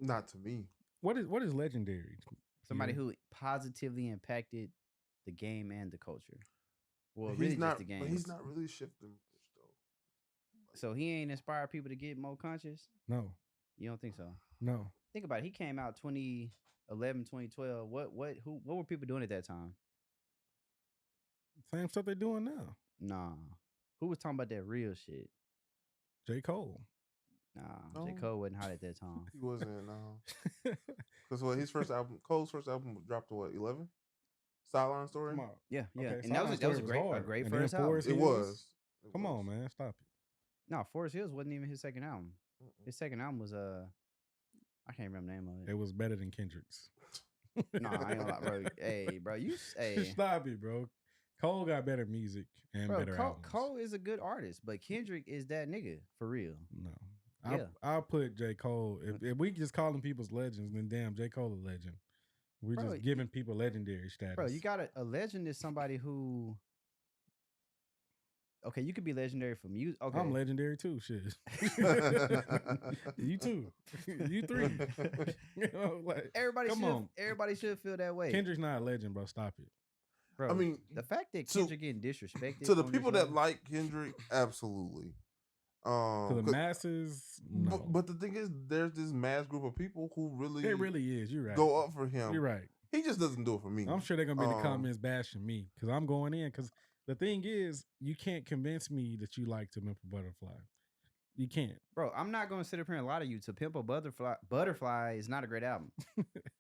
Not to me. What is legendary? Somebody who positively impacted the game and the culture. Well, He's really not, just the game. But he's not really shifting much, though. So he ain't inspired people to get more conscious? No. You don't think so? No. Think about it. He came out 2011, 2012. What were people doing at that time? Same stuff they're doing now. Nah. Who was talking about that real shit? J. Cole. Nah, J. Cole wasn't hot at that time. He wasn't, no. Because his first album, Cole's first album dropped to what, 11? Sideline Story? Come on. Yeah. Okay, And that was a great and first then album. Forest It Hills? was. Come on, man. Stop it. No, Forest Hills wasn't even his second album. His second album was I can't remember the name of it. It was better than Kendrick's. Nah, I ain't gonna lie, bro. Hey, bro, Stop it, bro. Cole got better music and better albums. Cole is a good artist, but Kendrick is that nigga for real. No. Yeah. I'll put J. Cole. If we just calling people's legends, then damn, J. Cole a legend. We're just giving people legendary status. Bro, you got a legend is somebody who. Okay, you could be legendary for music. Okay. I'm legendary too. Shit. You too. You 3. You know, like, everybody should feel that way. Kendrick's not a legend, bro. Stop it. Bro, I mean, the fact that Kendrick getting disrespected to the people that like Kendrick, absolutely. To the masses, no. But the thing is, there's this mass group of people who really, it really is. You're right. Go up for him. You're right. He just doesn't do it for me. I'm sure they're gonna be in the comments bashing me because I'm going in. Because the thing is, you can't convince me that you like To Pimp a Butterfly. You can't, bro. I'm not gonna sit up here and lie to you. To Pimp a Butterfly is not a great album.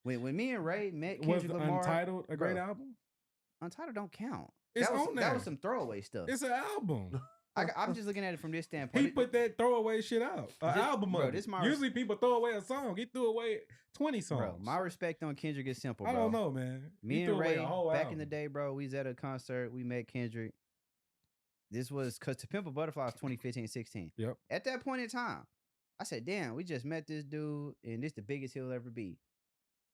when me and Ray met Kendrick Lamar, Untitled a great album? Untitled don't count. It's on there. That was some throwaway stuff. It's an album. I'm just looking at it from this standpoint. He put that throwaway shit out. An album of it. Usually people throw away a song. He threw away 20 songs. Bro, my respect on Kendrick is simple, bro. I don't know, man. Me and Ray, back in the day, bro, we was at a concert. We met Kendrick. This was because To Pimp a Butterfly was 2015-16. Yep. At that point in time, I said, damn, we just met this dude, and this the biggest he'll ever be.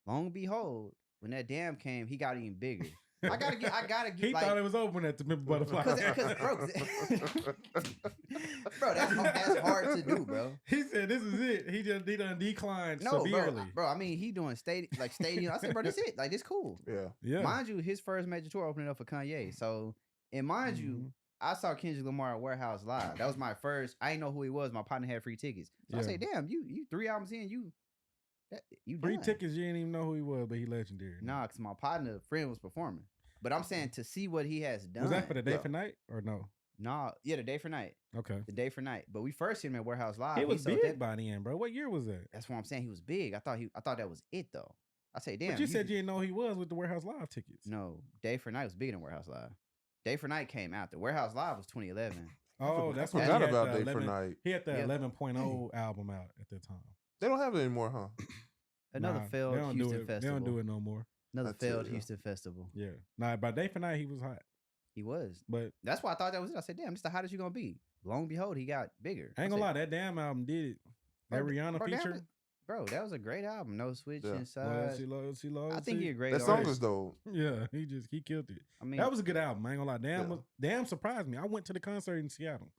Long behold, when that damn came, he got even bigger. I gotta get. He thought it was open at To Pimp a Butterfly. Bro, that's hard to do, bro. He said, "This is it." He done declined severely. Bro. I mean, he doing stadium. I said, bro, this it. Like, this cool. Yeah. Mind you, his first major tour opening up for Kanye. So, and mind you, I saw Kendrick Lamar at Warehouse Live. That was my first. I didn't know who he was. My partner had free tickets. So I say, damn, you 3 albums in, you free tickets. You didn't even know who he was, but he legendary. Nah, because my partner friend was performing. But I'm saying to see what he has done. Was that for the Day for Night or no? Nah, yeah, the Day for Night. Okay. The Day for Night. But we first seen him at Warehouse Live. He was big by the end, bro. What year was that? That's what I'm saying. He was big. I thought that was it though. I say, damn. But you said you didn't know he was with the Warehouse Live tickets. No, Day for Night was bigger than Warehouse Live. Day for Night came after. Warehouse Live was 2011. Oh, that's what I forgot about Day for Night. He had the 11.0 album out at that time. They don't have it anymore, huh? Another failed Houston festival. They don't do it no more. Another failed Houston festival. Yeah. Nah, by Day for Night, he was hot. He was. But that's why I thought that was it. I said, damn, this is the hottest you going to be. Long and behold, he got bigger. I ain't gonna lie, that damn album did it. That Rihanna feature. Bro, that was a great album. No switch inside. Loyalty. I think he a great artist. That song is dope. Yeah, he killed it. I mean, that was a good album. I ain't gonna lie. Damn surprised me. I went to the concert in Seattle.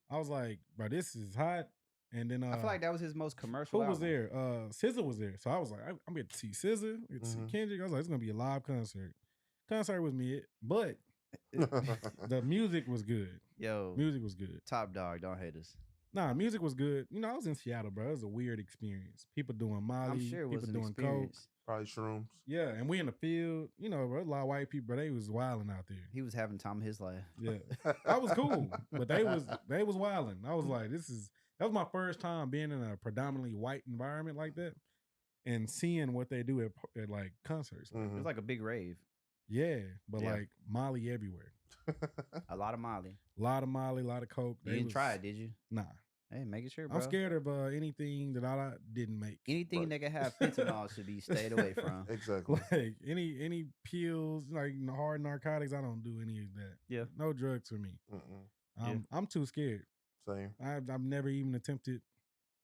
I was like, bro, this is hot. And then I feel like that was his most commercial album. Was there? SZA was there. So I was like, I'm going to see SZA, see Kendrick. I was like, it's going to be a live concert. Concert was mid, but the music was good. Music was good. Top dog, don't hate us. Nah, music was good. You know, I was in Seattle, bro. It was a weird experience. People doing Molly. I'm sure it was people doing experience. coke. Probably shrooms. Yeah, and we in the field. You know, bro, a lot of white people, but they was wilding out there. He was having time of his life. Yeah, I was cool, but they was wilding. I was like, that was my first time being in a predominantly white environment like that, and seeing what they do at like concerts. It was like a big rave. Yeah, but Yeah. like Molly everywhere. A lot of Molly. A lot of Molly, a lot of Coke. You didn't try it, did you? Nah. Hey, make sure, bro. I'm scared of anything that I didn't make. Anything that can have fentanyl should be stayed away from. Exactly. Like any pills, like hard narcotics, I don't do any of that. Yeah. No drugs for me. I'm too scared. Same. I've never even attempted,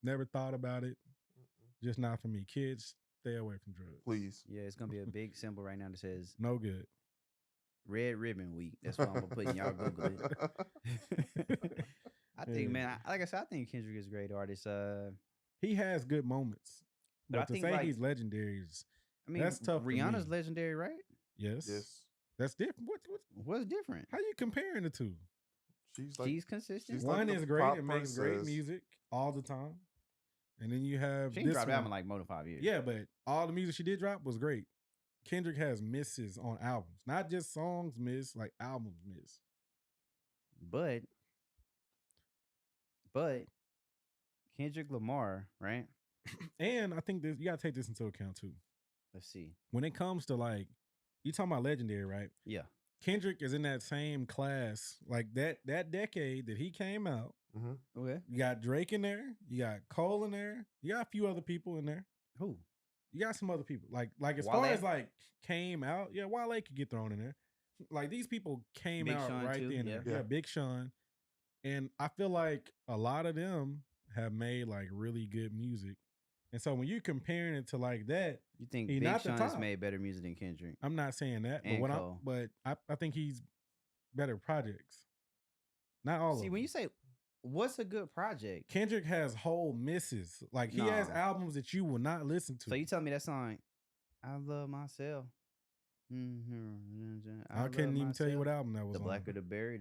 never thought about it. Just not for me. Kids, stay away from drugs. Please. Yeah, it's gonna be a big symbol right now that says No good. Red Ribbon Week. That's what I'm gonna put in y'all Google it. I think, man, like I said, I think Kendrick is a great artist. He has good moments, But but I to think, say like- he's legendary is I mean, That's tough for Rihanna's me. legendary, right? yes. Yes. That's different. What? What's different? How you comparing the two? She's like She's consistent. she's like One the is great pop and makes great princess. music all the time, and then you have She ain't this dropped one. album in like more than 5 years. Yeah, but all the music she did drop was great. Kendrick has misses on albums, not just songs miss, like albums miss. But Kendrick Lamar, right? And I think you gotta take this into account too. Let's see. When it comes to like, you talking about legendary, right? Yeah. Kendrick is in that same class, like that decade that he came out. Okay. You got Drake in there, you got Cole in there, you got a few other people in there. Who? You got some other people. Like as Wale? far as like came out, yeah, Wale could get thrown in there. Like these people came Big out Sean right too, then. yeah. Yeah, Big Sean. And I feel like a lot of them have made like really good music. And so when you're comparing it to like that, You think He Big not the Sean's top. made better music than Kendrick? I'm not saying that, And but Cole. I think he's better projects. Not all of See, them. when you say what's a good project, Kendrick has whole misses. Like he has Nah. albums that you will not listen to. so you tell me that song, I love myself. I couldn't even tell you what album that was The on. Blacker the Berry.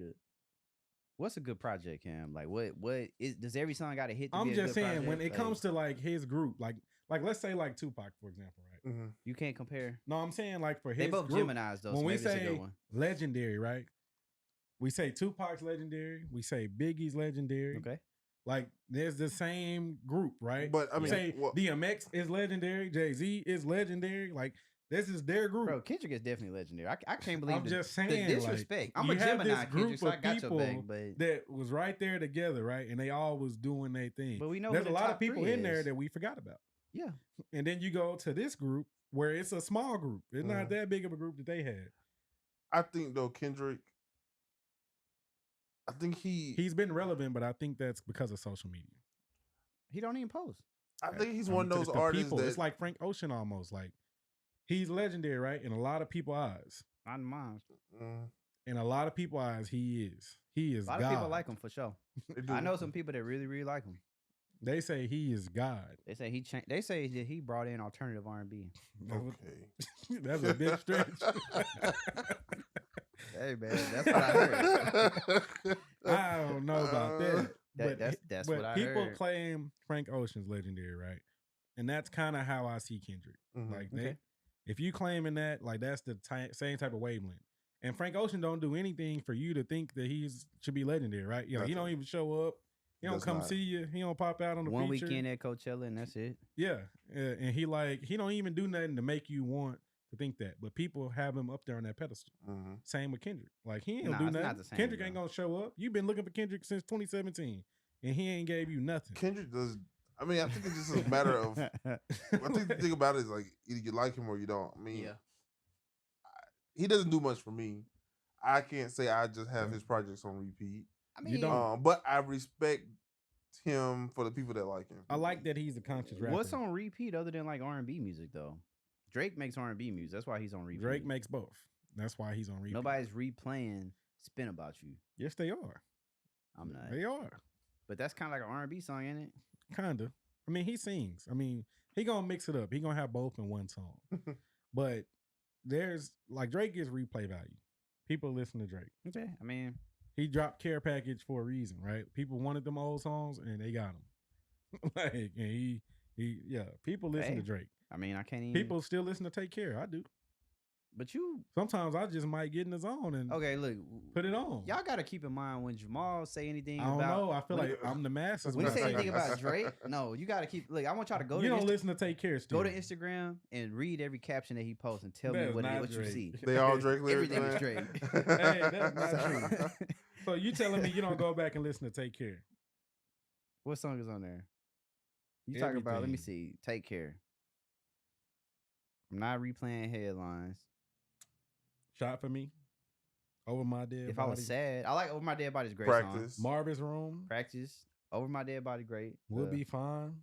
What's a good project, Cam? Like what is does every song got to hit? To I'm be a just good saying when project? it comes to like his group, like let's say like Tupac, for example, right? you can't compare. No, I'm saying like for his They both group, Geminis though. when so we maybe that's a say good one. legendary, right? We say Tupac's legendary. We say Biggie's legendary. Okay. Like there's the same group, right? But I You mean, say what- DMX is legendary. Jay-Z is legendary. Like this is their group. Bro, Kendrick is definitely legendary. I can't believe I'm just the saying, disrespect. like, I'm a you have Gemini, this group Kendrick, so I of got your people back. But that was right there together, right? And they all was doing their thing. But we know there's who a the lot of top people three in there is. that we forgot about. yeah, And then you go to this group where it's a small group. It's not that big of a group that they had. I think though Kendrick, I think He's been relevant, but I think that's because of social media. he don't even post. I think he's I mean, one of to those the artists people, that it's like Frank Ocean almost. Like he's legendary, right? In a lot of people's eyes. On mine, In a lot of people's eyes, he is. He is a lot God. of people like him for sure. they do. I know some people that really, really like him. They say he is God. They say he changed. They say that he brought in alternative R&B. Okay. That's a big stretch. Hey man, that's what I heard. I don't know about that. That's but what I people heard. claim Frank Ocean's legendary, right? And that's kind of how I see Kendrick. Mhm. Like, Okay. if you claiming that, like that's the same type of wavelength. And Frank Ocean don't do anything for you to think that should be legendary, right? You know, he don't Nothing. even show up. He don't Does come not. see you. He don't pop out on the One feature. weekend at Coachella and that's it. Yeah, and he don't even do nothing to make you want to think that. But people have him up there on that pedestal. Mhm. Same with Kendrick. Like he ain't Nah, gonna do it's not nothing. the same, Kendrick bro. ain't gonna show up. You've been looking for Kendrick since 2017, and he ain't gave you nothing. Kendrick does. I mean, I think it's just a matter of. I think the thing about it is like either you like him or you don't. I mean, Yeah. he doesn't do much for me. I can't say I just have his projects on repeat. I You mean, don't. But I respect him for the people that like him. I like that he's a conscious rapper. what's on repeat other than like R&B music though? Drake makes R&B music. That's why he's on repeat. Drake makes both. That's why he's on repeat. Nobody's replaying "Spin About You." Yes, they are. I'm not. They are. But that's kind of like an R&B song, ain't it? Kinda. I mean, he sings. I mean, he gonna mix it up. He gonna have both in one song. But there's like Drake gets replay value. People listen to Drake. Okay. I mean, He dropped Care Package for a reason, right? People wanted them old songs and they got them. Like, and People listen to Hey. Drake. I mean, I can't even. People still listen to Take Care. I do. But you. Sometimes I just might get in the zone and Okay, look. put it on. Y'all got to keep in mind when Jamal say anything I don't about. know. I feel like I'm the masses. When you I say say anything this. about Drake, no, you got to keep. Look, I want y'all to go You to don't listen to Take Care still. go to Instagram and read every caption that he posts and tell That me is what not you Drake. see. They all Drake lyrics. Everything is man? Drake. Hey, that's not true. So you telling me you don't go back and listen to Take Care? What song is on there? You talking about? Let me see. Take Care. I'm not replaying headlines. Shot for Me. Over My Dead If Body. I was sad, I like Over My Dead Body's a great song. Practice. Marvin's Room. Practice. Over My Dead Body, great. We'll Be Fine.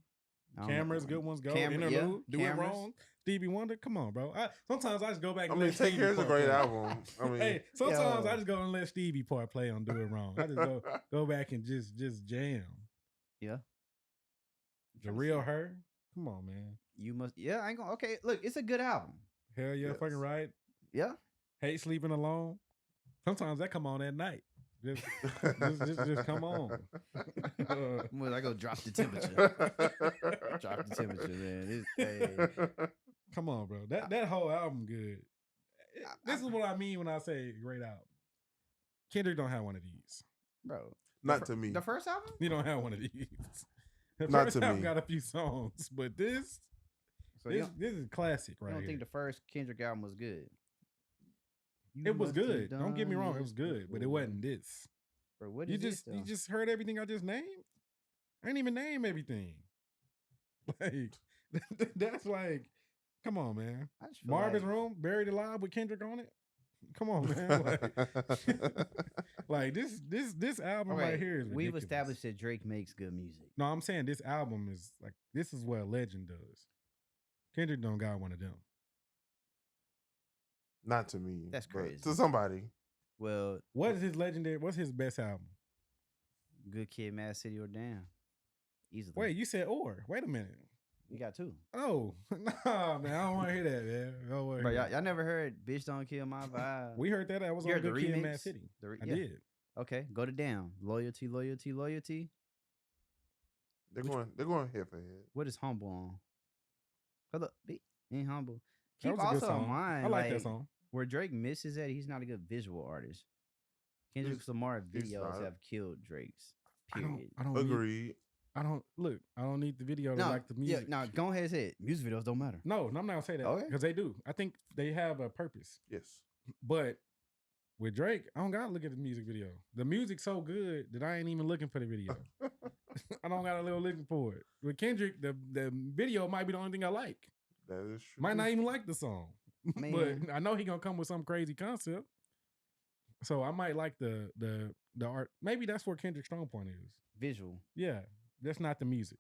I don't know. Cameras, Good Ones Go. Camera- yeah, Interlude. Do It Cameras. Wrong. Stevie Wonder. Come on, bro. Sometimes I just go back I and mean, let Take Stevie Care is a part great play. album. I mean, Hey, sometimes Yo. I just go and let Stevie part play on Do It Wrong. I just go back and just jam. Yeah. The Real Her. Come on, man. You must. Yeah, I ain't gonna. Okay, look, it's a good album. Hell yeah, Yes. fucking right. Yeah. Hate Sleeping Alone. Sometimes that come on at night. Just come on. Well, I go drop the temperature. Drop the temperature, man. Hey. Come on, bro. That whole album good. This is what I mean when I say great album. Kendrick don't have one of these. Bro. Not to me. The first album? You don't have one of these. The Not first to album me. got a few songs, but this So you this is classic right don't here. think the first Kendrick album was good? It was good. Don't get me wrong, it was good, but it wasn't this. Bro, what You is just this, you though? just heard everything I just named. I ain't even name everything. Like that's like, come on, man. I just feel Marvin's like, Room, Buried Alive with Kendrick on it. Come on, man. Like this album okay, right here is we've ridiculous. established that Drake makes good music. No, I'm saying this album is like this is what a legend does. Kendrick don't got one of them. Not to me. That's but crazy. To somebody. Well, What is his legendary? What's his best album? Good Kid, Mad City, or Damn. Easily. Wait, you said or? Wait a minute. You got two. Oh, nah, man, I don't want to hear that, man. I don't wanna Bro, hear y'all, that. y'all never heard Bitch Don't Kill My Vibe? We heard that. That was You on heard the Good Kid, remix? Mad City. I Yeah. did. Okay, go to Damn. Loyalty, Loyalty, Loyalty. They're going head for head. What is Humble on? Hold up. Ain't Humble. That Keep was a good also in song. mind, I like that song. where Drake misses at, he's not a good visual artist. Kendrick Lamar he's videos not. have killed Drake's. I Period. don't Agreed. I don't need the video to No, like the music. Yeah, no, go ahead and say it. Music videos don't matter. No, I'm not gonna say that Okay. because they do. I think they have a purpose. Yes. But with Drake, I don't gotta look at the music video. The music's so good that I ain't even looking for the video. I don't gotta look looking for it. With Kendrick, the video might be the only thing I like. That is true. Might not even like the song, Man. but I know he gonna come with some crazy concept. So I might like the art. Maybe that's where Kendrick's strong point is. Visual. Yeah, that's not the music.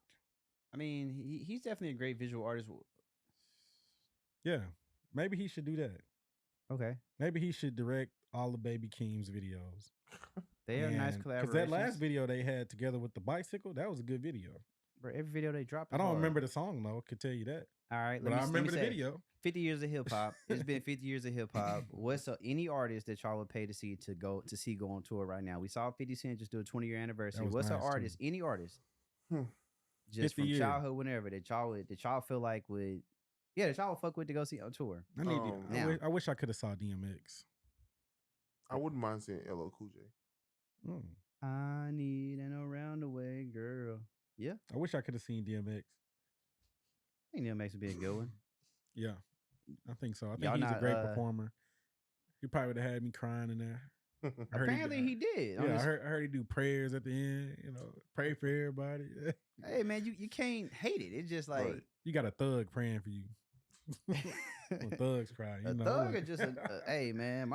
I mean, he's definitely a great visual artist. Yeah, maybe he should do that. Okay. Maybe he should direct all the Baby Keem's videos. They are nice Because collaborations. that last video they had together with the bicycle, that was a good video. Bro, every video they drop. I don't remember the song though. Could tell you that, All right, but I remember the video. 50 years of hip hop. It's been 50 years of hip hop. What's any artist that y'all would pay to see go on tour right now? We saw 50 Cent just do a 20-year anniversary. was What's an nice, too. artist? Any artist, Hmm. just 50 from years. childhood, whenever that y'all feel like would, that y'all would fuck with to go see on tour. I need. Now. I wish I could have saw DMX. I wouldn't mind seeing LL Cool J. Mm. I need an around the way girl. Yeah, I wish I could have seen DMX. I think that makes it be a good one. Yeah, I think so. I think Y'all he's a not, great performer. He probably would have had me crying in there. I heard Apparently he did. Yeah, I heard he do prayers at the end. You know, pray for everybody. Hey man, you can't hate it. It's just like Right. You got a thug praying for you. When thugs cry, you a know. thug or just a hey man,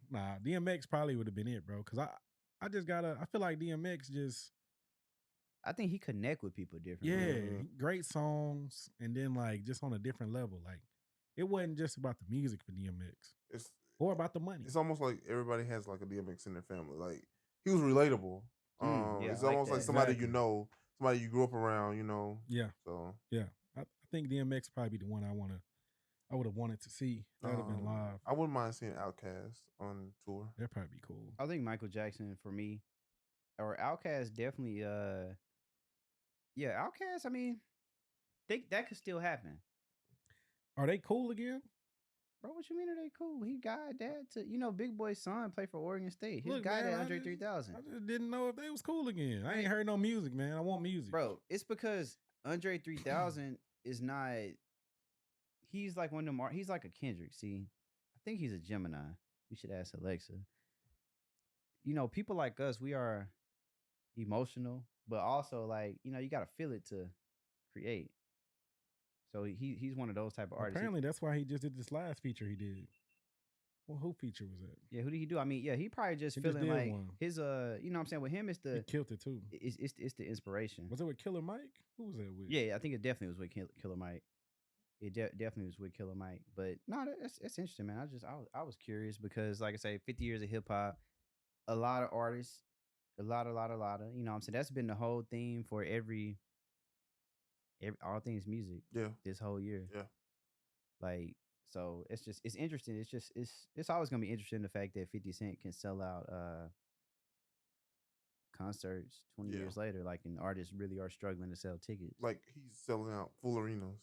Nah, DMX probably would have been it, bro. Cause I just I feel like DMX just I think he connect with people differently. yeah, great songs, and then like just on a different level. Like it wasn't just about the music for DMX It's or about the money. it's almost like everybody has like a DMX in their family. Like he was relatable. yeah, It's I like almost like that. somebody Exactly. you know, somebody you grew up around. You know. Yeah, So yeah. I think DMX probably be the one I would have wanted to see. That would have been live. I wouldn't mind seeing Outkast on tour. That'd probably be cool. I think Michael Jackson for me, or Outkast definitely. Yeah, Outkast. I mean, that could still happen. Are they cool again? Bro, what you mean are they cool? He got dad to Big Boy's son played for Oregon State. His Look, guy man, at I Andre just- 3000. I just didn't know if they was cool again. I ain't heard no music, man. I want music. Bro, it's because Andre 3000 is not. He's like one of them. He's like a Kendrick. See, I think he's a Gemini. We should ask Alexa. People like us, we are emotional, but also like you got to feel it to create. So he's one of those type of artists. Apparently, that's why he just did this last feature he did. Well, who feature was that? Yeah, who did he do? I mean, yeah, he probably just He just feeling did like one. his you know what I'm saying, with him it's He the killed it too. it's the inspiration. Was it with Killer Mike? Who was that with? Yeah, I think it definitely was with Killer Mike. It definitely was with Killer Mike. But no, that's interesting, man. I was curious because, like I say, 50 years of hip hop, a lot of artists, a lot of, you know what I'm saying? That's been the whole theme for every all things music Yeah. this whole year. Yeah. Like, so it's interesting. It's always gonna be interesting the fact that 50 Cent can sell out concerts 20 Yeah. years later, like, and artists really are struggling to sell tickets. Like he's selling out full arenas.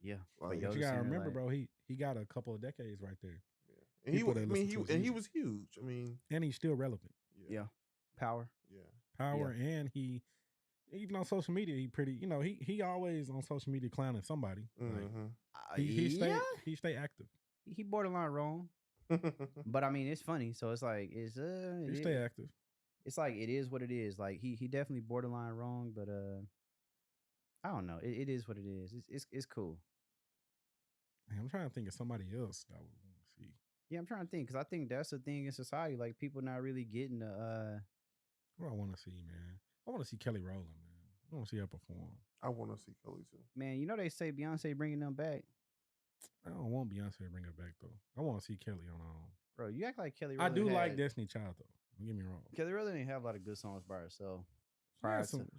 Yeah. Like, But Yoda you gotta Center, remember, like- bro. He got a couple of decades right there, And he, People wa- I that mean, listen to he his and he music. was huge. I mean, and he's still relevant. Yeah. Power. Yeah. Power, and he even on social media, he pretty. He always on social media clowning somebody. Like, Mm-hmm. he stay active. He borderline wrong, but I mean it's funny. So it's like He stay active. it's like it is what it is. Like he definitely borderline wrong, but I don't know. It is what it is. It's cool. Man, I'm trying to think of somebody else that I would want to see. Yeah, I'm trying to think because I think that's the thing in society. Like people not really getting the What I want to see, man. I want to see Kelly Rowland, man. I want to see her perform. I want to see Kelly too. man. They say Beyonce bringing them back, I don't want Beyonce to bring her back though. I want to see Kelly on her own. bro. You act like Kelly. I do Rowland like had- Destiny Child though. Don't get me wrong. Kelly Rowland didn't have a lot of good songs by herself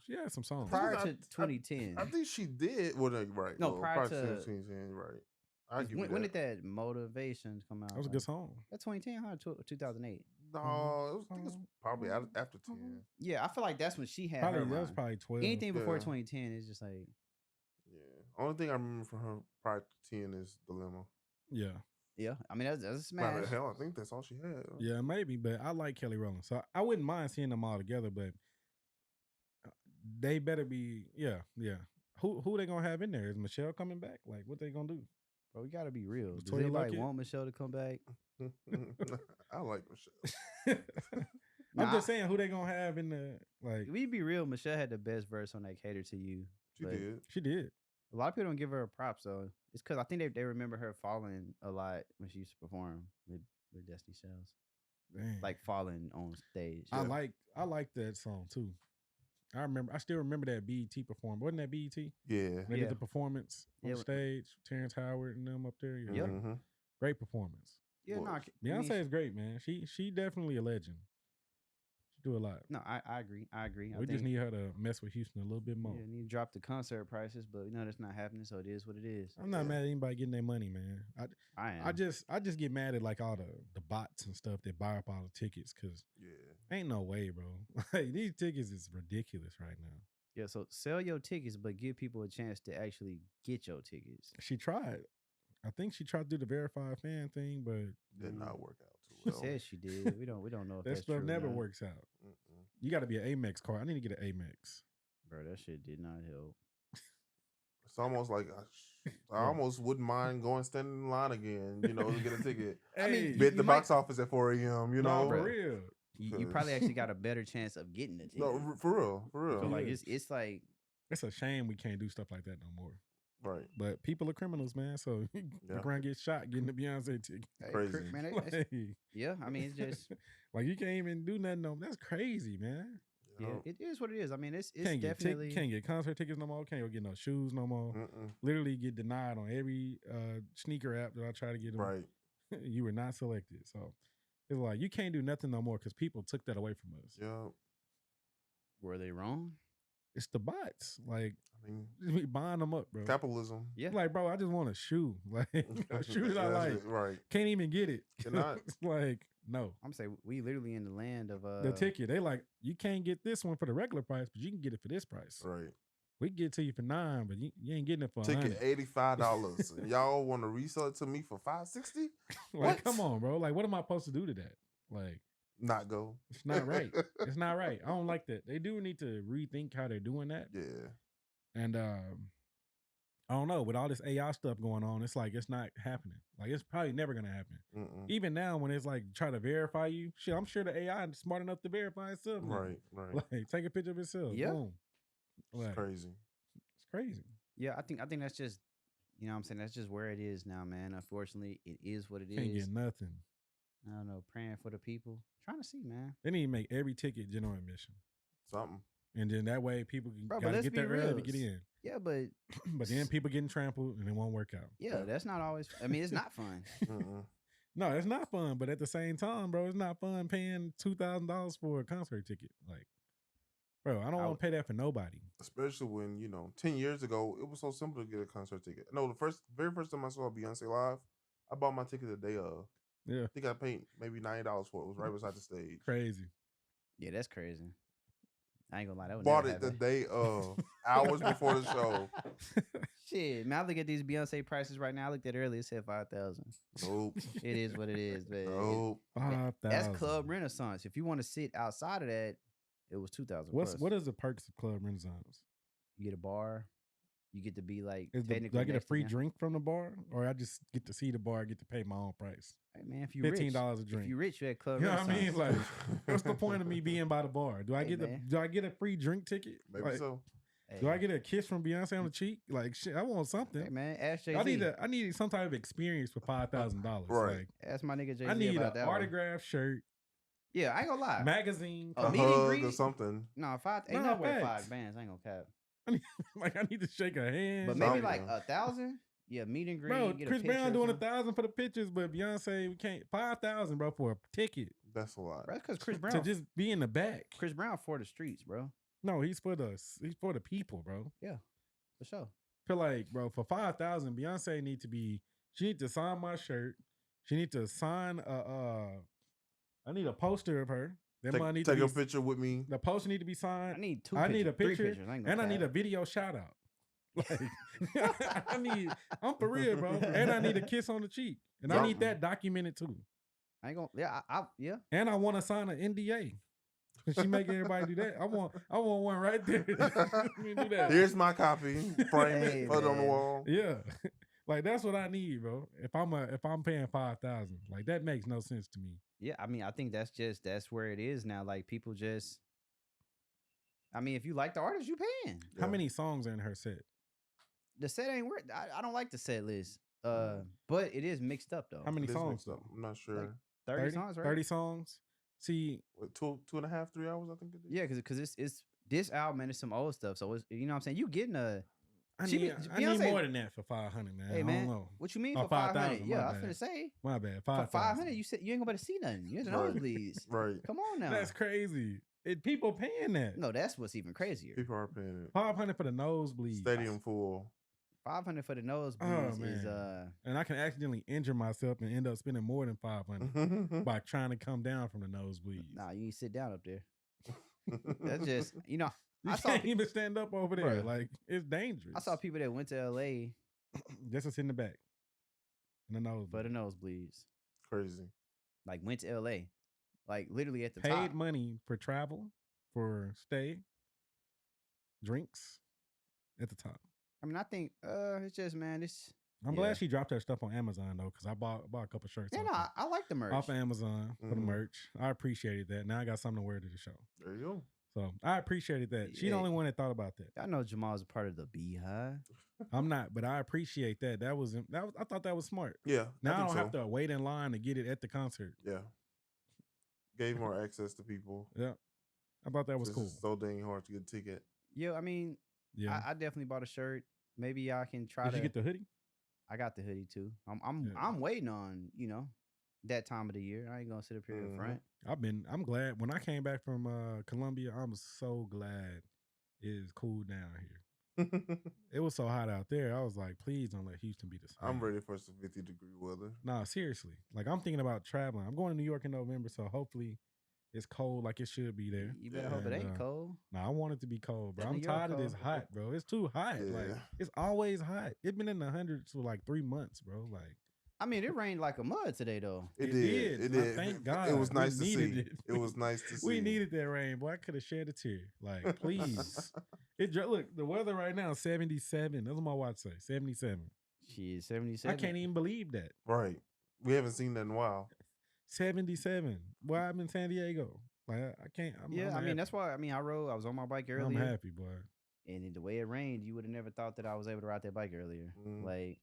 She had some songs. prior I- to I- 2010. I think she did. Well, right. No, well, prior to- 2010, right. I give when you did that Motivation come out? That was a like? good song. That's 2010, huh? 2008. No, I think it's probably after 10. Yeah, I feel like that's when she had Probably her that was run. probably 12. Anything before Yeah. 2010 is just like, Yeah. Only thing I remember from her prior to 10 is Dilemma. Yeah, yeah. I mean, that's a Matter smash. of hell, I think that's all she had. yeah, maybe. But I like Kelly Rowland, so I wouldn't mind seeing them all together. But they better be, yeah. Who they gonna have in there? Is Michelle coming back? Like, what they gonna do? Bro, we gotta be real. Was Does Toya anybody Luckett? want Michelle to come back? I like Michelle. I'm Nah, just saying, who they gonna have in the like? we be real. Michelle had the best verse on that Cater to You. She but did. She did. A lot of people don't give her a props though. It's because I think they remember her falling a lot when she used to perform with Destiny Shells, Dang. like falling on stage. I Yeah. like that song too. I still remember that BET performance. Wasn't that BET? Yeah. They Yeah. did the performance on Yeah. stage. Terrence Howard and them up there. Yeah. Yep. Mhm. Great performance. Yeah, no, was. Beyonce is great, man. She definitely a legend. She do a lot. No, I agree. I agree. I We just think- need her to mess with Houston a little bit more. Yeah, need to drop the concert prices, but that's not happening. So it is what it is. I'm not Yeah. mad at anybody getting their money, man. I am. I just get mad at like all the bots and stuff that buy up all the tickets because Yeah. ain't no way, bro. Like these tickets is ridiculous right now. Yeah, so sell your tickets, but give people a chance to actually get your tickets. She tried. I think she tried to do the verified fan thing, but Did not work out too She well. said she did. We don't know if that that's stuff true or never not. works out. Mm-mm. You got to be an Amex card. I need to get an Amex. Bro, that shit did not help. It's almost like I almost wouldn't mind going standing in line again, to get a ticket. I mean, Be at the you might- box office at 4 a.m., no, know? for real. You probably actually got a better chance of getting the ticket. No, for real. So like Yeah. it's like It's a shame we can't do stuff like that no more. Right. But people are criminals, man. So you Yeah. around get shot getting the Beyonce ticket. hey, Crazy. man. Like, Yeah, I mean it's just like you can't even do nothing. No, that's crazy, man. yeah, it is what it is. I mean it's Can't get definitely can't get concert tickets no more. Can't go get no shoes no more. Mm-mm. Literally get denied on every sneaker app that I try to get on. Right. You were not selected. So it's like you can't do nothing no more because people took that away from us. Yeah. were they wrong? It's the bots. Like I mean, just be buying them up, bro. capitalism. Yeah. Like, bro, I just want a shoe. Like a shoe that I That's like. it, right. Can't even get it. Cannot. It's like, no. I'm saying we literally in the land of The ticket. They like, you can't get this one for the regular price, but you can get it for this price. Right. We can get it to you for $9, but you ain't getting it for Ticket $100. $85. And y'all want to resell it to me for $560? Like, come on, bro. Like, what am I supposed to do to that? Like, Not go. it's not right. It's not right. I don't like that. They do need to rethink how they're doing that. Yeah. And I don't know. With all this AI stuff going on, it's like it's not happening. Like, it's probably never gonna happen. Mm-mm. Even now, when it's like try to verify you, shit, I'm sure the AI is smart enough to verify itself. now. Right. Like, take a picture of itself. Yeah. Boom. Like, It's crazy. it's crazy. Yeah, I think that's just, you know what I'm saying, that's just where it is now, man. Unfortunately, it is what it Can't is. get nothing. I don't know, praying for the people. Trying to see, man. They need to make every ticket general admission, Something. and then that way people can Bro, but gotta let's get be there early to real. get in. Yeah, but But then people getting trampled and it won't work out. yeah, that's not always, I mean, it's not fun. Mm-mm. No, it's not fun. But at the same time, bro, it's not fun paying $2,000 for a concert ticket. Like, bro, I don't want to pay that for nobody. Especially when, 10 years ago, it was so simple to get a concert ticket. No, very first time I saw Beyonce live, I bought my ticket the day of. Yeah, I think I paid maybe $90 for it. It was right beside the stage. crazy. Yeah, that's crazy. I ain't gonna lie, that would Bought never it the happen. day of, hours before the show. Shit, man, I look at these Beyonce prices right now. I looked at it earlier, it said 5,000. Nope. It is what it is, man. Nope. That's $5,000. Club Renaissance. If you want to sit outside of that, it was 2,000. What is the perks of Club Renaissance? You get a bar. You get to be like Do technically I get a next to free them. drink from the bar, or I just get to see the bar, get to pay my own price? Hey, man, if you $15 rich, a drink. If you rich, you at Club You know what I Renaissance. mean? Like, what's the point of me being by the bar? Do I Hey, get man. do I get a free drink ticket? Maybe Like, so. Hey, do I get a kiss from Beyonce on the cheek? Like, shit, I want something. Hey, man, ask Jay-Z. I need some type of experience for $5,000. Right. Like, Ask my nigga Jay-Z I need about an that one. autograph shirt, Yeah, I ain't gonna lie. magazine. A A meet and hug greet? or something. No, ain't No, no way facts. 5 bands. I ain't gonna cap. Like, I need to shake a hand. But Something. maybe like 1,000. Yeah, meet and greet. Bro, get Chris a picture Brown or doing something. 1,000 for the pictures, but Beyonce, we can't. 5,000, bro, for a ticket That's a lot. Bro, that's because Chris to Brown. just be in the back. Chris Brown for the streets, bro. No, he's for the people, bro. For sure. Feel like, bro, for 5,000, Beyonce need to be. She need to sign my shirt. She need to sign I need a poster of her. That might need Take to a be, picture with me. the poster need to be I signed. need I need a 3 picture, pictures. I ain't gonna and I need a cap. video shout out. Like, I'm for real, bro. And I need a kiss on the cheek, and I need Something. that documented too. I ain't gonna. Yeah. And I want to sign an NDA. She make everybody do that. I want one right there. Let me do that. Here's my copy. Frame Hey, it. Put it on the man. wall. Yeah. Like, that's what I need, bro. If I'm paying 5,000, like, that makes no sense to me. Yeah, I mean, I think that's where it is now. Like people just. I mean, if you like the artist, you paying. How Yeah. many songs are in her set? The set ain't worth. I don't like the set list. But it is mixed up though. How many It is songs mixed up. though? I'm not sure. 30 songs, right? 30 songs. See, What, 2.5, 3 hours, I think it is. Yeah, because it's this album and it's some old stuff. So it's, you know what I'm saying. You getting a. I She need, be- I need Beyonce- more than that for 500, man. Hey I man, don't know. what you mean Oh, for 500? 5,000, Yeah, my I was bad. finna say My bad. for 5,000. 500. You said you ain't gonna better see nothing. You're the Right. nosebleeds. Right. Come on now. That's crazy. People paying that. No, that's what's even crazier. People are paying it. 500 for the nosebleed. Stadium full. 500 for the nosebleeds is man. And I can accidentally injure myself and end up spending more than 500 by trying to come down from the nosebleed. Nah, you need to sit down up there. That's just you know. You I saw can't even stand up over there. Bruh. Like, it's dangerous. I saw people that went to LA Just to sit in the back. In the nose. for the nosebleeds. Crazy. Like went to LA, like literally at the Paid top. money for travel, for stay, drinks at the top. I mean, I think it's just man, it's I'm Yeah. glad she dropped her stuff on Amazon though, because I bought a couple shirts yeah. off, No, of- I like the merch. off of Amazon for the Mhm. merch. I appreciated that. Now I got something to wear to the show. There you go. So I appreciate that. She the Yeah. only one that thought about that. I know Jamal's a part of the Beehive. I'm not, but I appreciate that. That was I thought that was smart. Yeah. Now I think don't have so. to wait in line to get it at the concert. Yeah. Gave more access to people. Yeah. I thought that was It's cool. so dang hard to get a ticket. Yeah, I mean, Yeah. I definitely bought a shirt. Maybe I can try Did to you get the hoodie? I got the hoodie too. Yeah. I'm waiting on, you know, that time of the year. I ain't gonna sit up here in Mhm. front. I'm glad when I came back from Columbia, I'm so glad it's cool down here. It was so hot out there. I was like, please don't let Houston be the same. I'm ready for some 50-degree weather. Nah, seriously. Like, I'm thinking about traveling. I'm going to New York in November, so hopefully it's cold like it should be there. You better hope it And, ain't cold. Nah, I want it to be cold, bro. That I'm New York tired of this cold. hot, bro. It's too hot. Like Yeah. it's always hot. It's been in the hundreds for like 3 months, bro. Like I mean, it rained like a mud today, though. It It did. It did. did. Thank God. It was We nice to needed see. it. It was nice to see. we needed that rain, boy. I could have shed a tear. Like, please. Look, the weather right now, 77. That's what my watch say. 77. Shit, 77. I can't even believe that. Right. We haven't seen that in a while. 77. Well, I'm in San Diego. Like I can't. I'm I happy. mean, that's why. I mean, I was on my bike I'm earlier, happy, boy. and the way it rained, you would have never thought that I was able to ride that bike earlier. Mm. Like,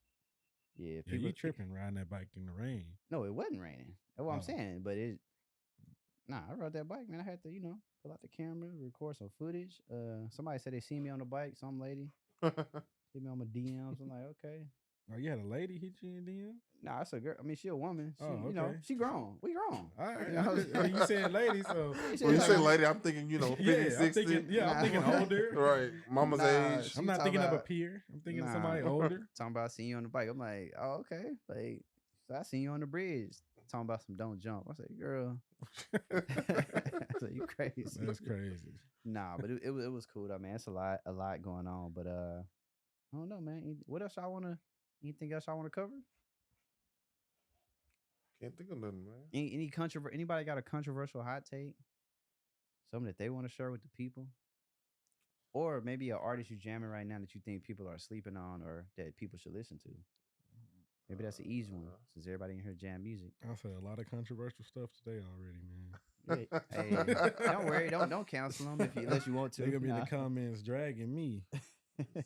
yeah, Yeah, you tripping riding that bike in the rain. No, it wasn't raining. That's what I'm Oh. saying. But I rode that bike, man. I had to, pull out the camera, record some footage. Somebody said they seen me on the bike. Some lady hit me on my DMs. I'm like, okay. Oh, you had a lady hit you in DM? Nah, it's a girl. I mean, she a woman. She, Oh, you know, okay. she grown. We grown. All right. You know? You said lady, so She When you like say a- lady, I'm thinking, 50, yeah, 60. I'm thinking Nah. older. Right. Mama's Nah, age. she I'm not talking thinking of a about- peer. I'm thinking of Nah. somebody older. Talking about seeing you on the bike. I'm like, oh, okay. Like, so I seen you on the bridge. Talking about some don't jump. I said, girl. I said, you crazy. That's crazy. Nah, but it was cool though, man. It's a lot going on. But I don't know, man. What else anything else y'all wanna cover? Can't think of nothing, man. Anybody got a controversial hot take? Something that they want to share with the people? Or maybe an artist you jamming right now that you think people are sleeping on or that people should listen to. Maybe that's the easy one, since everybody in here jam music. I said a lot of controversial stuff today already, man. Yeah, hey, don't worry, don't cancel them unless you want to. They're gonna be in Nah. the comments dragging me. Let's see.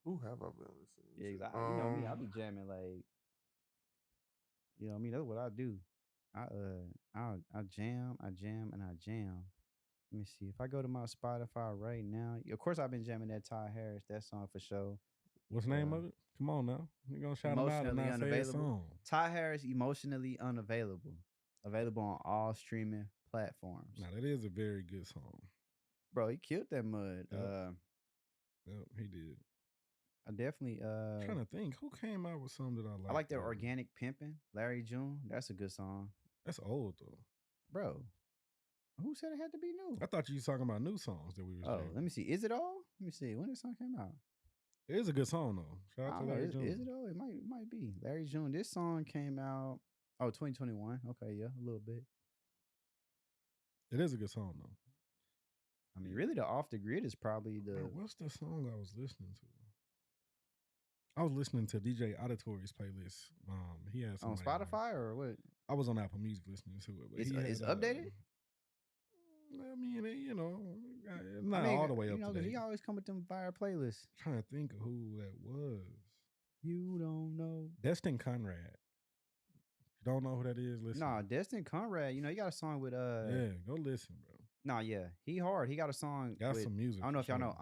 Who have I been listening Yeah, to? 'cause you know me, I be jamming like, you know what I mean? That's what I do. I jam, and I jam. Let me see. If I go to my Spotify right now, of course I've been jamming that Ty Harris, that song for sure. What's the name of it? Come on now. We're gonna shout them out and Emotionally not say a Unavailable. song. Ty Harris, Emotionally Unavailable. Available on all streaming platforms. Now that is a very good song. Bro, he killed that mud. Yep. Yep, he did. I definitely I'm trying to think who came out with something that I like. I like that Organic Pimpin', Larry June. That's a good song. That's old though. Bro, who said it had to be new? I thought you was talking about new songs that we were. Oh, let me see. Is it all? Let me see. When this song came out? It is a good song though. Shout I out to don't know. Larry Is June. it all? It might be. Larry June. This song came out 2021. Okay, yeah, a little bit. It is a good song though. I mean, really, the Off the Grid is probably the. Bro, what's the song I was listening to? I was listening to DJ Auditory's playlist. He has On Spotify or what? I was on Apple Music listening to it. But It's updated? I mean, not I mean, all the way up you know, to 'cause date. he always come with them fire playlists. Trying to think of who that was. You don't know. Destin Conrad. Don't know who that is? Listen. Nah, Destin Conrad. You know, he got a song with Yeah, go listen, bro. Nah, yeah, he hard. He got a song. Got with, some music. I don't know if for y'all sure. know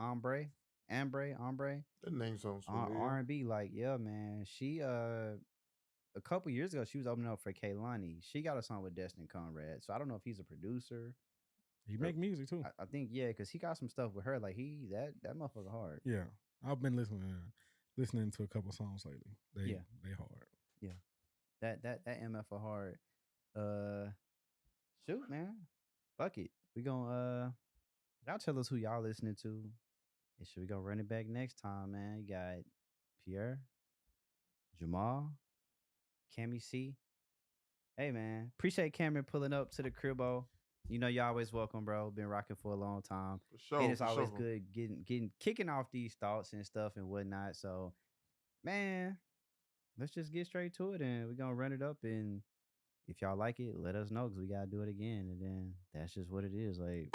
Ambre. That name sounds familiar. R&B. Like, yeah, man. She a couple years ago she was opening up for Kaylani. She got a song with Destin Conrad. So I don't know if he's a producer. He make music too. I think because he got some stuff with her. Like that motherfucker hard. Yeah, I've been listening to a couple songs lately. They hard. That MF hard. Shoot, man. Fuck it. We gonna y'all tell us who y'all listening to. And should we go run it back next time, man? You got Pierre, Jamal, Cami C. Hey man, appreciate Cameron pulling up to the cribbo. You know you're always welcome, bro. Been rocking for a long time. For sure. And it's for always sure. good kicking off these thoughts and stuff and whatnot. So, man, let's just get straight to it and we're gonna run it up. And if y'all like it, let us know because we gotta do it again. And then that's just what it is. Like